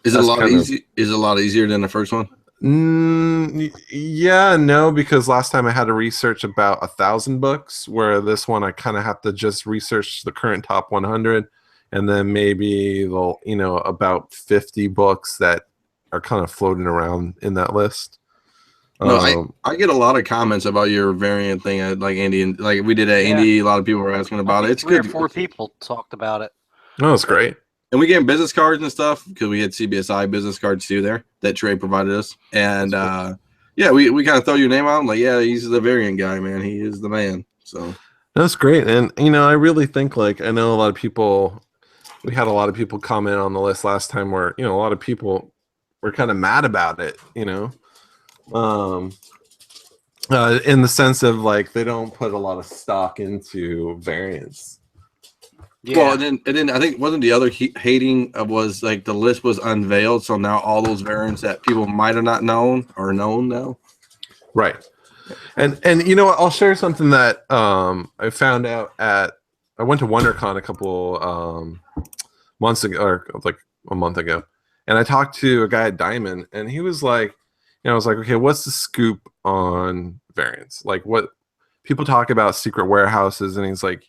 is it a lot easy? Is it a lot easier than the first one? Yeah, no, because last time I had to research about 1,000 books, where this one I kind of have to just research the current top 100, and then maybe about 50 books that are kind of floating around in that list. No, I get a lot of comments about your variant thing, like Andy, and like we did at Andy. A lot of people were asking about it. It's three good. or four people talked about it. Oh, it's great. And we gave business cards and stuff because we had CBSI business cards too there that Trey provided us. And we kind of throw your name out. I'm like, yeah, he's the variant guy, man. He is the man. So that's great. And I really think, like, I know a lot of people. We had a lot of people comment on the list last time where a lot of people were kind of mad about it. In the sense of like they don't put a lot of stock into variants. Yeah. Well, and then I think wasn't the other hating was like the list was unveiled, so now all those variants that people might have not known are known now. Right. And I'll share something that I found out I went to WonderCon a couple months ago, or like a month ago, and I talked to a guy at Diamond, and he was like, I was like, okay, what's the scoop on variants? Like, what people talk about secret warehouses, and he's like,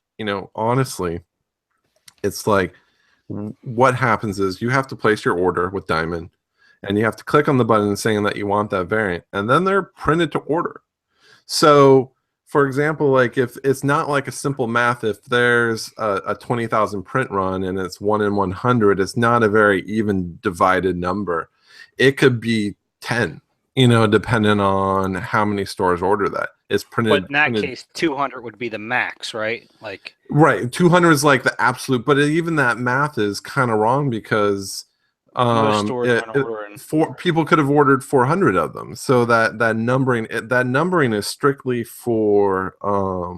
honestly, it's like what happens is you have to place your order with Diamond, and you have to click on the button saying that you want that variant, and then they're printed to order. So, for example, like if it's not like a simple math, if there's a 20,000 print run and it's 1 in 100, it's not a very even divided number. It could be 10, depending on how many stores order that. It's printed. But in that case, 200 would be the max, right? Like right, 200 is like the absolute. But even that math is kind of wrong because people could have ordered 400 of them. So that numbering is strictly for a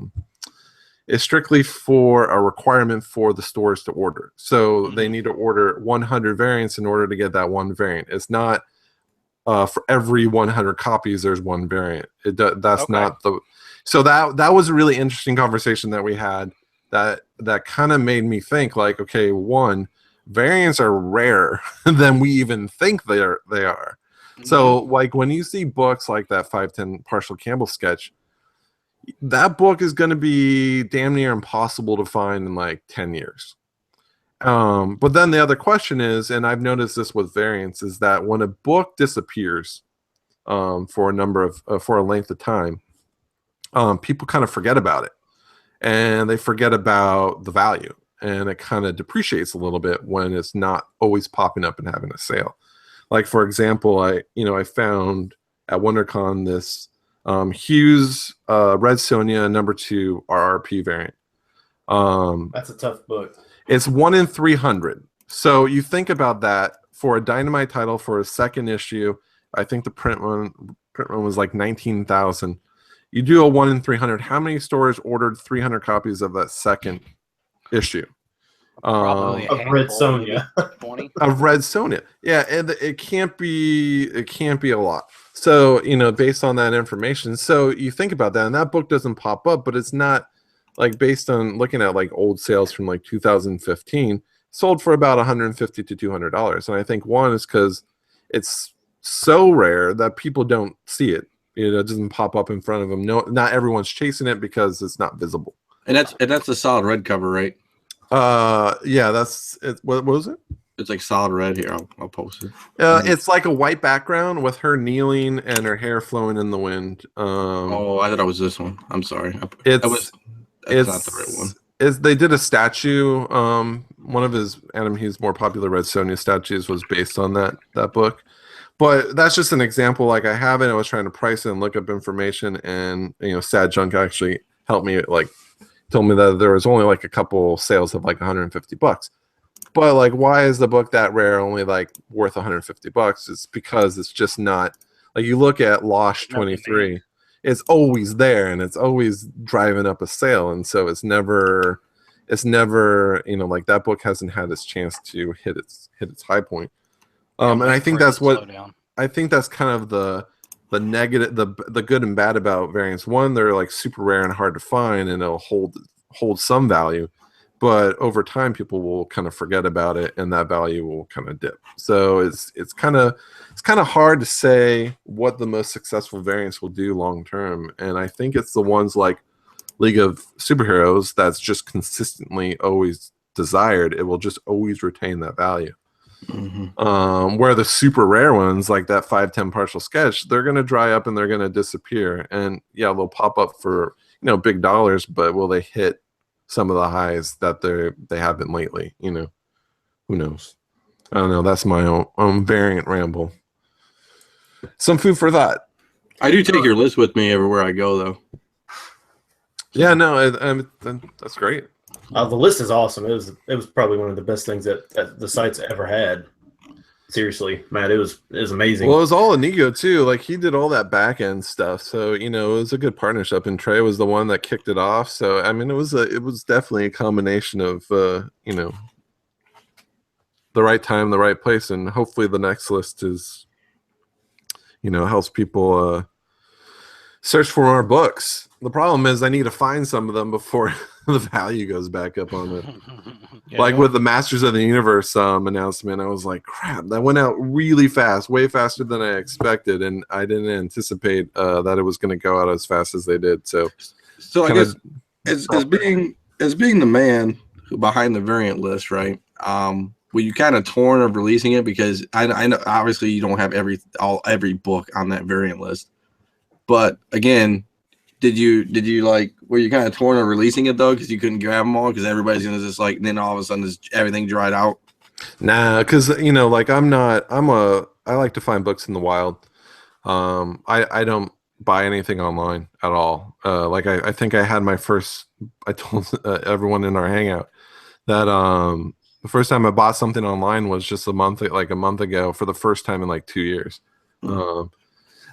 requirement for the stores to order. So they need to order 100 variants in order to get that one variant. It's not. For every 100 copies, there's one variant. That's not the. So that was a really interesting conversation that we had. That kind of made me think, like, okay, one, variants are rarer than we even think they are. Mm-hmm. So, like, when you see books like that 510 Partial Campbell sketch, that book is going to be damn near impossible to find in like 10 years. But then the other question is, and I've noticed this with variants, is that when a book disappears for a length of time, people kind of forget about it, and they forget about the value, and it kind of depreciates a little bit when it's not always popping up and having a sale. Like for example, I found at WonderCon this Hughes Red Sonja #2 RRP variant. That's a tough book. It's 1 in 300. So you think about that for a Dynamite title for a second issue. I think the print one was like 19,000. You do a 1 in 300. How many stores ordered 300 copies of that second issue? Probably a Of Red handful, Sonja. maybe 20. Of Red Sonja. Yeah, and it can't be a lot. So, based on that information. So you think about that, and that book doesn't pop up, but it's not like based on looking at like old sales from like 2015, sold for about $150 to $200. And I think one is because it's so rare that people don't see it. It doesn't pop up in front of them. No, not everyone's chasing it because it's not visible. And that's a solid red cover, right? Yeah, that's it. What was it? It's like solid red here. I'll post it. It's like a white background with her kneeling and her hair flowing in the wind. Oh, I thought it was this one. I'm sorry. It's not the right one. They did a statue. One of his Adam Hughes' more popular Red Sonja statues was based on that book. But that's just an example. Like I have it. I was trying to price it and look up information, and Sad Junk actually helped me. Like told me that there was only like a couple sales of like $150. But like, why is the book that rare only like worth $150? It's because it's just not like you look at Losh 23. It's always there and it's always driving up a sale, and so it's never like that book hasn't had its chance to hit its high point. And I think that's kind of the negative, the good and bad about variants. One, they're like super rare and hard to find, and it'll hold some value, but over time people will kind of forget about it and that value will kind of dip. So it's kind of hard to say what the most successful variants will do long term, and I think it's the ones like League of Superheroes that's just consistently always desired. It will just always retain that value. Mm-hmm. Where the super rare ones like that 510 partial sketch, they're going to dry up and they're going to disappear, and yeah, they'll pop up for big dollars, but will they hit some of the highs that they have been lately? Who knows? I don't know. That's my own variant ramble. Some food for thought. I do take your list with me everywhere I go, though. Yeah, no, that's great. The list is awesome. It was probably one of the best things that the site's ever had. Seriously, Matt, it was amazing. Well, it was all Inigo too. Like he did all that back end stuff, so it was a good partnership. And Trey was the one that kicked it off. So I mean, it was definitely a combination of the right time, the right place, and hopefully the next list is helps people search for more books. The problem is I need to find some of them before the value goes back up on it. Yeah. Like with the Masters of the Universe announcement, I was like, crap, that went out really fast, way faster than I expected, and I didn't anticipate that it was going to go out as fast as they did. So I guess as being the man behind the variant list, right? Were you kind of torn of releasing it? Because I know obviously you don't have every book on that variant list, but again, did you were you kind of torn on releasing it though because you couldn't grab them all because everybody's gonna just like, and then all of a sudden everything dried out? Nah, because like I like to find books in the wild. I don't buy anything online at all. Like I think I had my first. I told everyone in our hangout that the first time I bought something online was just a month ago for the first time in like 2 years.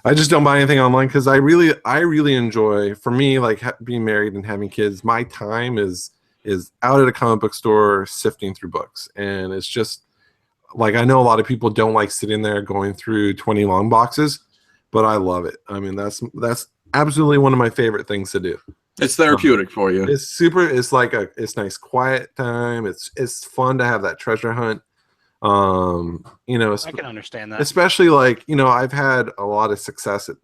I just don't buy anything online because I really enjoy, for me, like being married and having kids, my time is out at a comic book store sifting through books. And it's just like, I know a lot of people don't like sitting there going through 20 long boxes, but I love it. I mean, that's absolutely one of my favorite things to do. It's therapeutic for you. It's nice quiet time. It's fun to have that treasure hunt. I can understand that, especially like I've had a lot of success at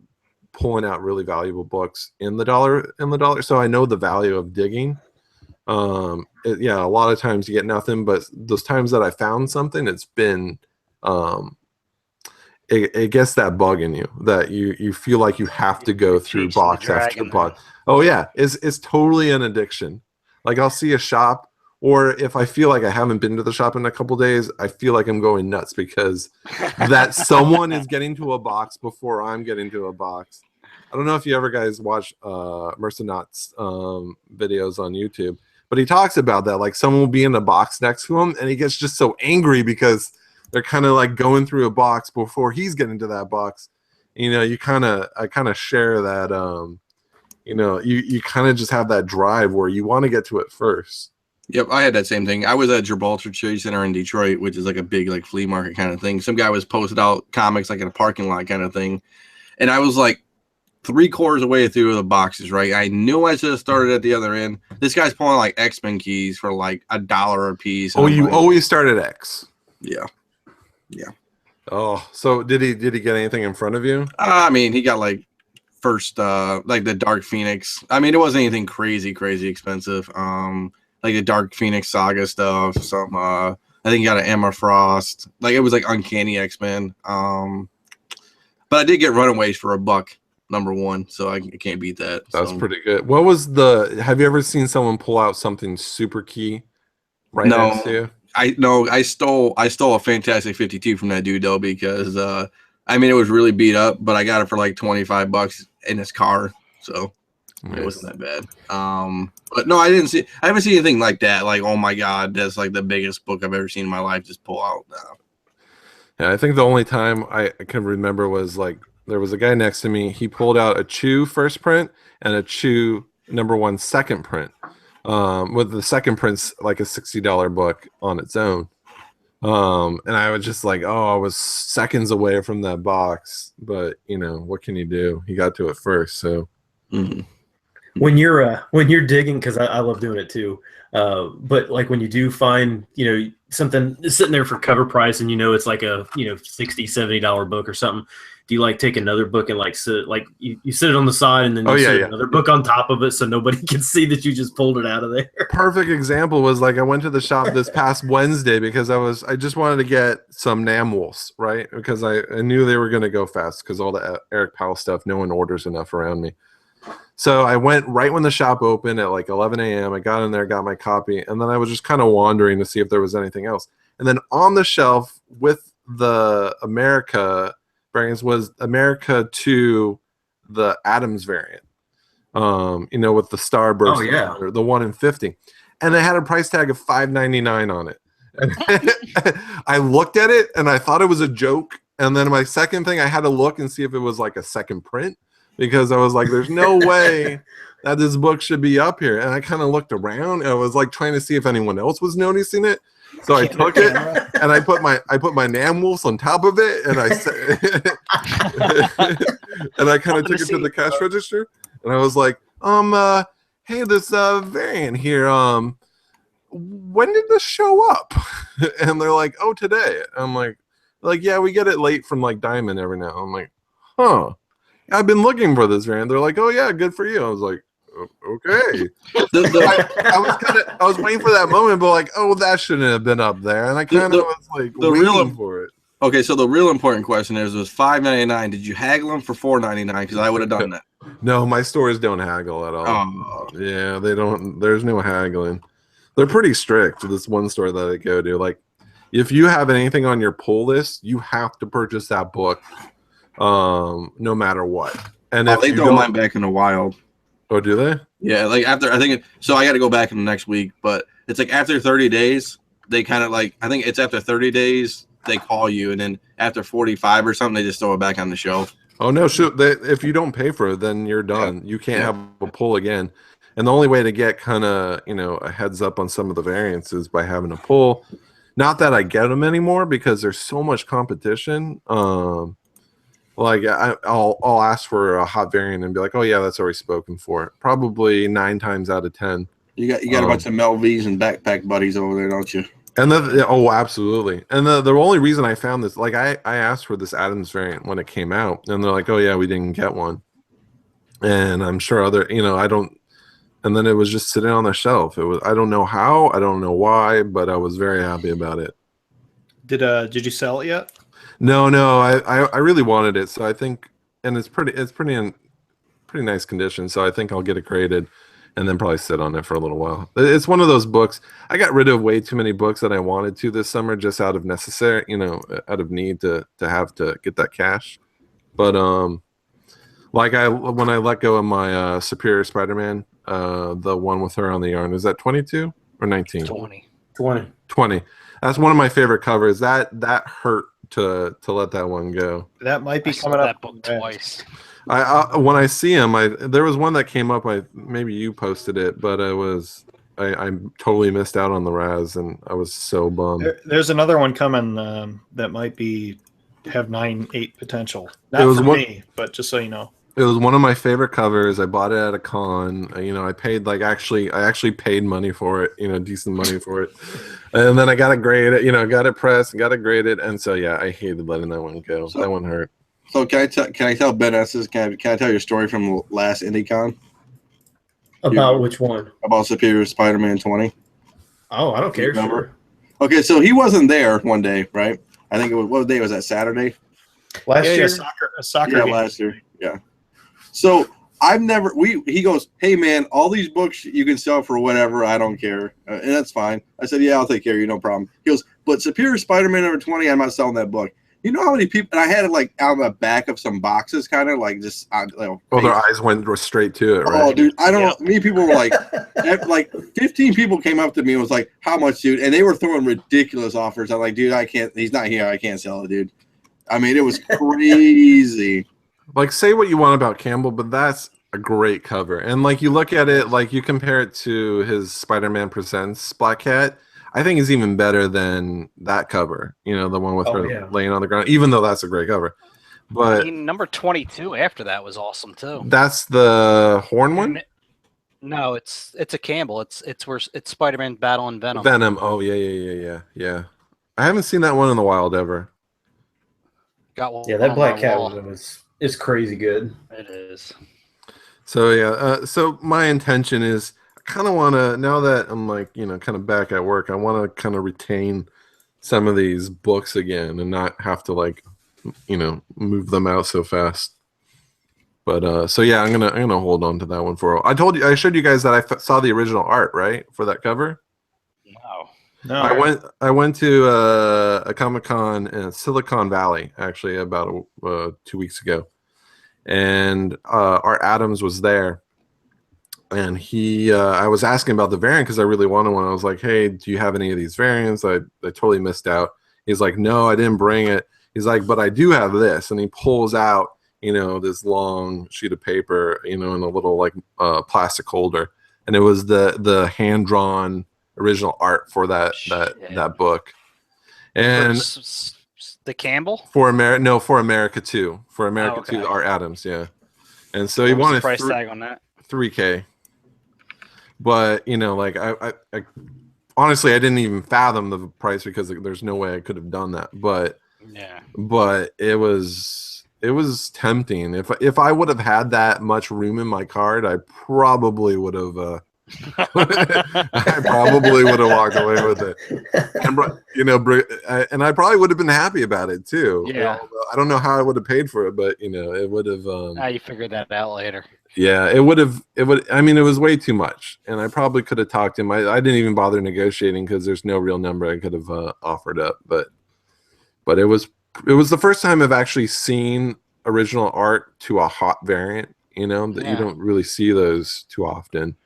pulling out really valuable books in the dollar, so I know the value of digging. A lot of times you get nothing, but those times that I found something, it's been it gets that bug in you that you feel like you have to go through box after box. Oh yeah, it's totally an addiction. Like I'll see a shop Or if I feel like I haven't been to the shop in a couple days, I feel like I'm going nuts because that someone is getting to a box before I'm getting to a box. I don't know if you ever guys watch Mercenaut's videos on YouTube, but he talks about that. Like someone will be in a box next to him and he gets just so angry because they're kind of like going through a box before he's getting to that box. You know, I kind of share that, you know, you kind of just have that drive where you want to get to it first. Yep, I had that same thing. I was at Gibraltar Trade Center in Detroit, which is like a big like flea market kind of thing. Some guy was posted out comics like in a parking lot kind of thing. And I was like 3/4 away through the boxes, right? I knew I should have started at the other end. This guy's pulling like X-Men keys for like $1 a piece. Oh, you like, always start at X. Yeah. Yeah. Oh, so did he get anything in front of you? I mean, he got like first like the Dark Phoenix. I mean, it wasn't anything crazy expensive. Like the Dark Phoenix Saga stuff. Some I think he got an Emma Frost. Like it was like Uncanny X-Men. But I did get Runaways for $1, #1, so I can't beat that. That's so. pretty good. What was the? Have you ever seen someone pull out something super key right next to you? I stole a Fantastic 52 from that dude though because I mean it was really beat up, but I got it for like $25 in his car, so it wasn't that bad. But no, I haven't seen anything like that. Like, oh my god, that's like the biggest book I've ever seen in my life. Just pull out now. Yeah, I think the only time I can remember was like there was a guy next to me. He pulled out a Chew first print and a Chew #1 second print. With the second print's like a $60 book on its own. And I was just like, oh, I was seconds away from that box, but you know, what can you do? He got to it first, so. Mm-hmm. When you're digging, because I love doing it too. But like when you do find, you know, something sitting there for cover price and you know it's like a, you know, $60-$70 book or something, do you like take another book and like sit, like you sit it on the side and then you sit another book on top of it so nobody can see that you just pulled it out of there? Perfect example was like I went to the shop this past Wednesday because I just wanted to get some Namwolves, right? Because I knew they were going to go fast because all the Eric Powell stuff, no one orders enough around me. So I went right when the shop opened at like 11 a.m. I got in there, got my copy, and then I was just kind of wandering to see if there was anything else. And then on the shelf with the America variants was America 2, the Adams variant. You know, with the Starburst, oh, yeah. the 1 in 50. And it had a price tag of $5.99 on it. And I looked at it and I thought it was a joke. And then my second thing, I had to look and see if it was like a second print. Because I was like, there's no way that this book should be up here. And I kind of looked around and I was like trying to see if anyone else was noticing it. So I took it and I put my Namwolves on top of it and I and I kind of took it to the cash register and I was like, hey, this variant here, when did this show up? And they're like, oh, today. I'm like, yeah, we get it late from like Diamond every now. I'm like, huh. I've been looking for this variant. They're like, oh yeah, good for you. I was like, okay. I was waiting for that moment, but like, oh, that shouldn't have been up there. And I kind of was like waiting for it. Okay, so the real important question is, was $5.99. Did you haggle them for $4.99? Because I would have done that. No, my stores don't haggle at all. Oh. Yeah, they don't. There's no haggling. They're pretty strict. This one store that I go to, like, if you have anything on your pull list, you have to purchase that book. No matter what. And if they throw mine back in the wild. Oh, do they? Yeah, like after I think so I got to go back in the next week, but it's like after 30 days, they kind of like I think it's after 30 days they call you, and then after 45 or something, they just throw it back on the shelf. Oh no, shoot! If you don't pay for it, then you're done. You can't have a pull again. And the only way to get kind of a heads up on some of the variants is by having a pull. Not that I get them anymore because there's so much competition. Like I'll ask for a hot variant and be like, oh yeah, that's already spoken for. Probably 9 times out of 10. You got a bunch of Melvs and backpack buddies over there, don't you? And oh, absolutely. And the only reason I found this, like I asked for this Adams variant when it came out, and they're like, oh yeah, we didn't get one. And I'm sure I don't. And then it was just sitting on the shelf. It was I don't know how, I don't know why, but I was very happy about it. Did you sell it yet? No, I really wanted it, so I think, and it's pretty in pretty nice condition, so I think I'll get it graded, and then probably sit on it for a little while. It's one of those books. I got rid of way too many books that I wanted to this summer, just out of necessary, out of need to have to get that cash. But like when I let go of my Superior Spider-Man, the one with her on the yarn, is that 22 or 19? 20. That's one of my favorite covers. That hurt to let that one go. That might be I saw coming up that book twice. I when I see him, there was one that came up. Maybe you posted it, but I totally missed out on the Raz, and I was so bummed. There's another one coming that might have 9/8 potential. Not for me, but just so you know. It was one of my favorite covers. I bought it at a con. I paid I actually paid money for it, decent money for it. And then I got to grade it, got it pressed, got it graded. And so, yeah, I hated letting that one go. That one hurt. So can I tell Ben S's, can I tell your story from the last IndieCon? About which one? About Superior Spider-Man 20. Oh, I don't care. Sure. Okay, so he wasn't there one day, right? I think what day was that? Saturday? Last year? A soccer game. Last year. Yeah. So he goes, hey man, all these books you can sell for whatever, I don't care. And that's fine. I said, yeah, I'll take care of you, no problem. He goes, but Superior Spider-Man number 20, I'm not selling that book. You know how many people, and I had it like on the back of some boxes, kind of like just, their eyes went straight to it, right? Oh, dude, I don't know. Many people were like 15 people came up to me and was like, how much, dude? And they were throwing ridiculous offers. I'm like, dude, I can't, he's not here. I can't sell it, dude. I mean, it was crazy. Like, say what you want about Campbell, but that's a great cover. And like, you look at it, like you compare it to his Spider-Man Presents Black Cat, I think is even better than that cover. The one with her laying on the ground, even though that's a great cover. But number 22 after that was awesome too. That's the Horn one? No, it's a Campbell. It's Spider-Man battling Venom. Venom. Oh yeah. I haven't seen that one in the wild ever. Got one. Yeah, that Black Cat one is crazy good. It is. So yeah, so my intention is I kind of want to, now that I'm like, kind of back at work, I want to kind of retain some of these books again and not have to like, move them out so fast. But so yeah, I'm gonna hold on to that one for. I showed you guys that I saw the original art, right, for that cover. No. I went to a Comic-Con in Silicon Valley actually about 2 weeks ago, and Art Adams was there, and I was asking about the variant because I really wanted one. I was like, hey, do you have any of these variants? I totally missed out. He's like, no, I didn't bring it. He's like, but I do have this, and he pulls out this long sheet of paper, in a little like plastic holder, and it was the hand drawn original art for that book. And the Campbell for America 2, Art Adams, yeah. And so he wanted price tag on that $3,000, but I honestly I didn't even fathom the price because there's no way I could have done that, but it was tempting. If I would have had that much room in my card, I probably would have I probably would have walked away with it, and I probably would have been happy about it too. Yeah, I don't know how I would have paid for it, but it would have. You figured that out later. Yeah, it would. I mean, it was way too much, and I probably could have talked him. I didn't even bother negotiating because there's no real number I could have offered up. But it was the first time I've actually seen original art to a hot variant. You don't really see those too often.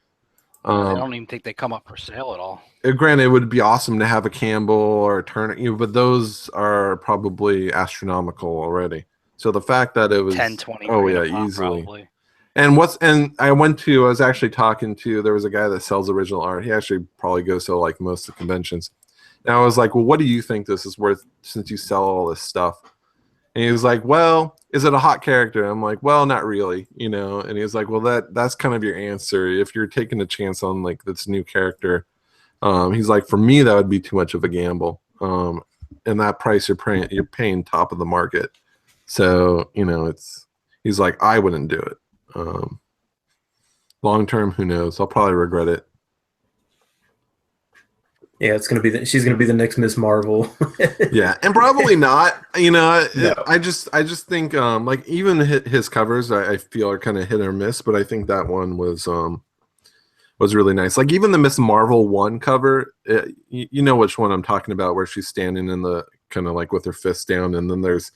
I don't even think they come up for sale at all. Granted, it would be awesome to have a Campbell or a Turner, but those are probably astronomical already. So the fact that it was 10, 20. Oh yeah, easily. Probably. And I was actually talking to, there was a guy that sells original art. He actually probably goes to like most of the conventions. And I was like, well, what do you think this is worth since you sell all this stuff? And he was like, well, is it a hot character? I'm like, well, not really, And he was like, well, that's kind of your answer. If you're taking a chance on like this new character, he's like, for me, that would be too much of a gamble. And that price you're paying top of the market. So, he's like, I wouldn't do it. Long term, who knows? I'll probably regret it. Yeah, it's gonna be she's gonna be the next Miss Marvel. Yeah, and probably not. No. I just think like even his covers I feel are kind of hit or miss, but I think that one was was really nice. Like even the Miss Marvel 1 cover, you know which one I'm talking about, where she's standing in the kind of like with her fist down, and then there's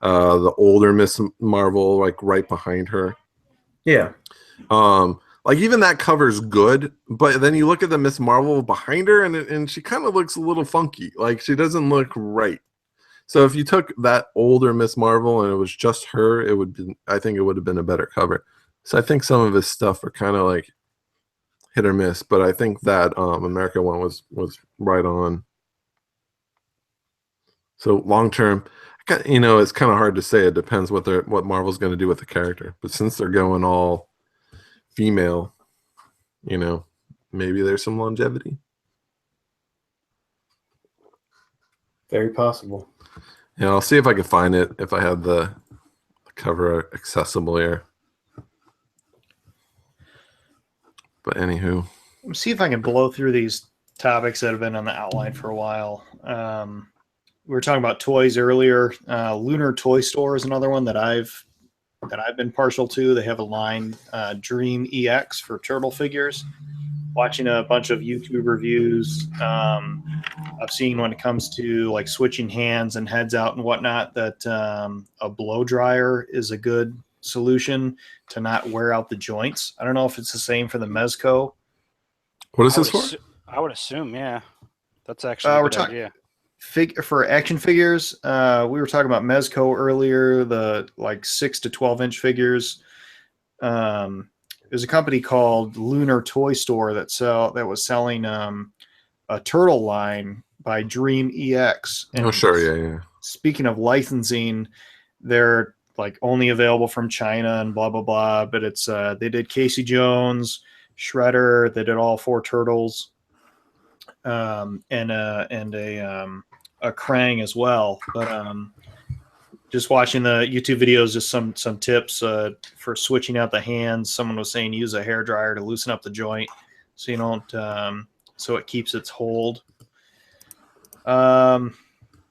the older Miss Marvel like right behind her. Yeah. Like even that cover's good, but then you look at the Miss Marvel behind her, and she kind of looks a little funky. Like she doesn't look right. So if you took that older Miss Marvel and it was just her, I think it would have been a better cover. So I think some of his stuff are kind of like hit or miss, but I think that America one was right on. So long term, it's kind of hard to say. It depends what Marvel's going to do with the character. But since they're going all female, maybe there's some longevity. Very possible. Yeah, I'll see if I can find it if I have the cover accessible here. But anywho, let me see if I can blow through these topics that have been on the outline for a while. We were talking about toys earlier. Lunar Toy Store is another one that I've been partial to. They have a line, Dream EX, for turtle figures. Watching a bunch of YouTube reviews, I've seen when it comes to like switching hands and heads out and whatnot, that a blow dryer is a good solution to not wear out the joints. I don't know if it's the same for the Mezco. What is this for? I would assume, yeah. That's actually a good idea. For action figures, we were talking about Mezco earlier, the like 6 to 12 inch figures. There's a company called Lunar Toy Store that was selling a turtle line by Dream EX. And yeah. Speaking of licensing, they're like only available from China and blah blah blah. But it's they did Casey Jones, Shredder. They did all 4 turtles, and a Krang as well. But just watching the YouTube videos, just some tips for switching out the hands. Someone was saying use a hairdryer to loosen up the joint so you don't so it keeps its hold.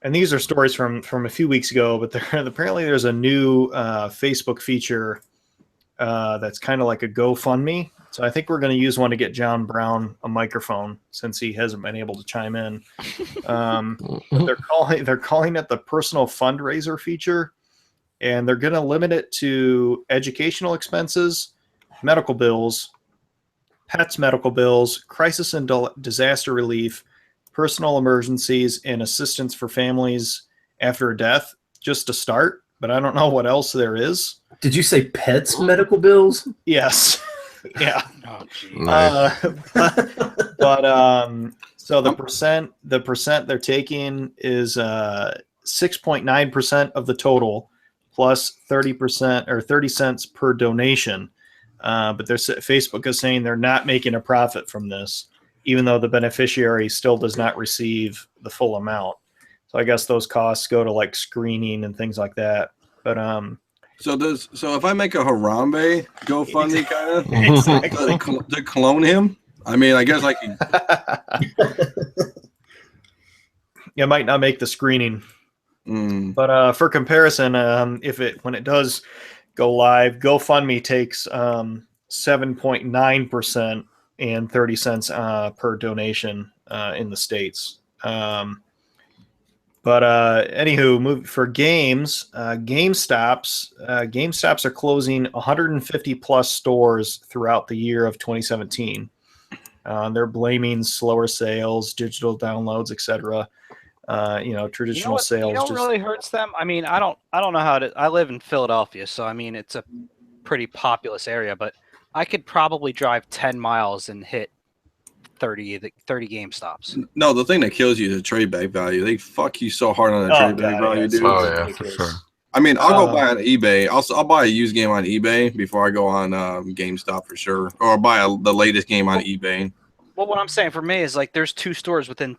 And these are stories from a few weeks ago, but apparently there's a new Facebook feature that's kind of like a GoFundMe. So I think we're going to use one to get John Brown a microphone since he hasn't been able to chime in. But they're calling it the personal fundraiser feature, and they're going to limit it to educational expenses, medical bills, pets' medical bills, crisis and disaster relief, personal emergencies, and assistance for families after a death, just to start. But I don't know what else there is. Did you say pets' medical bills? Yes. Yeah. Oh, Nice. So the percent they're taking is 6.9% of the total, plus 30% or 30 cents per donation. But Facebook is saying they're not making a profit from this, even though the beneficiary still does not receive the full amount. So I guess those costs go to like screening and things like that. But So if I make a Harambe GoFundMe kind of Exactly. to clone him, I mean, I guess I can. You might not make the screening, but for comparison, when it does go live, GoFundMe takes 7.9% and 30 cents per donation in the States. But anywho, for games, GameStops are closing 150 plus stores throughout the year of 2017. They're blaming slower sales, digital downloads, etc. Traditional sales. You know what really hurts them? I mean, I don't know how to. I live in Philadelphia, so I mean, it's a pretty populous area, but I could probably drive 10 miles and hit 30 GameStops. No, the thing that kills you is the trade back value. They fuck you so hard on the trade back value, dude. Oh yeah, for sure. I mean, I'll go buy on eBay. I'll buy a used game on eBay before I go on GameStop for sure, or I'll buy the latest game on eBay. Well, what I'm saying for me is like there's 2 stores within,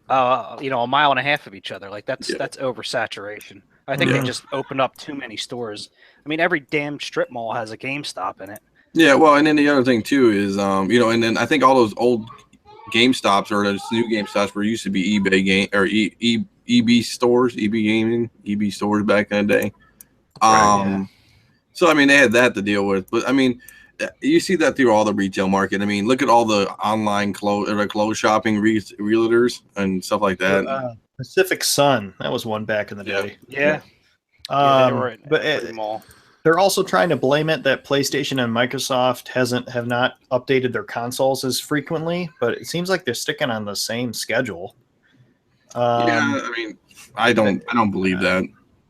a mile and a half of each other. Like that's oversaturation. I think they just opened up too many stores. I mean, every damn strip mall has a GameStop in it. Yeah, well, and then the other thing too is, and then I think all those old GameStops or those new GameStops were used to be eBay game or EB stores, EB gaming, EB stores back in the day. So I mean, they had that to deal with, but I mean, you see that through all the retail market. I mean, look at all the online clothes shopping realtors and stuff like that. Pacific Sun, that was one back in the Yeah. day. Yeah. They were at But every mall. they're also trying to blame it that PlayStation and Microsoft have not updated their consoles as frequently, but it seems like they're sticking on the same schedule. Yeah, I mean, I don't believe that.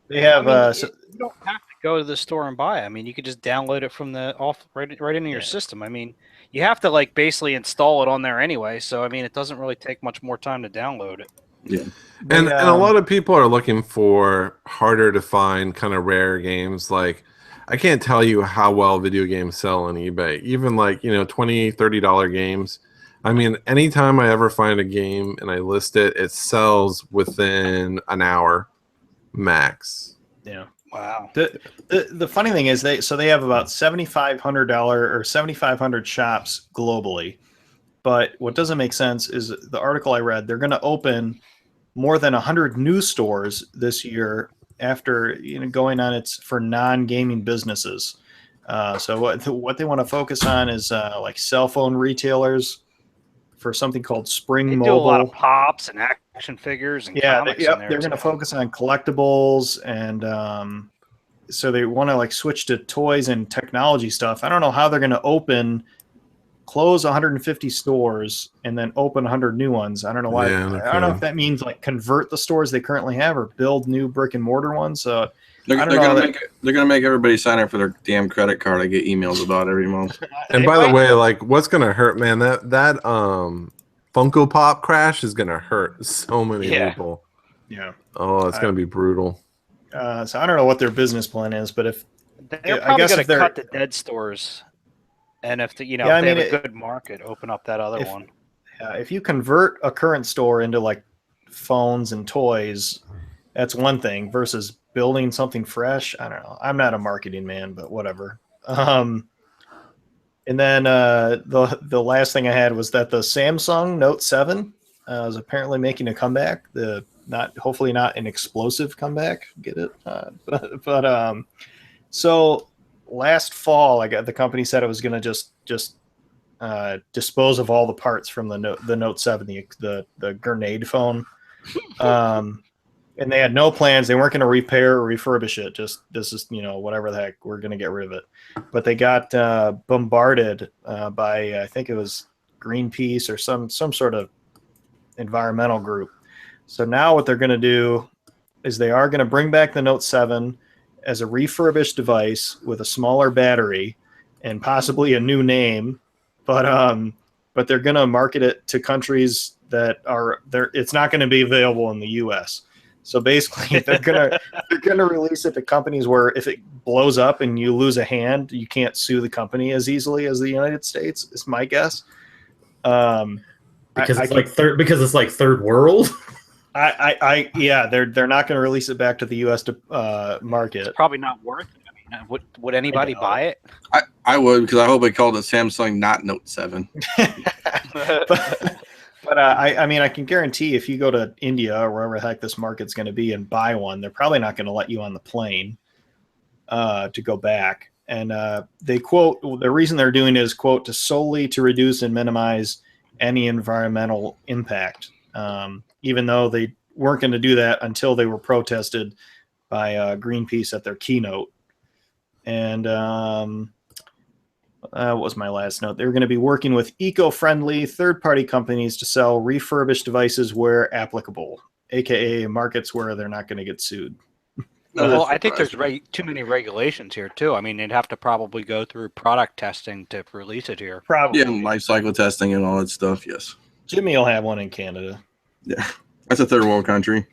They have You don't have to go to the store and buy it. I mean, you could just download it from the right into your system. I mean, you have to like basically install it on there anyway. So I mean, it doesn't really take much more time to download it. Yeah. And a lot of people are looking for harder to find kind of rare games. Like, I can't tell you how well video games sell on eBay. Even like, $20, $30 games. I mean, anytime I ever find a game and I list it, it sells within an hour max. Yeah. Wow. The funny thing is they have about $7,500 or 7,500 shops globally. But what doesn't make sense is the article I read, they're going to open more than 100 new stores this year after going on it's for non-gaming businesses. So what they want to focus on is like cell phone retailers for something called Spring They Mobile. do a lot of pops and action figures and comics in there. They're going to focus on collectibles and so they want to like switch to toys and technology stuff. I don't know how they're going to close 150 stores and then open 100 new ones. I don't know why. Yeah, I don't know if that means like convert the stores they currently have or build new brick and mortar ones. So They're gonna make everybody sign up for their damn credit card. I get emails about every month. And by the way, like, what's gonna hurt, man? That Funko Pop crash is gonna hurt so many people. Yeah. Oh, it's gonna be brutal. So I don't know what their business plan is, but if they're probably going to cut the dead stores, and if they have a good market, open up that other one. If you convert a current store into like phones and toys, that's one thing versus building something fresh. I don't know. I'm not a marketing man, but whatever. And then the last thing I had was that the Samsung Note 7 is apparently making a comeback. Hopefully not an explosive comeback. Get it? So last fall, the company said it was going to just dispose of all the parts from the Note 7, the grenade phone. And they had no plans. They weren't going to repair or refurbish it. Just this is whatever the heck, we're going to get rid of it. But they got bombarded by I think it was Greenpeace or some sort of environmental group. So now what they're going to do is they are going to bring back the Note 7 as a refurbished device with a smaller battery and possibly a new name, but they're going to market it to countries that are there. It's not going to be available in the U.S. So basically, they're gonna release it to companies where if it blows up and you lose a hand, you can't sue the company as easily as the United States. Is my guess. Because it's like third world. Yeah, they're not going to release it back to the U.S. to market. It's probably not worth it. I mean, would anybody buy it? I would, because I hope they called it Samsung, not Note 7. But I mean, I can guarantee if you go to India or wherever the heck this market's going to be and buy one, they're probably not going to let you on the plane to go back. And they quote, the reason they're doing it is, quote, to reduce and minimize any environmental impact. Even though they weren't going to do that until they were protested by Greenpeace at their keynote. And what was my last note? They were going to be working with eco-friendly third-party companies to sell refurbished devices where applicable, aka markets where they're not going to get sued. Well, I think there's too many regulations here too. I mean, they'd have to probably go through product testing to release it here. Probably. Yeah, life cycle testing and all that stuff. Yes. Jimmy will have one in Canada. Yeah, that's a third world country.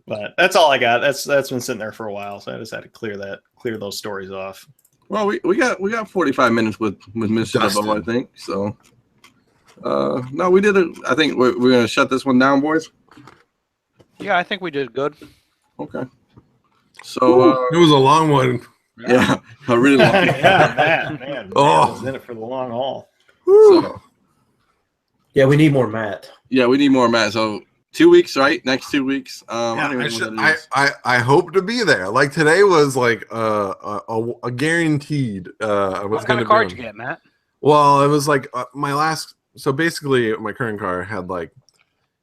But that's all I got. That's been sitting there for a while, so I just had to clear those stories off. Well, we got 45 minutes with Mr. Dubbo, I think. So, no, we did it. I think we're gonna shut this one down, boys. Yeah, I think we did good. Okay. So it was a long one. Yeah, a really long one. Yeah, man. Oh. Was in it for the long haul. So, Yeah, we need more Matt. yeah, we need more Matt. So 2 weeks, right? Next 2 weeks. I hope to be there. Like today was like a guaranteed. I was What kind going of to car be. did you get, Matt? Well, it was like my last. So basically, my current car had like,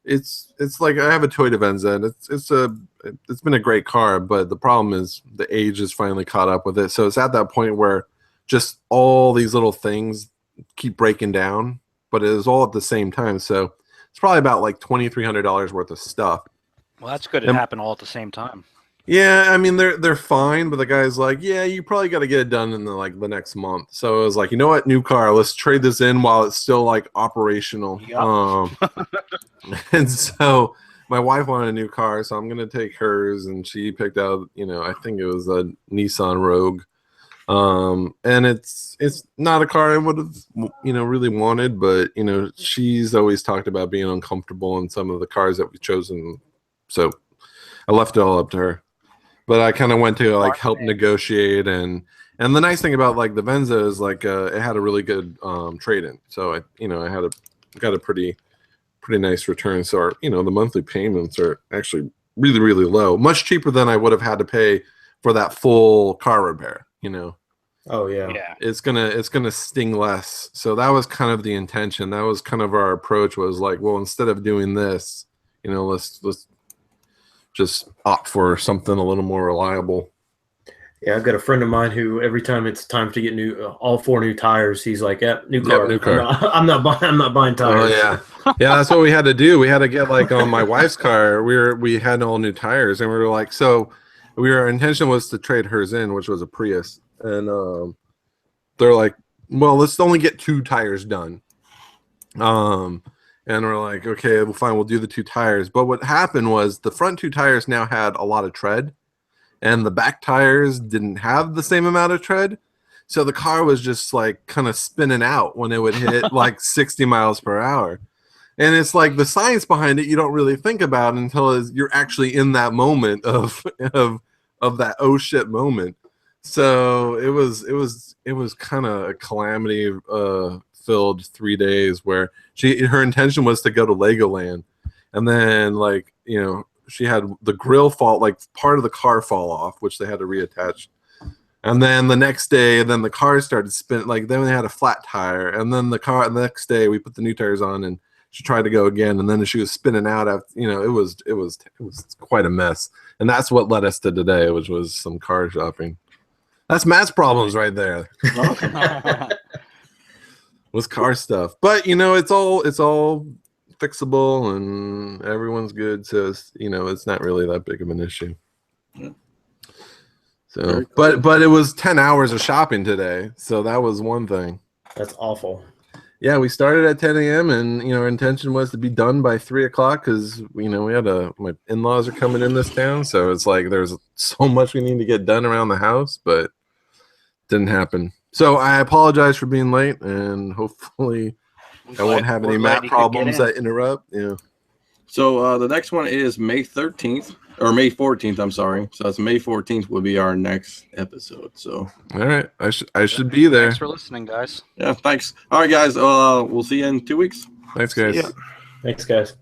it's like I have a Toyota Venza, and it's been a great car, but the problem is the age has finally caught up with it. So it's at that point where just all these little things keep breaking down, but it is all at the same time. So it's probably about like $2,300 worth of stuff. Well, that's good. It happened all at the same time. Yeah, I mean they're fine, but the guy's like, yeah, you probably got to get it done in the next month. So I was like, you know what, new car, let's trade this in while it's still like operational. Yep. And so my wife wanted a new car, so I'm gonna take hers, and she picked out, I think it was a Nissan Rogue. And it's not a car I would have really wanted, but she's always talked about being uncomfortable in some of the cars that we've chosen, so I left it all up to her. But I kind of went to like help negotiate, and the nice thing about like the Venza is like it had a really good trade-in, so I got a pretty nice return. So our, the monthly payments are actually really, really low, much cheaper than I would have had to pay for that full car repair. Oh yeah. Yeah. It's gonna sting less. So that was kind of the intention. That was kind of our approach, was like, well, instead of doing this, let's just opt for something a little more reliable. Yeah, I've got a friend of mine who every time it's time to get all 4 new tires, he's like, "Yep, new car." Yep, new car. I'm not buying tires. Oh yeah, yeah. That's what we had to do. We had to get like on my wife's car. We had all new tires, and we were like, so our intention was to trade hers in, which was a Prius, and they're like, well, let's only get 2 tires done. And we're like, okay, well, fine, we'll do the 2 tires. But what happened was the front 2 tires now had a lot of tread, and the back tires didn't have the same amount of tread. So the car was just like kind of spinning out when it would hit like 60 miles per hour. And it's like the science behind it you don't really think about until you're actually in that moment of that oh shit moment. So it was kind of a calamity filled 3 days where her intention was to go to Legoland, and then she had the grill fall, like part of the car fall off, which they had to reattach, and then the next day the car started spinning, like then they had a flat tire, and then the next day we put the new tires on and she tried to go again, and then she was spinning out after, it was quite a mess, and that's what led us to today, which was some car shopping. That's Matt's problems right there. Was car stuff, but it's all fixable and everyone's good, so it's not really that big of an issue. Yeah. So, but it was 10 hours of shopping today, so that was one thing. That's awful. Yeah, we started at 10 a.m. and our intention was to be done by 3 o'clock because we had my in-laws are coming in this town, so it's like there's so much we need to get done around the house, but didn't happen. So I apologize for being late, and hopefully I won't have any Matt problems that interrupt. Yeah. So the next one is May 13th or May 14th. I'm sorry. So that's May 14th will be our next episode. So all right, I should be there. Thanks for listening, guys. Yeah, thanks. All right, guys. We'll see you in 2 weeks. Thanks, guys. Thanks, guys.